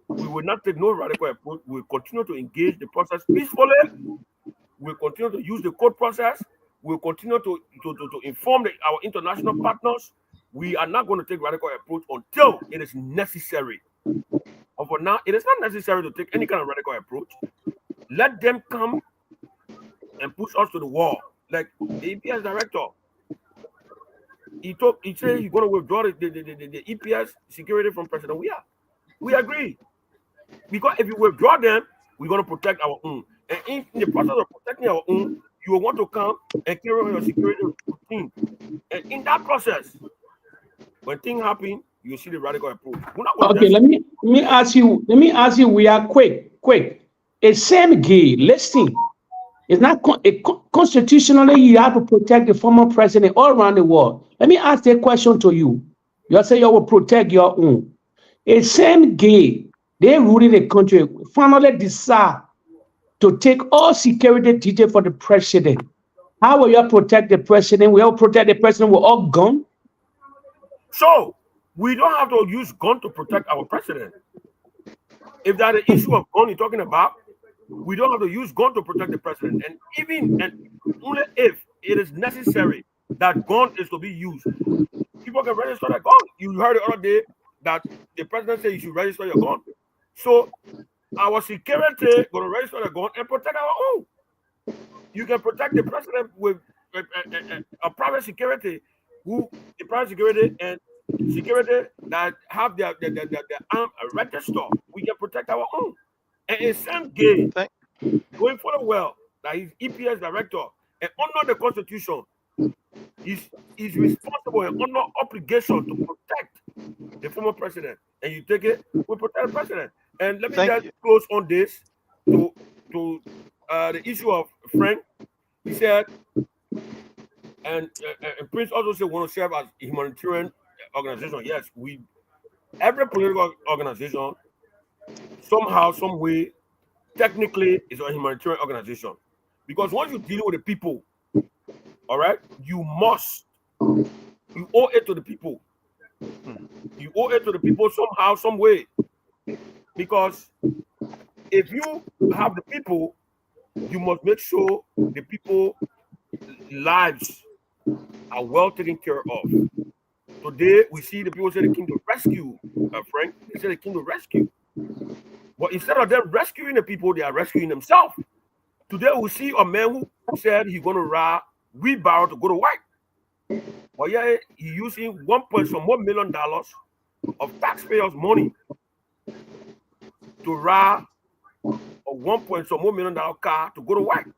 we will not take no radical approach. We will continue to engage the process peacefully. We will continue to use the court process. We will continue to inform our international partners. We are not going to take radical approach until it is necessary. But for now, it is not necessary to take any kind of radical approach. Let them come and push us to the wall. Like the EPS director, he said he's going to withdraw the EPS security from President Weah. We agree. Because if you withdraw them, we're going to protect our own. And in the process of protecting our own, you will want to come and carry on your security routine. And in that process, when things happen, you see the radical approach. Okay, let me ask you, we are quick. A same gay, listen. It's not constitutionally you have to protect the former president all around the world. Let me ask a question to you. You say you will protect your own. A same gay, they ruling the country, finally decide to take all security details for the president. How will you protect the president? Will you protect the president with all guns? So, we don't have to use gun to protect our president. If that is the issue of gun you're talking about, we don't have to use gun to protect the president. And only if it is necessary that gun is to be used, people can register their gun. You heard the other day that the president said you should register your gun. So our security going to register their gun and protect our own. You can protect the president with a private security, who the private security and security that have their arm register. We can protect our own. And it's Sam Gay Thank, going for the well that he's EPS director and under the constitution, he's responsible and under obligation to protect the former president. And you take it, we protect the president. And let me thank just you. close on this to to the issue of Frank. He said, and Prince also said, want to serve as a humanitarian organization. Yes, we every political organization somehow, some way, technically is a humanitarian organization. Because once you deal with the people, all right, you owe it to the people. Mm. You owe it to the people somehow, some way. Because if you have the people, you must make sure the people lives are well taken care of. Today we see the people say they came to rescue, Frank. They say they came to rescue. But instead of them rescuing the people, they are rescuing themselves. Today we see a man who said he's going to ride wheelbarrow to go to work. But yeah, he's using 1 point some more million dollars of taxpayers' money to ride a 1 point some more million-dollar car to go to work.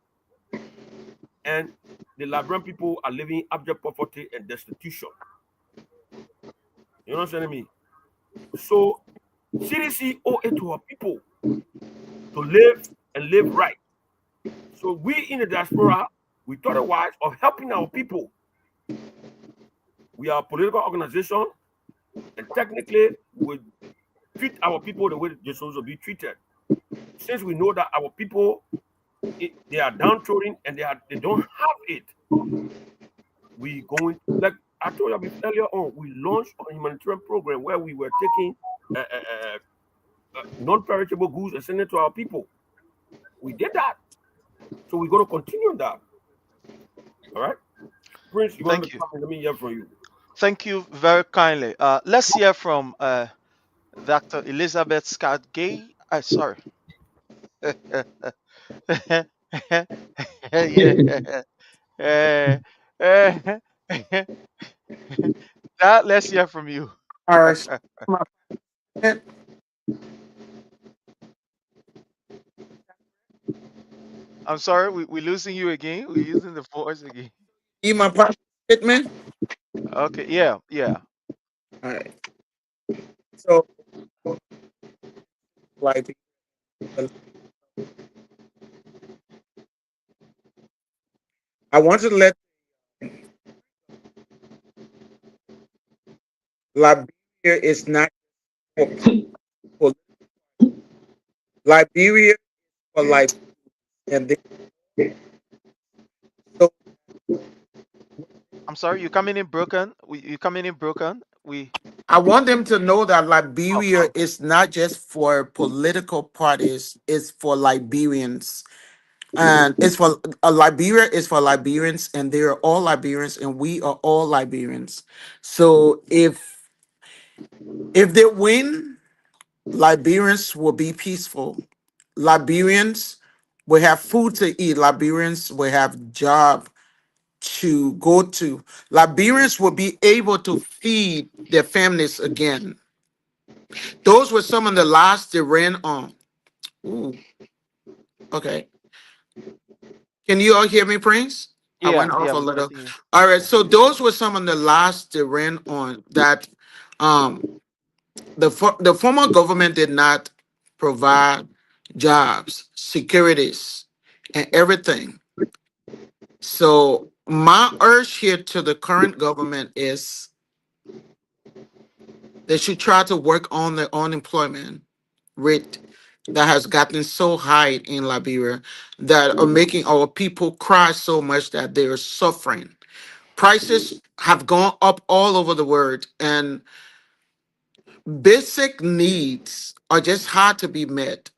And the Liberian people are living abject poverty and destitution. You understand me? So CDC owe it to our people to live and live right. So we in the diaspora, we thought it wise of helping our people. We are a political organization, and technically we treat our people the way they're supposed to be treated. Since we know that our people, they are downtrodden and they don't have it, we going, like I told you earlier on, we launched a humanitarian program where we were taking non-perishable goods and sending it to our people. We did that, so we're going to continue that. All right, Prince, you want to Thank you. come? Let me hear from you. Thank you very kindly. Let's hear from Dr. Elizabeth Scott Gay. Sorry. Yeah. Uh, uh, that, let's hear from you. All right. My statement, I'm sorry, we're losing you again. We're using the voice again. my part statement. Okay, yeah, yeah. All right. So, like, I want to let Liberia is not for, for Liberia for like, and so I'm sorry, you're coming in broken. You're coming in broken. We I want them to know that Okay. Liberia is not just for political parties; it's for Liberians, and it's for Liberia is for Liberians, and they are all Liberians, and we are all Liberians. So if they win, Liberians will be peaceful. Liberians will have food to eat. Liberians will have job to go to. Liberians will be able to feed their families again. Those were some of the lies they ran on. Ooh, okay. Can you all hear me, Prince? I Yeah, went off yeah, a we're little. getting you. All right. Yeah. So those were some of the lies they ran on that um the former government did not provide jobs, securities, and everything. So my urge here to the current government is they should try to work on the unemployment rate that has gotten so high in Liberia that are making our people cry so much that they are suffering. Prices have gone up all over the world, and basic needs are just hard to be met.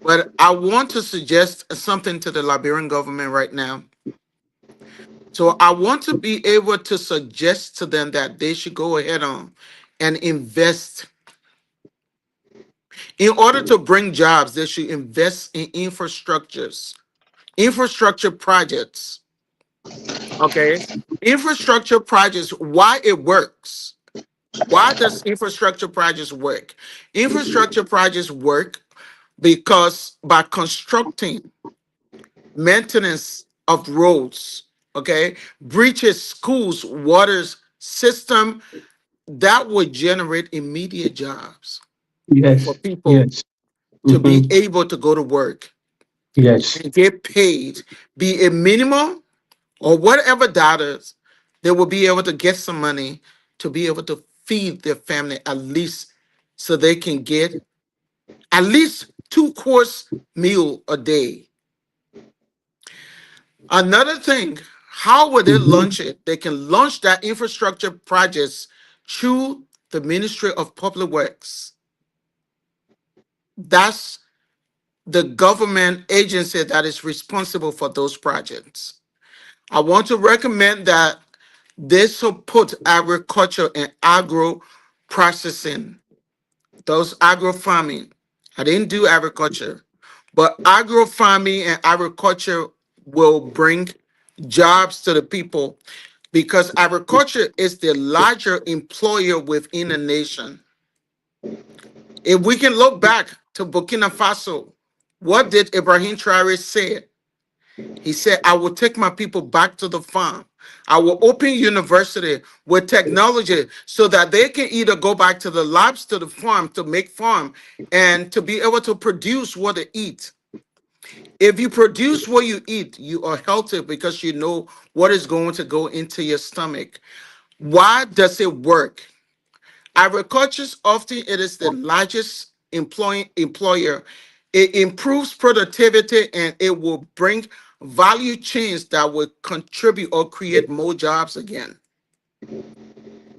But I want to suggest something to the Liberian government right now. So I want to be able to suggest to them that they should go ahead on and invest. In order to bring jobs, they should invest in infrastructure projects. Okay. Infrastructure projects, why it works. Why does infrastructure projects work? Infrastructure projects work because by constructing maintenance of roads, okay, bridges, schools, waters, system, that would generate immediate jobs for Yes. people Yes. to be Mm-hmm. able to go to work Yes. and get paid, be it minimum or whatever dollars, they will be able to get some money to be able to feed their family at least so they can get at least two-course meal a day. Another thing, how would they Mm-hmm. launch it? They can launch that infrastructure projects through the Ministry of Public Works. That's the government agency that is responsible for those projects. I want to recommend that they support agriculture and agro processing, those agro farming. I didn't do agriculture, but agro farming and agriculture will bring jobs to the people because agriculture is the larger employer within a nation. If we can look back to Burkina Faso, what did Ibrahim Traore say? He said, I will take my people back to the farm. I will open university with technology so that they can either go back to the labs to the farm to make farm and to be able to produce what they eat. If you produce what you eat, you are healthy because you know what is going to go into your stomach. Why does it work? Agriculture often it is the largest employer. It improves productivity and it will bring value chains that will contribute or create more jobs again.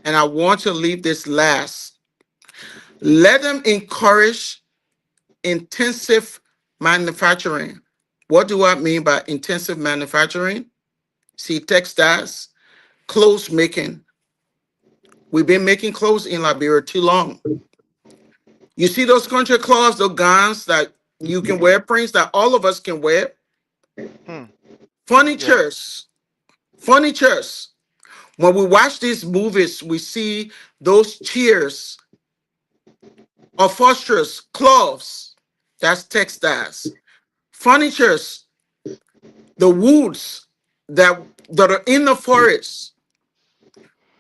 And I want to leave this last. Let them encourage intensive manufacturing. What do I mean by intensive manufacturing? See, textiles, clothes making. We've been making clothes in Liberia too long. You see those country clubs, those gowns that you can wear, prints that all of us can wear. Hmm. Yeah. Furnitures, furnitures. When we watch these movies, we see those chairs, upholsterers, cloths. That's textiles. Furnitures, the woods that that are in the forest.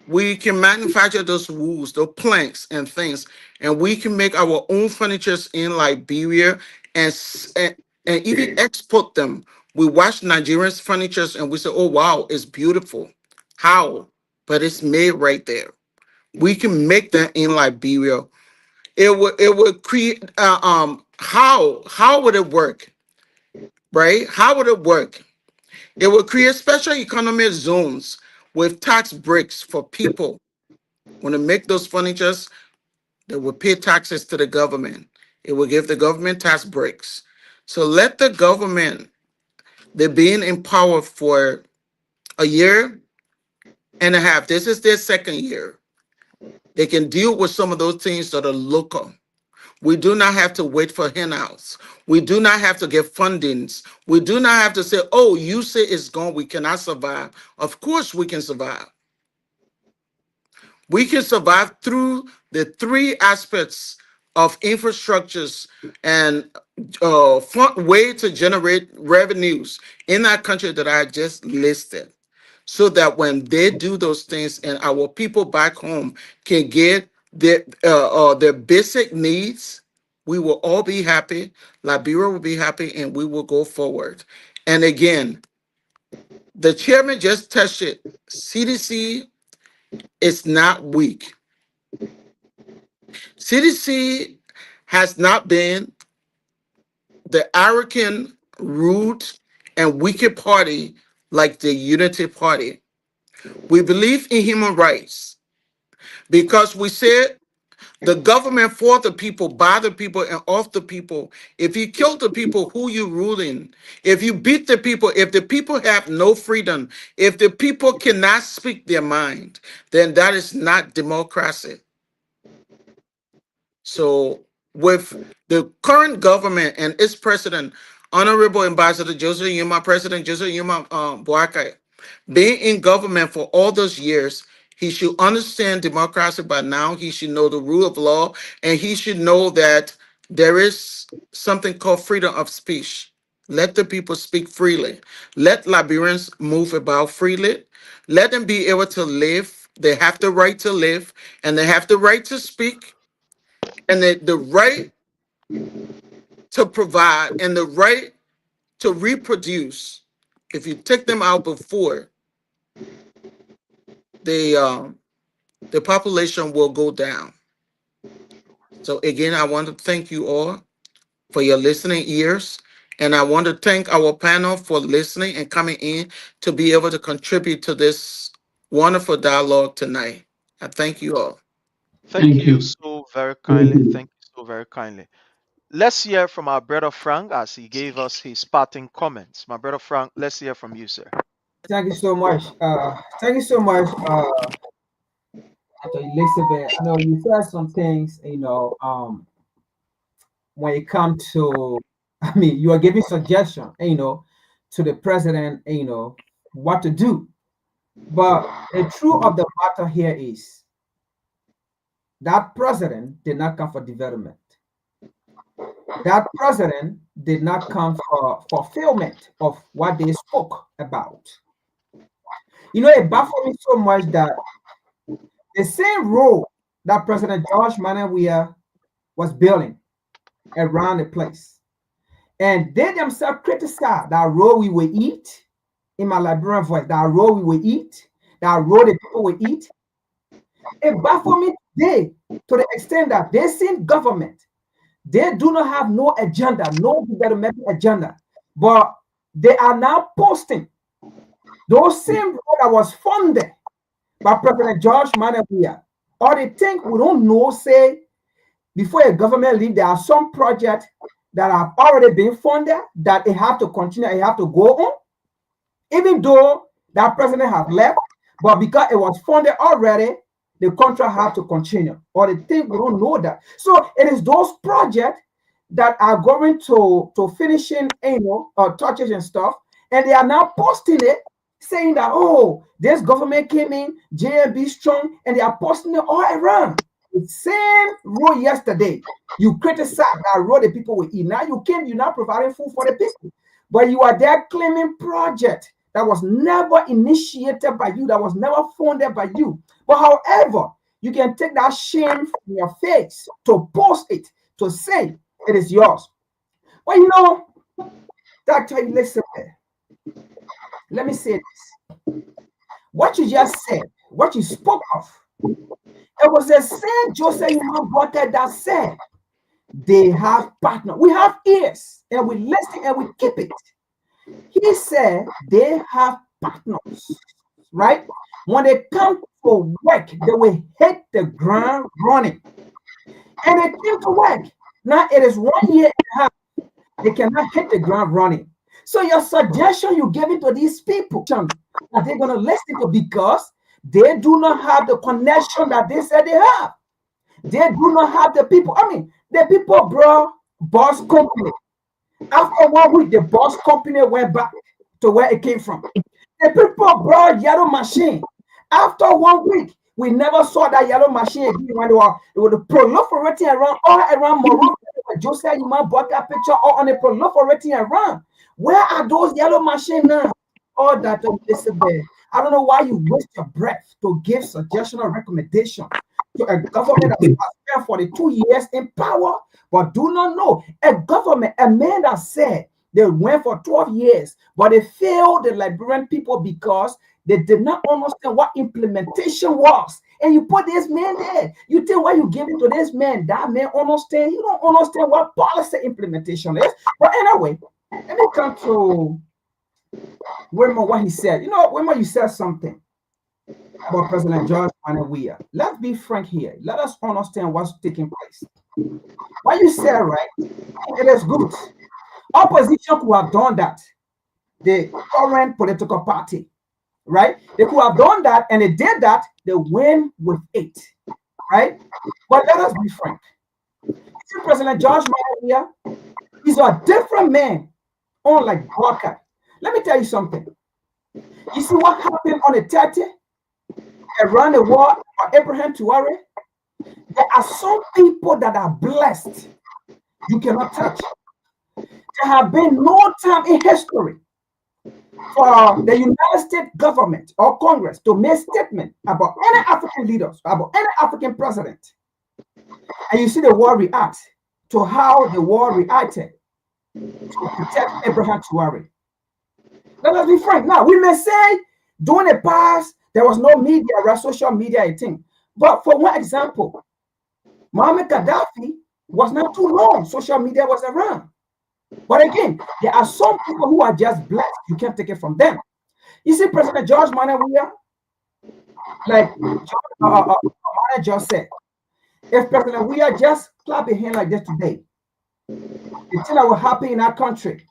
We can manufacture those woods, those planks and things, and we can make our own furnitures in Liberia and and even export them. We watch Nigerians' furnitures and we say, "Oh wow, it's beautiful." How? But it's made right there. We can make that in Liberia. It would create how would it work? Right? How would it work? It would create special economic zones with tax breaks for people when they make those furnitures. They will pay taxes to the government. It will give the government tax breaks. So let the government, they're being in power for a year and a half. This is their second year. They can deal with some of those things that are local. We do not have to wait for handouts. We do not have to get fundings. We do not have to say, oh, you say it's gone, we cannot survive. Of course we can survive. We can survive through the three aspects of infrastructures and front way to generate revenues in that country that I just listed. So that when they do those things and our people back home can get their basic needs, we will all be happy. Liberia will be happy, and we will go forward. And again, the chairman just touched it. CDC is not weak. CDC has not been the arrogant, rude, and wicked party like the Unity Party. We believe in human rights because we said The government for the people, by the people, and of the people. If you kill the people, who you ruling? If you beat the people, if the people have no freedom, if the people cannot speak their mind, then that is not democracy. So with the current government and its president, Honorable Ambassador Joseph Yuma, President Joseph Yuma Boakai, being in government for all those years, he should understand democracy by now. He should know the rule of law, and he should know that there is something called freedom of speech. Let the people speak freely. Let Liberians move about freely. Let them be able to live. They have the right to live, and they have the right to speak, and the right to provide, and the right to reproduce. If you take them out before, the the population will go down. So again, I want to thank you all for your listening ears. And I want to thank our panel for listening and coming in to be able to contribute to this wonderful dialogue tonight. I thank you all. Thank Thank you you. so very Thank kindly. you. Thank you so very kindly. Let's hear from our brother Frank as he gave us his parting comments. My brother Frank, let's hear from you, sir. Thank you so much. Thank you so much, Dr. Elizabeth. I know you said some things, when it comes to, I mean, you are giving suggestion, to the president, what to do. But the truth of the matter here is that president did not come for development. That president did not come for fulfillment of what they spoke about. It baffled me so much that the same road that President George Manawia was building around the place, and they themselves criticized that road we will eat, in my Liberian voice, that road we will eat, that road the people will eat. It baffled me today to the extent that they seen government. They do not have no agenda, no developmental agenda, but they are now posting those same road that was funded by President George Manawia. Or they think we don't know, say, before a government leave, there are some projects that have already been funded that it have to continue, it have to go on, even though that president have left, but because it was funded already, the contract have to continue. Or they think we don't know that. So it is those projects that are going to finishing, touches and stuff, and they are now posting it, saying that, oh, this government came in, JMB strong, and they are posting it all around. The same road yesterday, you criticize that road the people will eat. Now you're not providing food for the people, but you are there claiming project that was never initiated by you, that was never funded by you. But however, you can take that shame from your face to post it, to say it is yours. Well, Dr. Elizabeth, let me say this. What you just said, what you spoke of, it was the same Joseph Yuma that said they have partner. We have ears and we listen and we keep it. He said they have partners, right? When they come for work, they will hit the ground running. And they came to work. Now it is 1 year and a half. They cannot hit the ground running. So your suggestion you gave it to these people, are they going to listen to, because they do not have the connection that they said they have. They do not have the people. I mean, the people brought boss company. After 1 week, the boss company went back to where it came from. The people brought yellow machine. After 1 week, we never saw that yellow machine again when they were proliferating around all around Morocco. Joseph Yuma bought that picture all on the proliferating around. Where are those yellow machines now? Oh, Dr. Elizabeth, I don't know why you waste your breath to give suggestion or recommendation to a government that has spent 42 years in power, but do not know a government, a man that said they went for 12 years, but they failed the Liberian people because they did not understand what implementation was. And you put this man there. You think why you give it to this man, that man understand. You don't understand what policy implementation is. But anyway, let me come to Wilmer, what he said. Wilmer, you said something. about President George Weah. Let's be frank here. Let us understand what's taking place. What you said, right? It is good. Opposition could have done that. The current political party, right? They could have done that, and they did that. They win with 8, right? But let us be frank. See, President George Weah is a different man, unlike Walker. Let me tell you something. You see what happened on the 30th around the world for Abraham Tuare? There are some people that are blessed you cannot touch. There have been no time in history for the United States government or Congress to make statement about any African leaders, about any African president. And you see the world react to how the world reacted to protect Abraham Tuare. Let us be frank. Now, we may say during the past, there was no media, right? Social media, I think. But for one example, Muammar Gaddafi was not too long. Social media was around. But again, there are some people who are just blessed. You can't take it from them. You see, President George Weah, like Mane just said, if President Weah just clap a hand like this today, the thing that will happen in our country,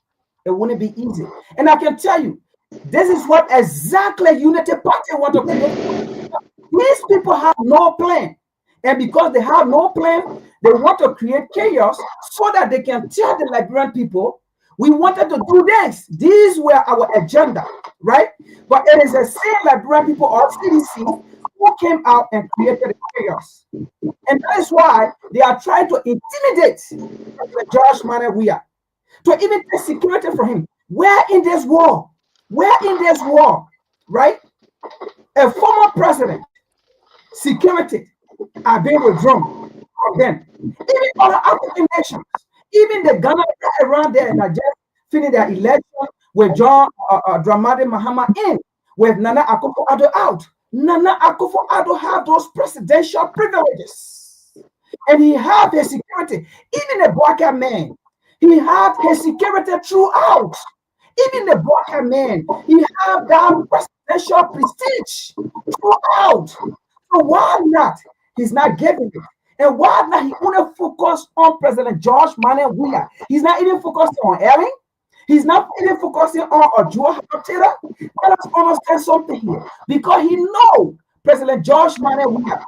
it wouldn't be easy. And I can tell you, this is what exactly Unity Party want to create. These people have no plan. And because they have no plan, they want to create chaos so that they can tell the Liberian people, we wanted to do this. These were our agenda, right? But it is the same Liberian people or CDC who came out and created the chaos. And that is why they are trying to intimidate George Weah, to even take security from him. Where in this war? Where in this war, right? A former president, security are being withdrawn from them. Even other African nations, even the Ghana around there that just finished their election with John Dramani Mahama in, with Nana Akufo-Addo out. Nana Akufo-Addo have those presidential privileges. And he have his security. Even the Bwaka man, he have his security throughout. Even the Bwaka man, he have that presidential prestige throughout. So why not? He's not giving it. And why not? He only focus on President George Weah. He's not even focusing on Ellen. He's not even focusing on Ojo Taylor. Let us understand something here. Because he knows President George Weah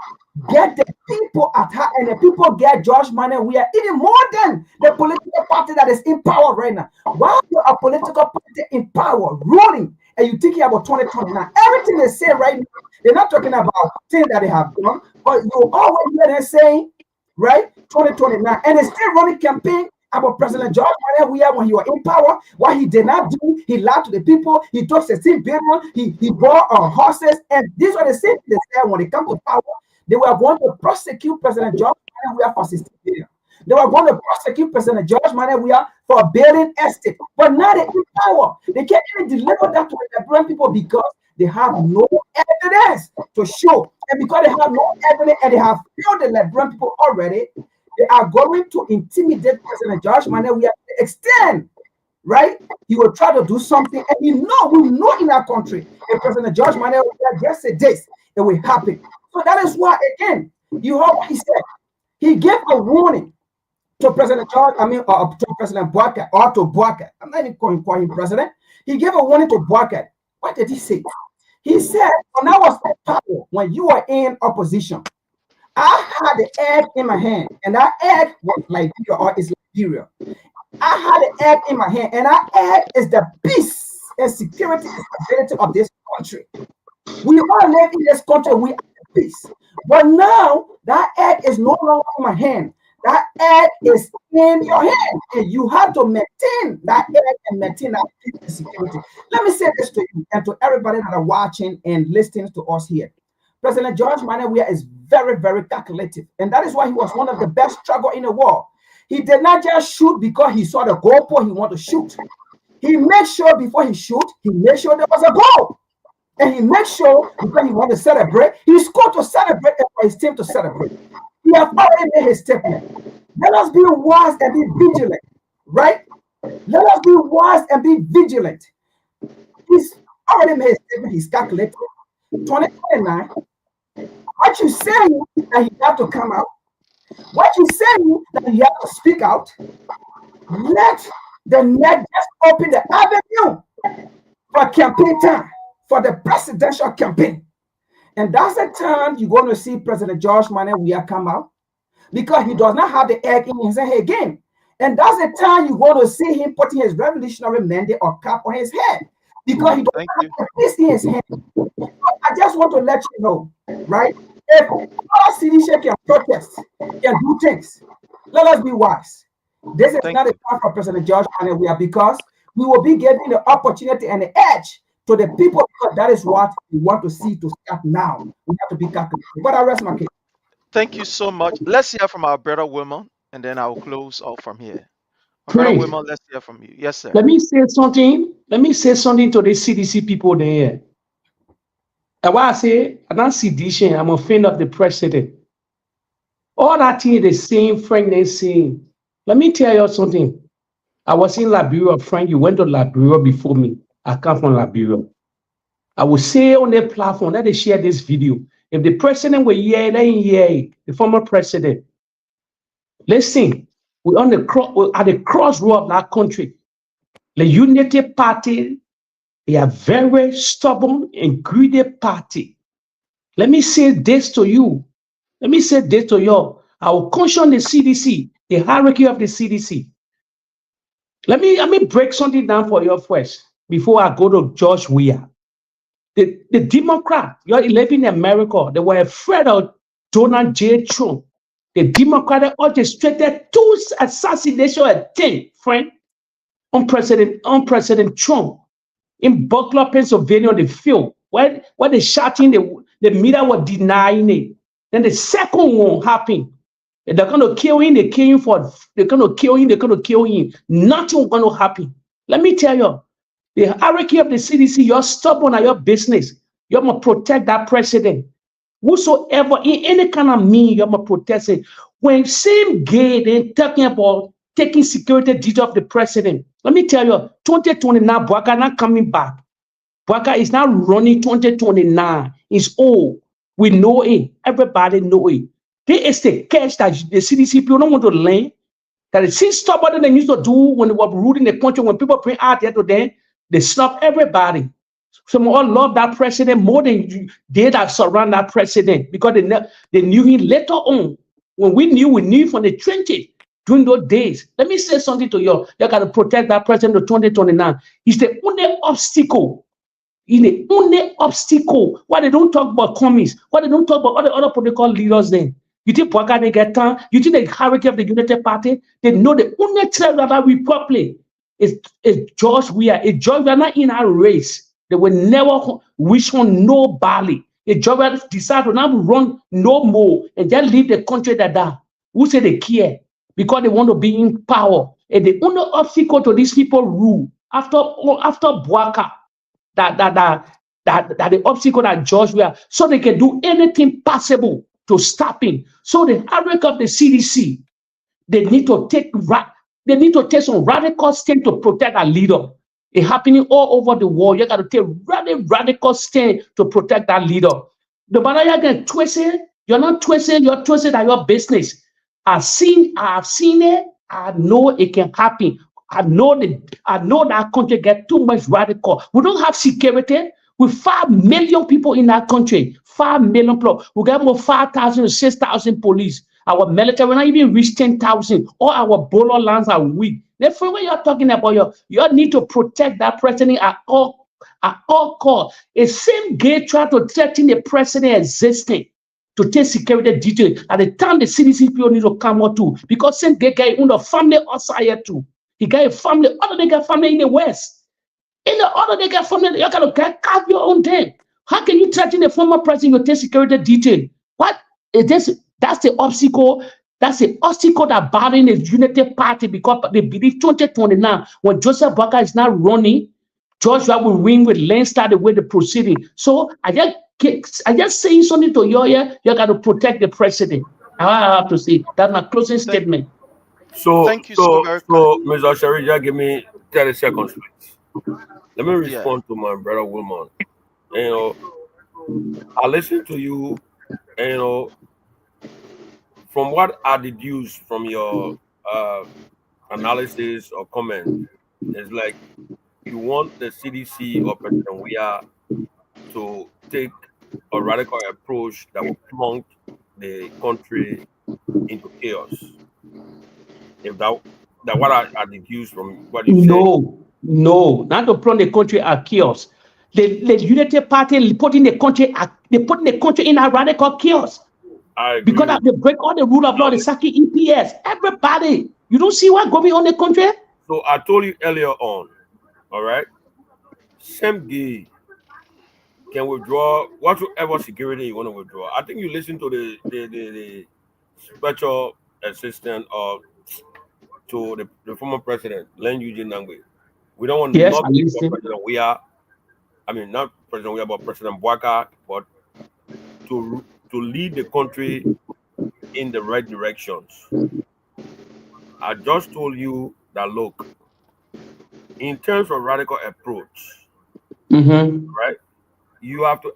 get the people at heart, and the people get George Weah even more than the political party that is in power right now. While you're a political party in power, ruling, and you're thinking about 2029, everything they say right now, they're not talking about things that they have done, but you always hear them saying, right, 2029, and they're still running campaign about President George Weah when he was in power. What he did not do, he lied to the people. He took 16 billion. He bought horses, and these are the same things they said when they come to power. They were going to prosecute President George Weah for 16 billion. They were going to prosecute President George Weah for building estate. But now they're in power. They can't even deliver that to the Liberian people because they have no evidence to show. And because they have no evidence and they have failed the Liberian people already, they are going to intimidate President George Weah to the extent, right? He will try to do something. And we know in our country, if President George Weah just said this, it will happen. So that is why, again, you heard what he said. He gave a warning to President George, to President Bwaka, or to Bwaka. I'm not even calling him president. He gave a warning to Bwaka. What did he say? He said, when I was in power, when you were in opposition, I had the egg in my hand, and that egg was Liberia, or is Liberia. I had the egg in my hand, and that egg is the peace and security and stability of this country. We all live in this country, we are at peace. But now, that egg is no longer in my hand. That egg is in your hand, and you have to maintain that egg and maintain that peace and security. Let me say this to you and to everybody that are watching and listening to us here. President George Weah is very, very calculative, and that is why he was one of the best struggles in the world. He did not just shoot because he saw the goalpost he wanted to shoot. He made sure before he shoot, he made sure there was a goal. And he made sure because he wanted to celebrate, he scored to celebrate and for his team to celebrate. He has already made his statement. Let us be wise and be vigilant, right? Let us be wise and be vigilant. He's already made his statement. He's calculated. 2029, what you saying that you have to come out, what you saying that you have to speak out, let the net just open the avenue for campaign time, for the presidential campaign. And that's the time you're going to see President George Manneh Weah come out, because he does not have the egg in his head again. And that's the time you're going to see him putting his revolutionary mandate or cap on his head, because he does not have the peace in his hand. I just want to let you know, right? If all CDC can protest, can do things, let us be wise. This is not a time for President George Manneh Weah, because we will be giving the opportunity and the edge to the people, because that is what we want to see to start now. We have to be calculated. But I rest my case. Thank you so much. Let's hear from our brother Wilmon, and then I'll close off from here. My brother Prince, Wilmon, let's hear from you. Yes, sir. let me say something. Let me say something to the CDC people there. And why I say, I'm not sedition, I'm a fan of the president. All that thing the same Frank they saying. Let me tell you something. I was in Liberia, Frank. You went to Liberia before me. I come from Liberia. I will say on the platform that they share this video. If the president were here, they ain't here. The former president. Listen, we're on we're at the crossroad of that country. The Unity Party, they are very stubborn and greedy party. Let me say this to you. Let me say this to you. I will caution the CDC, the hierarchy of the CDC. Let me break something down for you first before I go to George Weah. The Democrat, you're living in America, they were afraid of Donald J. Trump. The Democrat orchestrated 2 assassination attempts, friend, on President Trump in Buckler, Pennsylvania, on the field. Where they shouting, the media were denying it. Then the second one happened. They're going to kill him, they're going to kill him. Nothing going to happen. Let me tell you, the hierarchy of the CDC, you're stubborn at your business. You're going to protect that president. Whosoever, in any kind of mean, you're going to protect it. When same gay, they're talking about taking security detail of the president. Let me tell you, 2029, Bwaka not coming back. Bwaka is not running 2029. It's old. We know it. Everybody know it. There is the catch that the CDC people don't want to learn. That it seems stubborn than they used to do when they were ruling the country. When people bring out there to them, they snub everybody. Some all love that president more than they that surround that president, because they knew him later on. When we knew from the trenches during those days. Let me say something to you. You got to protect that president of 2029. It's the only obstacle. In the only obstacle. Why they don't talk about commies? Why they don't talk about other political leaders then? You think Bwaka they get time? You think the hierarchy of the United Party? They know the only threat that we properly is George Weah. If George Weah not in our race, they will never wish on nobody. If George Weah decide to not run no more and just leave the country like that, who say they care? Because they want to be in power. And the only obstacle to these people rule after Bwaka, that the obstacle that George Weah, so they can do anything possible to stop him. So the hierarchy of the CDC, they need to take some radical steps to protect our leader. It's happening all over the world. You got to take radical steps to protect that leader. The matter you get twisted, you're not twisted, you're twisted at your business. I've seen it, I know it can happen. I know that country get too much radical. We don't have security. With 5 million people in that country, 5 million plus, we got more 5,000 to 6,000 police. Our military will not even reach 10,000. All our border lands are weak. Therefore, when you're talking about you need to protect that president at all costs. A same gay try to threaten the president existing to take security detail. At the time, the CDC people need to come out too, because same gay guy in the family outside too. He got a family, other they got family in the West. In the other they got family, you gotta carve your own thing. How can you threaten the former president to take security detail? What is this? That's the obstacle. That's the obstacle that barring the Unity Party, because they believe 2029, when Joseph Bwaka is not running, Joshua will win with Leinster the way the proceeding. So I just saying something to you here. You got to protect the president. I have to say that's my closing statement. So, Thank you so very much. Mr. Sharija, give me 30 seconds, please. Let me respond to my brother Wilmon. You know, I listened to you, and from what I deduced from your analysis or comment, it's like you want the CDC or President Weah to take a radical approach that will plunge the country into chaos. If that what I deduced from what you said, No, not to plunge the country at chaos. The Unity Party putting the country in a radical chaos I agree because with they break all the rule of law. They sacking EPS. Everybody, you don't see what's going on in the country. So I told you earlier on, all right, Sam Gay can withdraw whatsoever security you want to withdraw. I think you listen to the special assistant to the former president, Len Eugene Nangwe. We don't want Yes, I nothing for listen. President Weah. I mean, not President Weah, but President Bwaka, but to lead the country in the right directions. I just told you that look, in terms of radical approach, Mm-hmm. right? You have to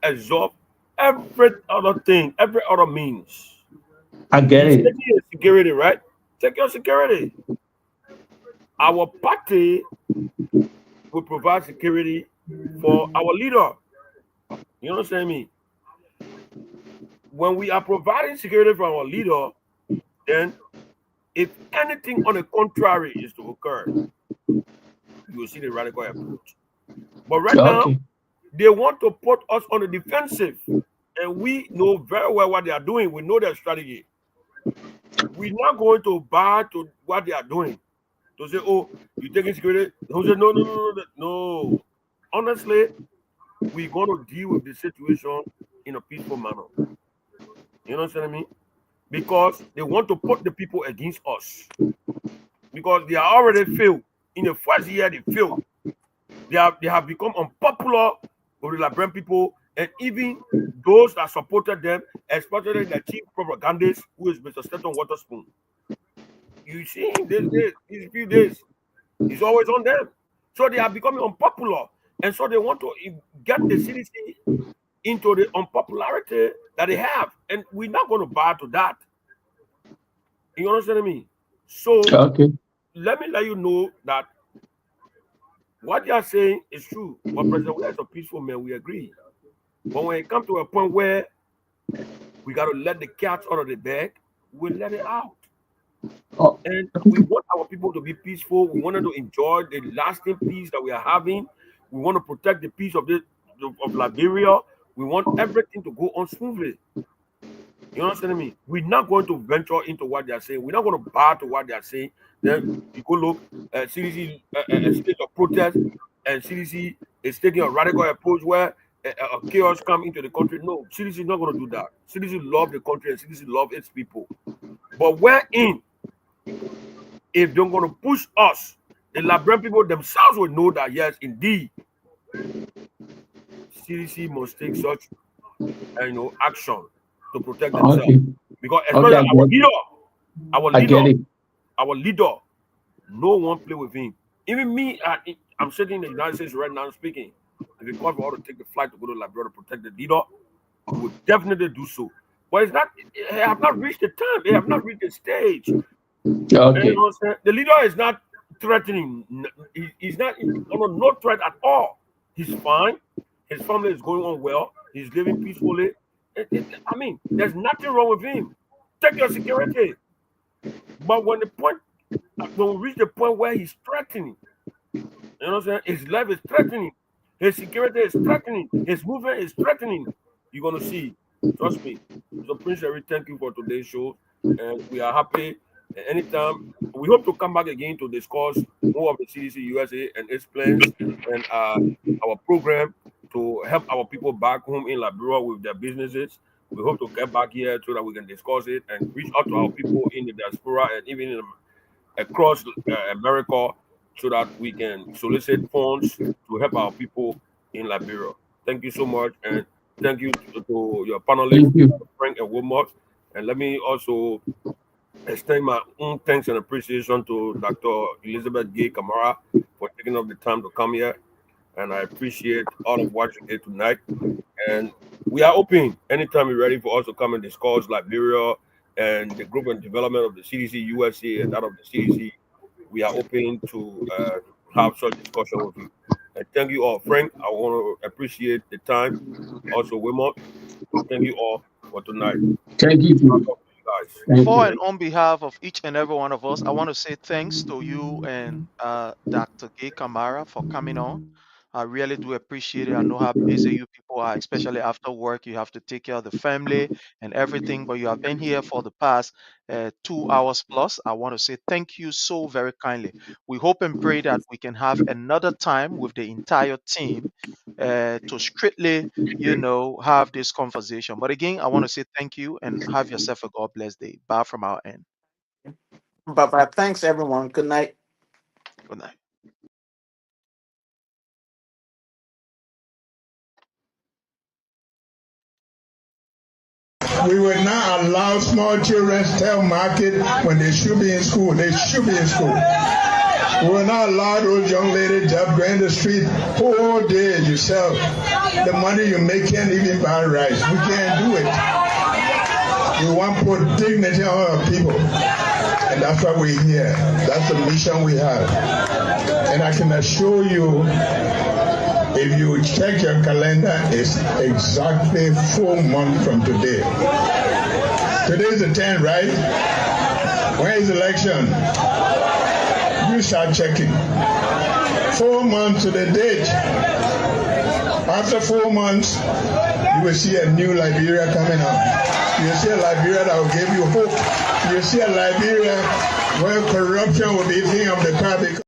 absorb every other thing, every other means. I get He's it. taking your security, right? Take your security. Our party will provide security for our leader. You understand me? When we are providing security for our leader, then if anything on the contrary is to occur, you will see the radical approach. But right now, Okay. they want to put us on the defensive. And we know very well what they are doing. We know their strategy. We're not going to bow to what they are doing. To say, oh, you taking security? Who say, no. Honestly, we're going to deal with the situation in a peaceful manner. You know what I mean? Because they want to put the people against us. Because they are already failed. In the first year, they failed. They have become unpopular with the Liberian people, and even those that supported them, especially the chief propagandist, who is Mr. Stanton Waterspoon. You see him these few days, he's always on them. So they are becoming unpopular. And so they want to get the CDC into the unpopularity that they have. And we're not going to bow to that. You understand me? So Okay. let me let you know that what you are saying is true. But President Weah is a peaceful man, we agree. But when it comes to a point where we got to let the cat out of the bag, we let it out. Oh, And we want our people to be peaceful. We want them to enjoy the lasting peace that we are having. We want to protect the peace of Liberia. We want everything to go on smoothly. You understand me? We're not going to venture into what they are saying. We're not going to bow to what they are saying. Then you go look at CDC, a state of protest, and CDC is taking a radical approach where chaos come into the country. No, CDC is not going to do that. CDC love the country and CDC love its people. But wherein, if they're going to push us, the Liberian people themselves will know that yes, indeed, CDC must take such action to protect themselves. okay. Because Okay, especially our I leader, get it. our leader, no one play with him. Even me, I'm sitting in the United States right now speaking. If it calls for us to take the flight to go to Liberia to protect the leader, we would definitely do so. But it's not. They have not reached the time. They have not reached the stage. And you know Okay. what I'm saying? The leader is not threatening. He's not under no threat at all. He's fine. His family is going on well. He's living peacefully. I mean, there's nothing wrong with him. Take your security. But when we reach the point where he's threatening, you know what I'm saying? His life is threatening. His security is threatening. His movement is threatening. You're going to see. Trust me. So, Prince Harry, thank you for today's show. And we are happy. Anytime, we hope to come back again to discuss more of the CDC-USA and its plans and our program to help our people back home in Liberia with their businesses. We hope to get back here so that we can discuss it and reach out to our people in the diaspora and even across America so that we can solicit funds to help our people in Liberia. Thank you so much, and thank you to your panelists, Thank you. Frank and Wilmot. And let me also extend my own thanks and appreciation to Dr. Elizabeth Gay Kamara for taking up the time to come here. and I appreciate all of what you did tonight. And we are open anytime you're ready for us to come and discuss Liberia and the growth and development of the CDC-USA and that of the CDC. We are open to have such discussion with you. And thank you all. Frank, I want to appreciate the time. Also, Wilmot, thank you all for tonight. Thank you. I'll talk to you guys. Thank For you. and on behalf of each and every one of us, I want to say thanks to you and Dr. Gay Kamara for coming on. I really do appreciate it. I know how busy you people are, especially after work. You have to take care of the family and everything, but you have been here for the past 2 hours plus. I want to say thank you so very kindly. We hope and pray that we can have another time with the entire team to strictly, have this conversation. But again, I want to say thank you and have yourself a God bless day. Bye from our end. Bye bye. Thanks, everyone. Good night. Good night. We will not allow small children to tell market when they should be in school. They should be in school. We will not allow those young ladies just go in the street whole day yourself. The money you make can't even buy rice. We can't do it. We want to put dignity on our people. And that's why we're here. That's the mission we have. And I can assure you, if you check your calendar, it's exactly 4 months from today. Today is the 10th, right? When is the election? You start checking. 4 months to the date. After 4 months, you will see a new Liberia coming up. You will see a Liberia that will give you hope. You will see a Liberia where corruption will be a thing of the past.